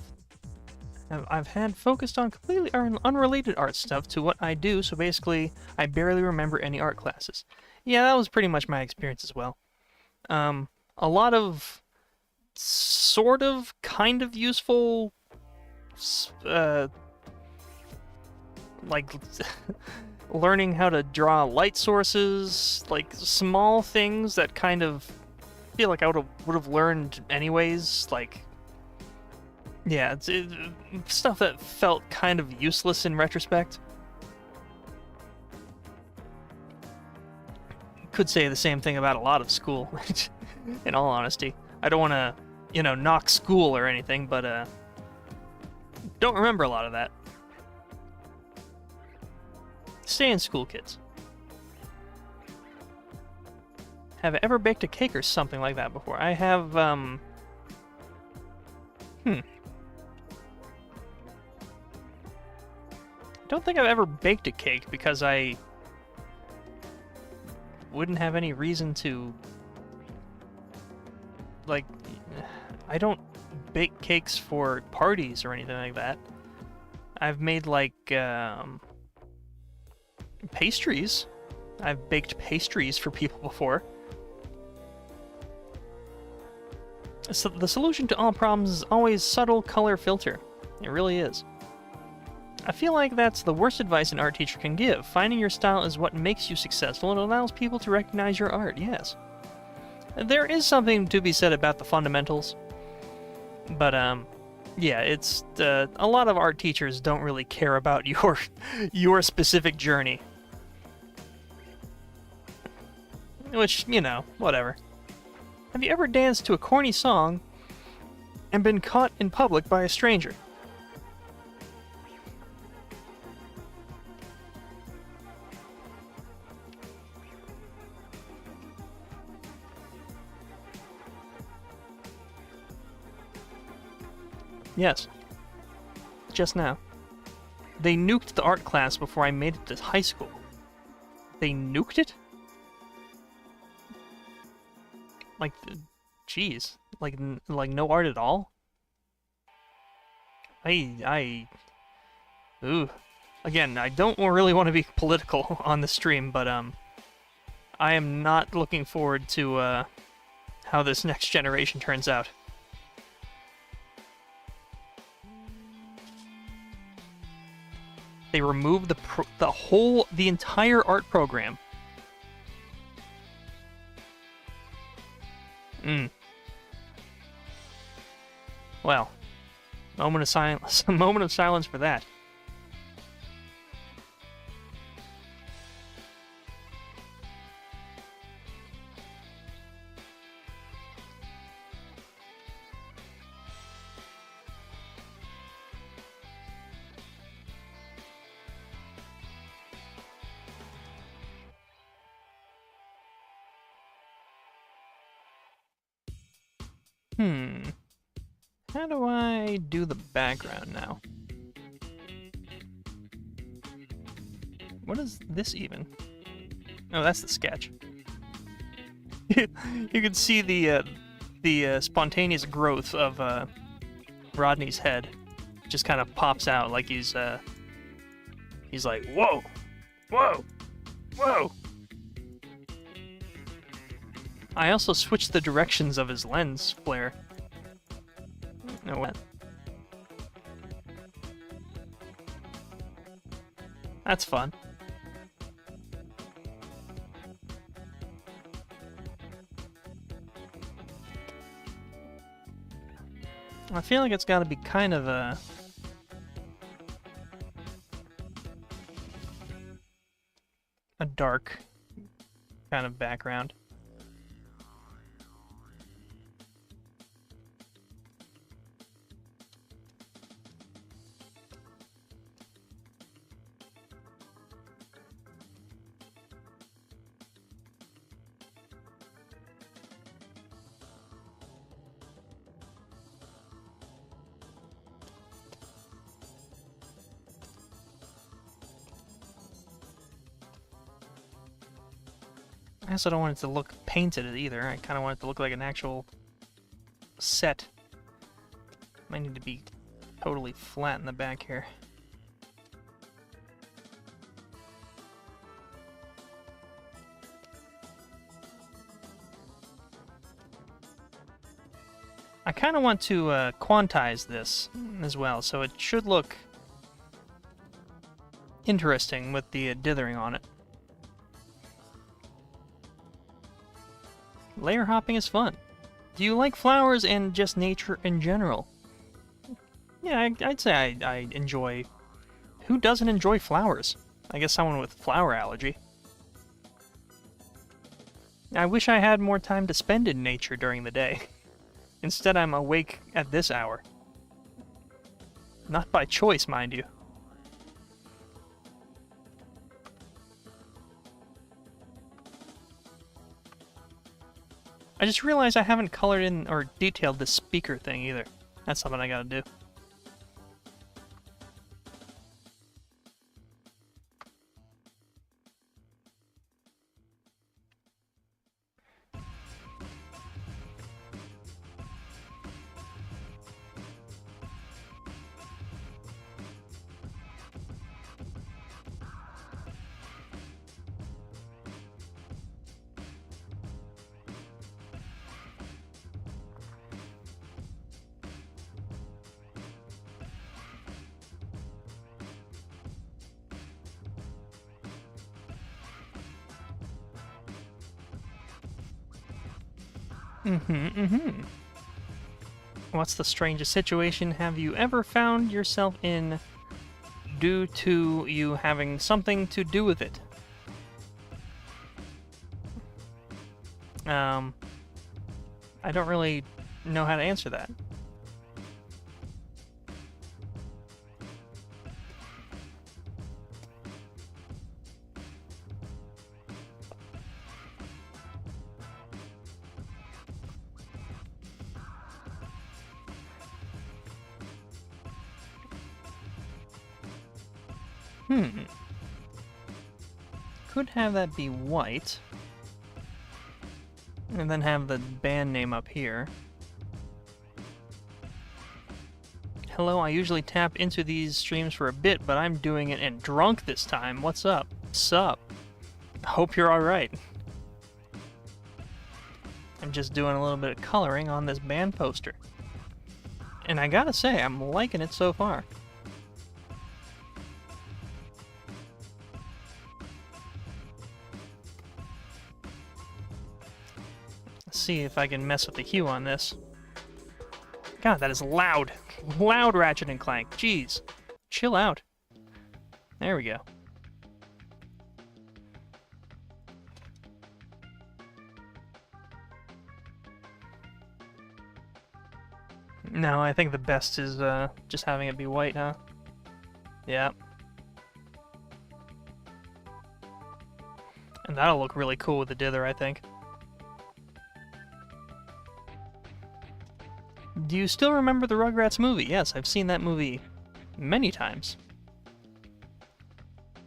A: I've had focused on completely unrelated art stuff to what I do, so basically I barely remember any art classes. Yeah, that was pretty much my experience as well. A lot of sort of, kind of useful, like learning how to draw light sources, like small things that kind of feel like I would have learned anyways, like, yeah, it's stuff that felt kind of useless in retrospect. Could say the same thing about a lot of school, in all honesty. I don't want to, you know, knock school or anything, but don't remember a lot of that. Stay in school, kids. Have I ever baked a cake or something like that before? I have, don't think I've ever baked a cake because I wouldn't have any reason to. Like, I don't bake cakes for parties or anything like that. I've made, like, pastries. I've baked pastries for people before. So the solution to all problems is always subtle color filter. It really is. I feel like that's the worst advice an art teacher can give. Finding your style is what makes you successful and allows people to recognize your art, yes. There is something to be said about the fundamentals. But, yeah, it's, a lot of art teachers don't really care about your specific journey. Which, you know, whatever. Have you ever danced to a corny song and been caught in public by a stranger? Yes. Just now. They nuked the art class before I made it to high school. They nuked it? Like, jeez, like no art at all. Ooh. Again, I don't really want to be political on the stream, but I am not looking forward to how this next generation turns out. They removed the entire art program. Well, moment of silence. A moment of silence for that. How do I do the background now? What is this even? Oh, that's the sketch. You can see the spontaneous growth of Rodney's head. Just kind of pops out like he's like, whoa, whoa, whoa. I also switched the directions of his lens flare. No, what? That's fun. I feel like it's got to be kind of a dark kind of background. I also don't want it to look painted either. I kind of want it to look like an actual set. Might need to be totally flat in the back here. I kind of want to quantize this as well, so it should look interesting with the dithering on it. Layer hopping is fun. Do you like flowers and just nature in general? Yeah, I'd say I enjoy... Who doesn't enjoy flowers? I guess someone with flower allergy. I wish I had more time to spend in nature during the day. Instead, I'm awake at this hour. Not by choice, mind you. I just realized I haven't colored in or detailed this speaker thing either. That's something I gotta do. What's the strangest situation have you ever found yourself in due to you having something to do with it? I don't really know how to answer that. Could have that be white. And then have the band name up here. Hello, I usually tap into these streams for a bit, but I'm doing it and drunk this time. What's up? Sup? Hope you're alright. I'm just doing a little bit of coloring on this band poster. And I gotta say, I'm liking it so far. See if I can mess with the hue on this. God, that is loud. Loud Ratchet and Clank. Jeez. Chill out. There we go. No, I think the best is just having it be white, huh? Yeah. And that'll look really cool with the dither, I think. Do you still remember the Rugrats movie? Yes, I've seen that movie many times.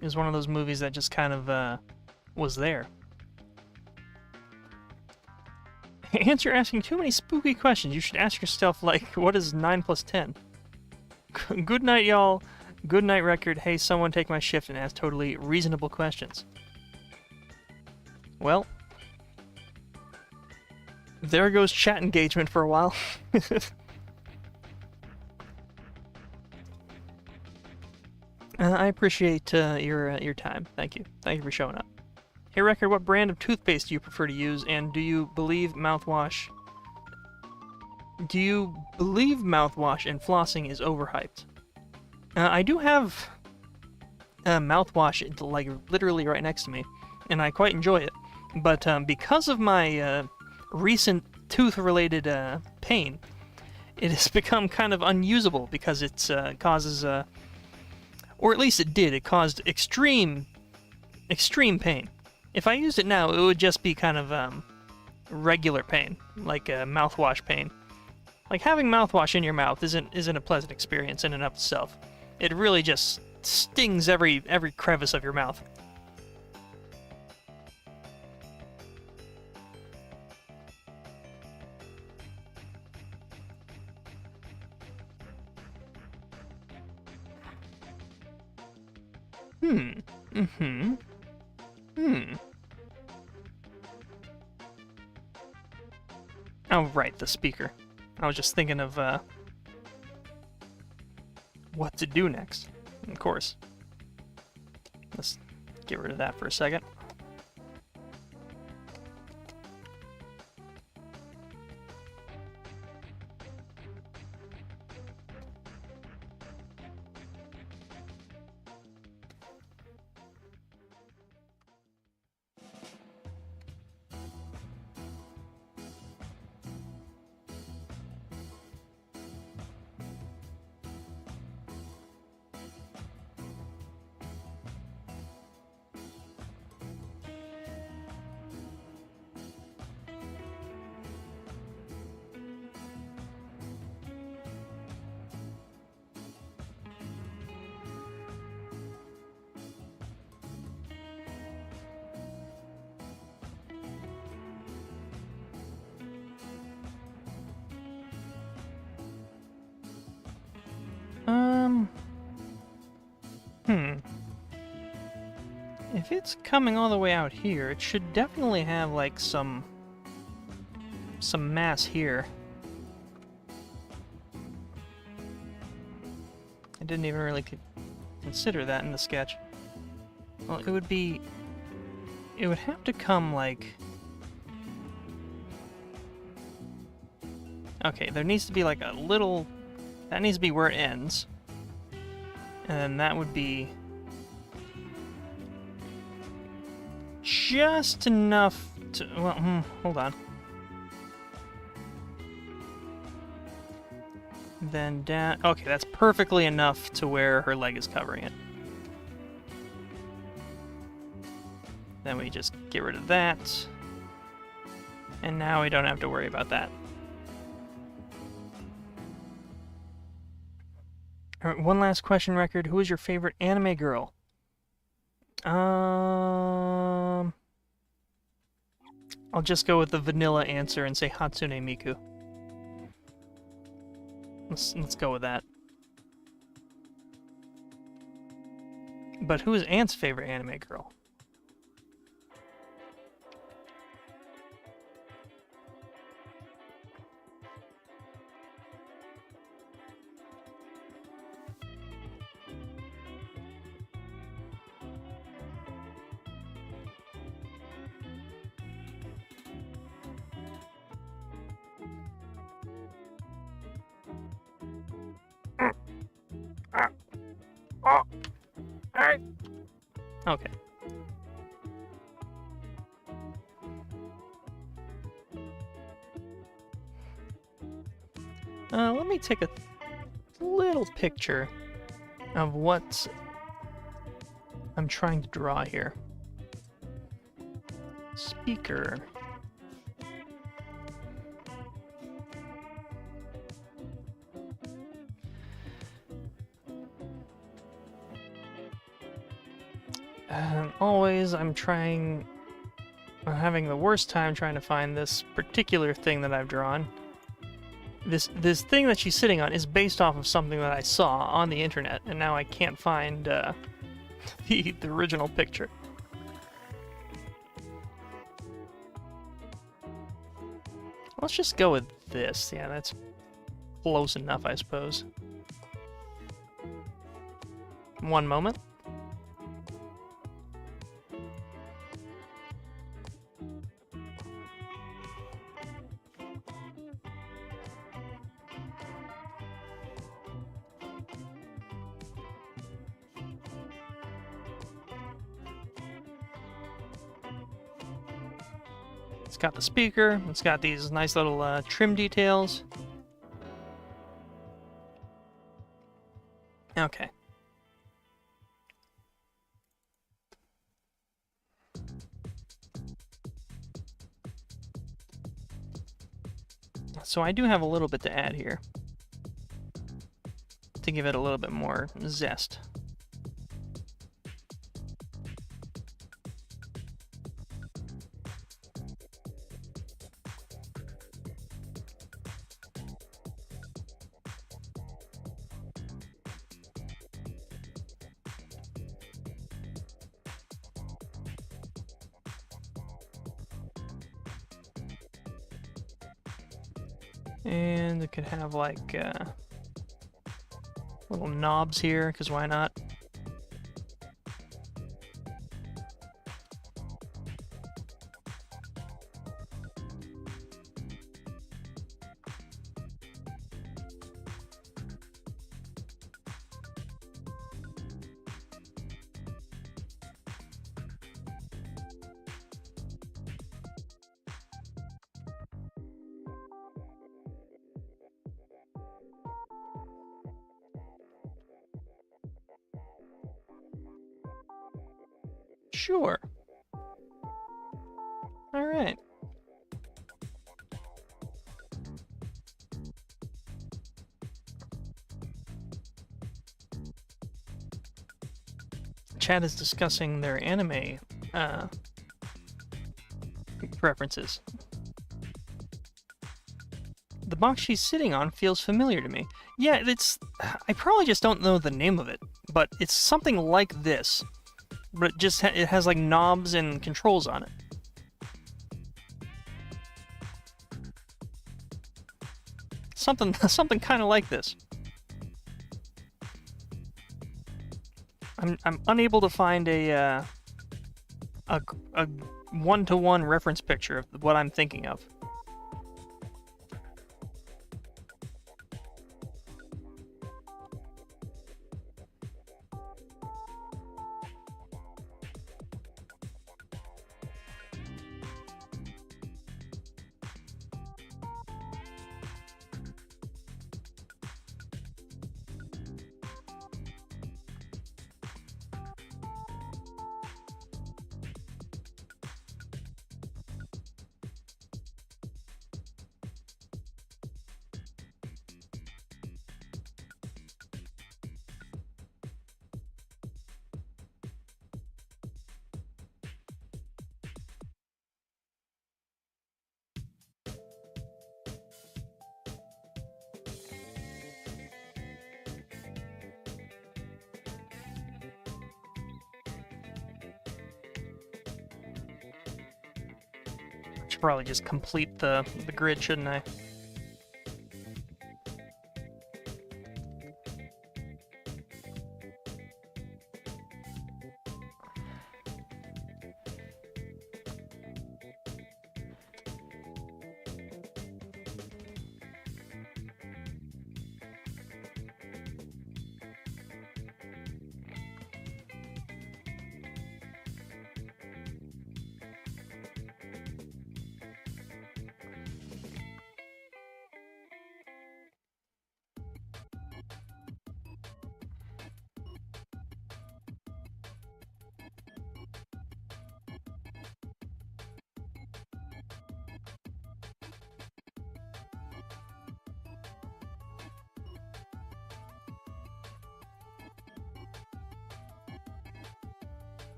A: It was one of those movies that just kind of was there. Answer asking too many spooky questions. You should ask yourself, like, what is 9 plus 10? Good night, y'all. Good night, record. Hey, someone take my shift and ask totally reasonable questions. Well, there goes chat engagement for a while. I appreciate your time. Thank you. Thank you for showing up. Hey, record, what brand of toothpaste do you prefer to use, and do you believe mouthwash... Do you believe mouthwash and flossing is overhyped? I do have mouthwash, like, literally right next to me, and I quite enjoy it. But because of my recent tooth-related pain, it has become kind of unusable because it causes, or at least it did, it caused extreme pain. If I used it now, it would just be kind of regular pain, like mouthwash pain. Like, having mouthwash in your mouth isn't a pleasant experience in and of itself. It really just stings every crevice of your mouth. Oh, right, the speaker. I was just thinking of, what to do next. Of course. Let's get rid of that for a second. If it's coming all the way out here, it should definitely have, like, some mass here. I didn't even really consider that in the sketch. Well, it would have to come, like... Okay, there needs to be, like, a little... That needs to be where it ends. And then that would be... just enough to... Well, hold on. Then down... Okay, that's perfectly enough to where her leg is covering it. Then we just get rid of that. And now we don't have to worry about that. Alright, one last question, record. Who is your favorite anime girl? I'll just go with the vanilla answer and say Hatsune Miku. Let's go with that. But who is Ant's favorite anime girl? Alright. Okay. Let me take a little picture of what I'm trying to draw here. Speaker. Always, I'm trying... I'm having the worst time trying to find this particular thing that I've drawn. This thing that she's sitting on is based off of something that I saw on the internet, and now I can't find the original picture. Let's just go with this. Yeah, that's close enough, I suppose. One moment. It's got the speaker, it's got these nice little trim details. Okay. So I do have a little bit to add here to give it a little bit more zest. And it could have like little knobs here, because why not? Sure. All right. Chat is discussing their anime preferences. The box she's sitting on feels familiar to me. Yeah, I probably just don't know the name of it, but it's something like this. But it has like knobs and controls on it. Something kind of like this. I'm unable to find a one-to-one reference picture of what I'm thinking of. Should probably just complete the grid, shouldn't I?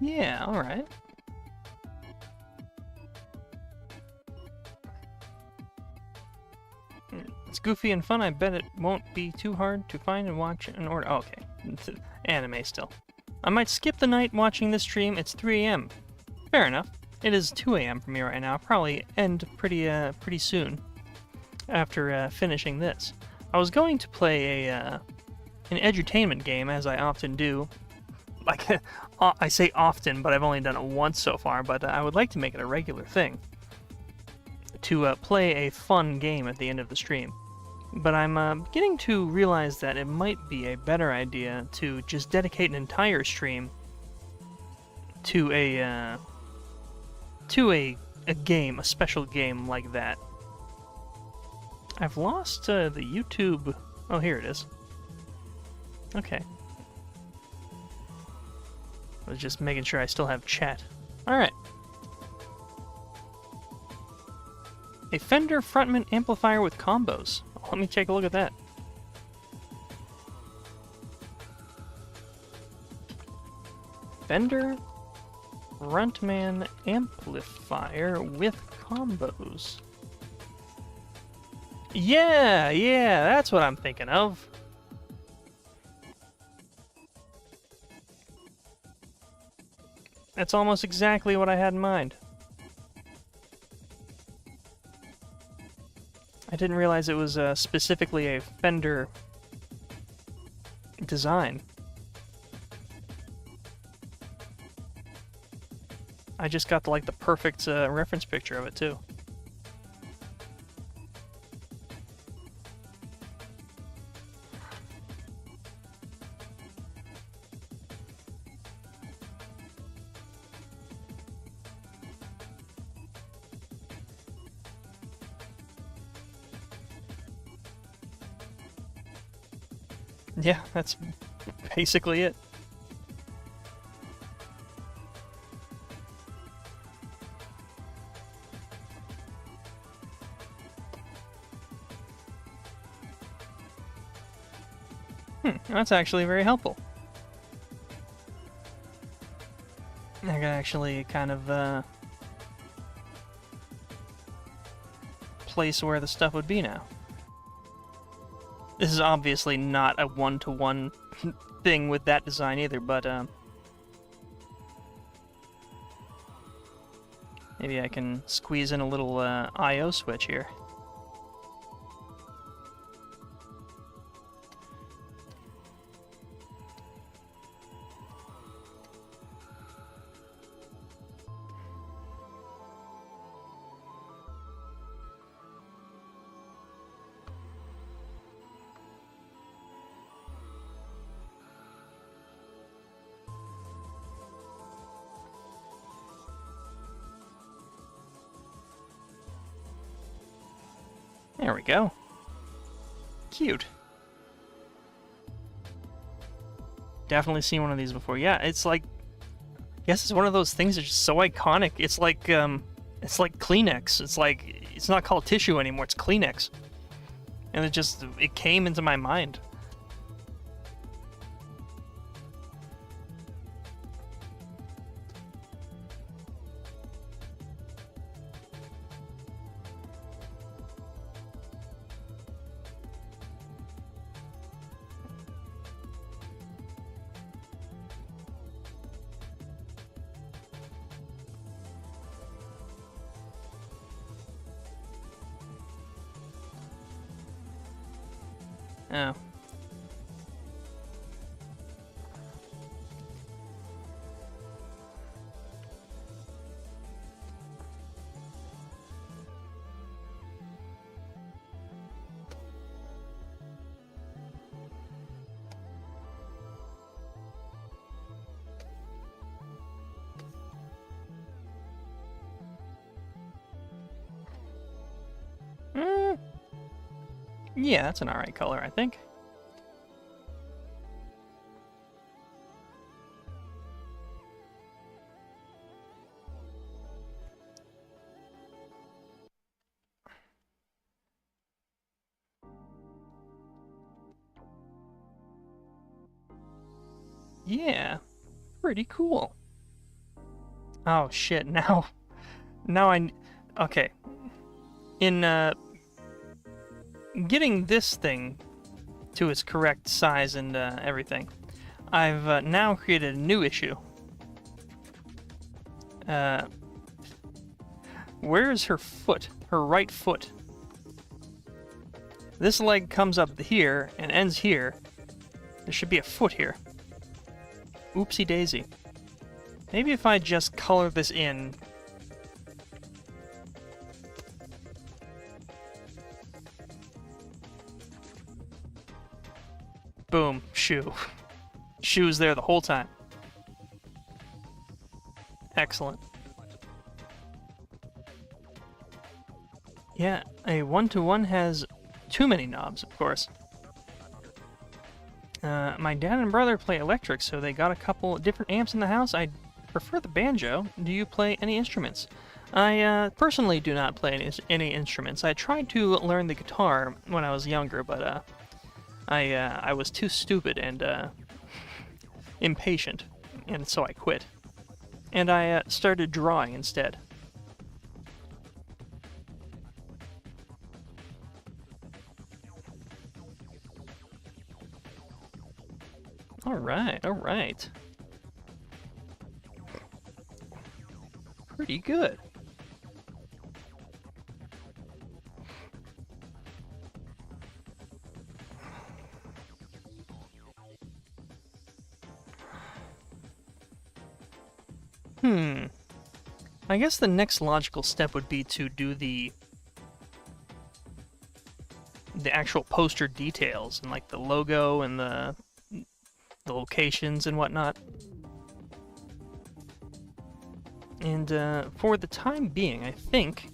A: Yeah, alright. it's goofy and fun. I bet it won't be too hard to find and watch in order. Oh, okay. It's anime still. I might skip the night watching this stream. It's 3 a.m. Fair enough. It is 2 a.m. for me right now. I'll probably end pretty soon after finishing this. I was going to play an edutainment game, as I often do. Like, I say often, but I've only done it once so far, but I would like to make it a regular thing to play a fun game at the end of the stream. But I'm beginning to realize that it might be a better idea to just dedicate an entire stream to a game, a special game like that. I've lost the YouTube... Oh, here it is. Okay. I was just making sure I still have chat. Alright. A Fender frontman amplifier with combos. Let me take a look at that. Fender frontman amplifier with combos. Yeah, that's what I'm thinking of. That's almost exactly what I had in mind. I didn't realize it was specifically a Fender design. I just got like the perfect reference picture of it too. Yeah, that's basically it. That's actually very helpful. I can actually kind of place where the stuff would be now. This is obviously not a one-to-one thing with that design either, but maybe I can squeeze in a little I/O switch here. There we go. Cute. Definitely seen one of these before. Yeah, it's like... I guess it's one of those things that's just so iconic. It's like Kleenex. It's like... It's not called tissue anymore, it's Kleenex. And it came into my mind. Oh. Yeah, that's an alright color, I think. Yeah, pretty cool. Oh shit, now I... Okay. In getting this thing to its correct size and everything, I've now created a new issue. Where is her foot? Her right foot. This leg comes up here and ends here. There should be a foot here. Oopsie daisy. Maybe if I just color this in. Boom. Shoe. Shoe's there the whole time. Excellent. Yeah, a 1-to-1 has too many knobs, of course. My dad and brother play electric, so they got a couple different amps in the house. I prefer the banjo. Do you play any instruments? I personally do not play any instruments. I tried to learn the guitar when I was younger, but I was too stupid and impatient, and so I quit. And I started drawing instead. Alright, alright. Pretty good. I guess the next logical step would be to do the actual poster details and like the logo and the locations and whatnot. And for the time being, I think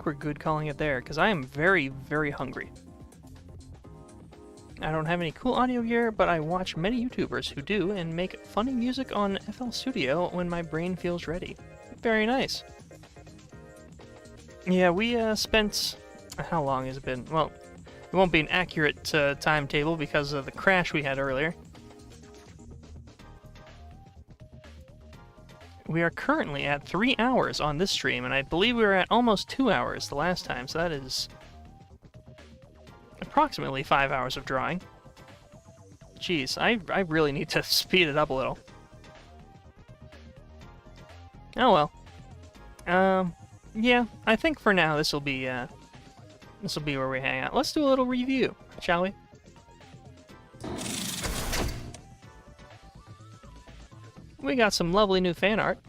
A: we're good calling it there, because I am very, very hungry. I don't have any cool audio gear, but I watch many YouTubers who do and make funny music on FL Studio when my brain feels ready. Very nice. Yeah, we spent... How long has it been? Well, it won't be an accurate timetable because of the crash we had earlier. We are currently at 3 hours on this stream, and I believe we were at almost 2 hours the last time, so that is approximately 5 hours of drawing. Jeez, I really need to speed it up a little. Oh well. Yeah, I think for now this will be where we hang out. Let's do a little review, shall we? We got some lovely new fan art.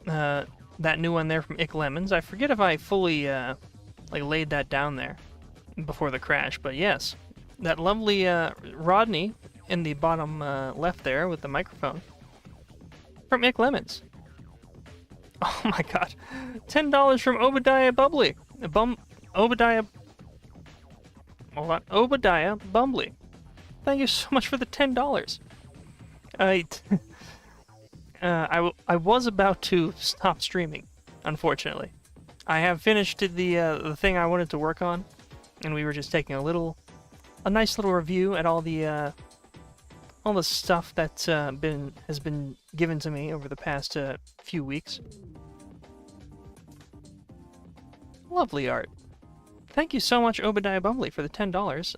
A: That new one there from Ick Lemons. I forget if I fully like laid that down there before the crash, but yes, that lovely Rodney in the bottom left there with the microphone from Ick Lemons. Oh my God, $10 from Obadiah Bumbly. Obadiah Bumbly. Thank you so much for the $10. I was about to stop streaming, unfortunately. I have finished the thing I wanted to work on, and we were just taking a nice little review at all the stuff that has been given to me over the past few weeks. Lovely art. Thank you so much, Obadiah Bumbly, for the $10.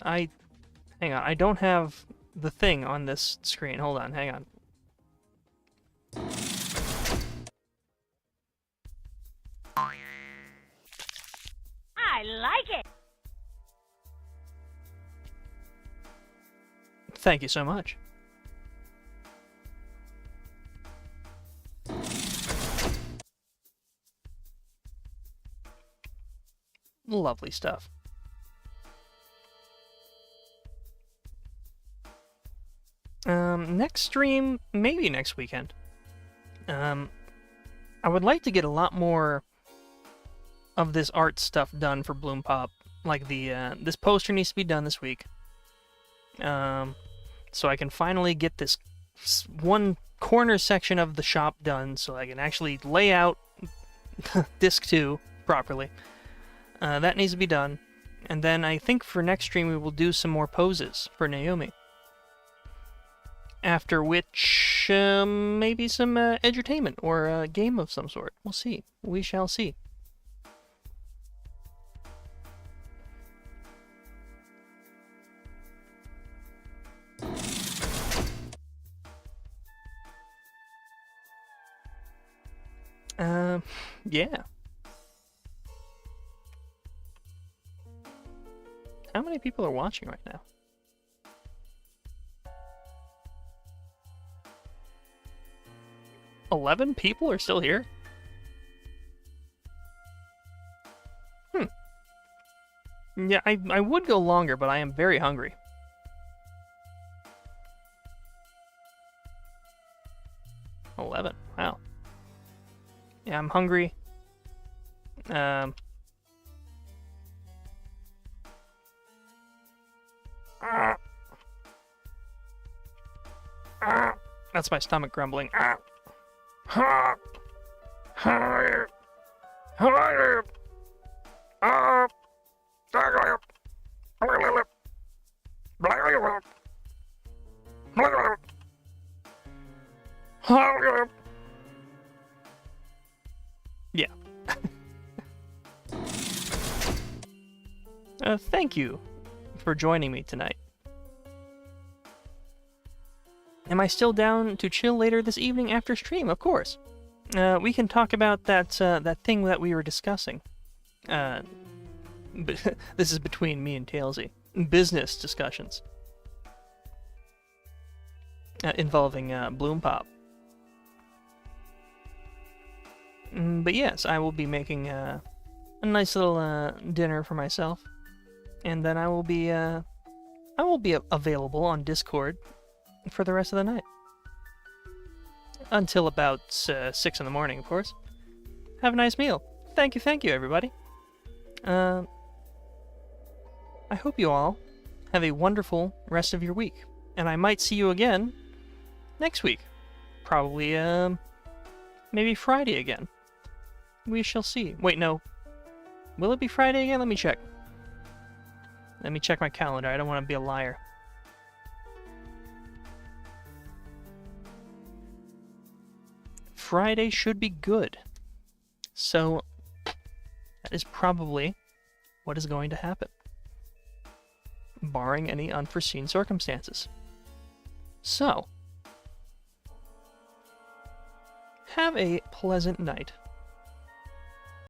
A: Hang on, I don't have the thing on this screen. Hold on, hang on.
C: I like it!
A: Thank you so much. Lovely stuff. Next stream, maybe next weekend. I would like to get a lot more of this art stuff done for Bloom Pop. Like this poster needs to be done this week. So I can finally get this one corner section of the shop done so I can actually lay out disc 2 properly. That needs to be done. And then I think for next stream we will do some more poses for Naomi. After which, maybe some edutainment or a game of some sort. We'll see. We shall see. Yeah. How many people are watching right now? $11 people are still here? Yeah, I would go longer, but I am very hungry. $11. Wow. Yeah, I'm hungry. That's my stomach grumbling. Yeah. Thank you for joining me tonight. Am I still down to chill later this evening after stream? Of course. We can talk about that thing that we were discussing. But this is between me and Tailsy. Business discussions. Involving Bloom Pop. But yes, I will be making a nice little dinner for myself, and then I will be available on Discord for the rest of the night until about 6 in the morning, of course. Have a nice meal. Thank you, everybody. I hope you all have a wonderful rest of your week, and I might see you again next week. Probably maybe Friday again. We shall see. Wait, no. Will it be Friday again? Let me check. Let me check my calendar. I don't want to be a liar. Friday should be good. So, that is probably what is going to happen. Barring any unforeseen circumstances. So, have a pleasant night.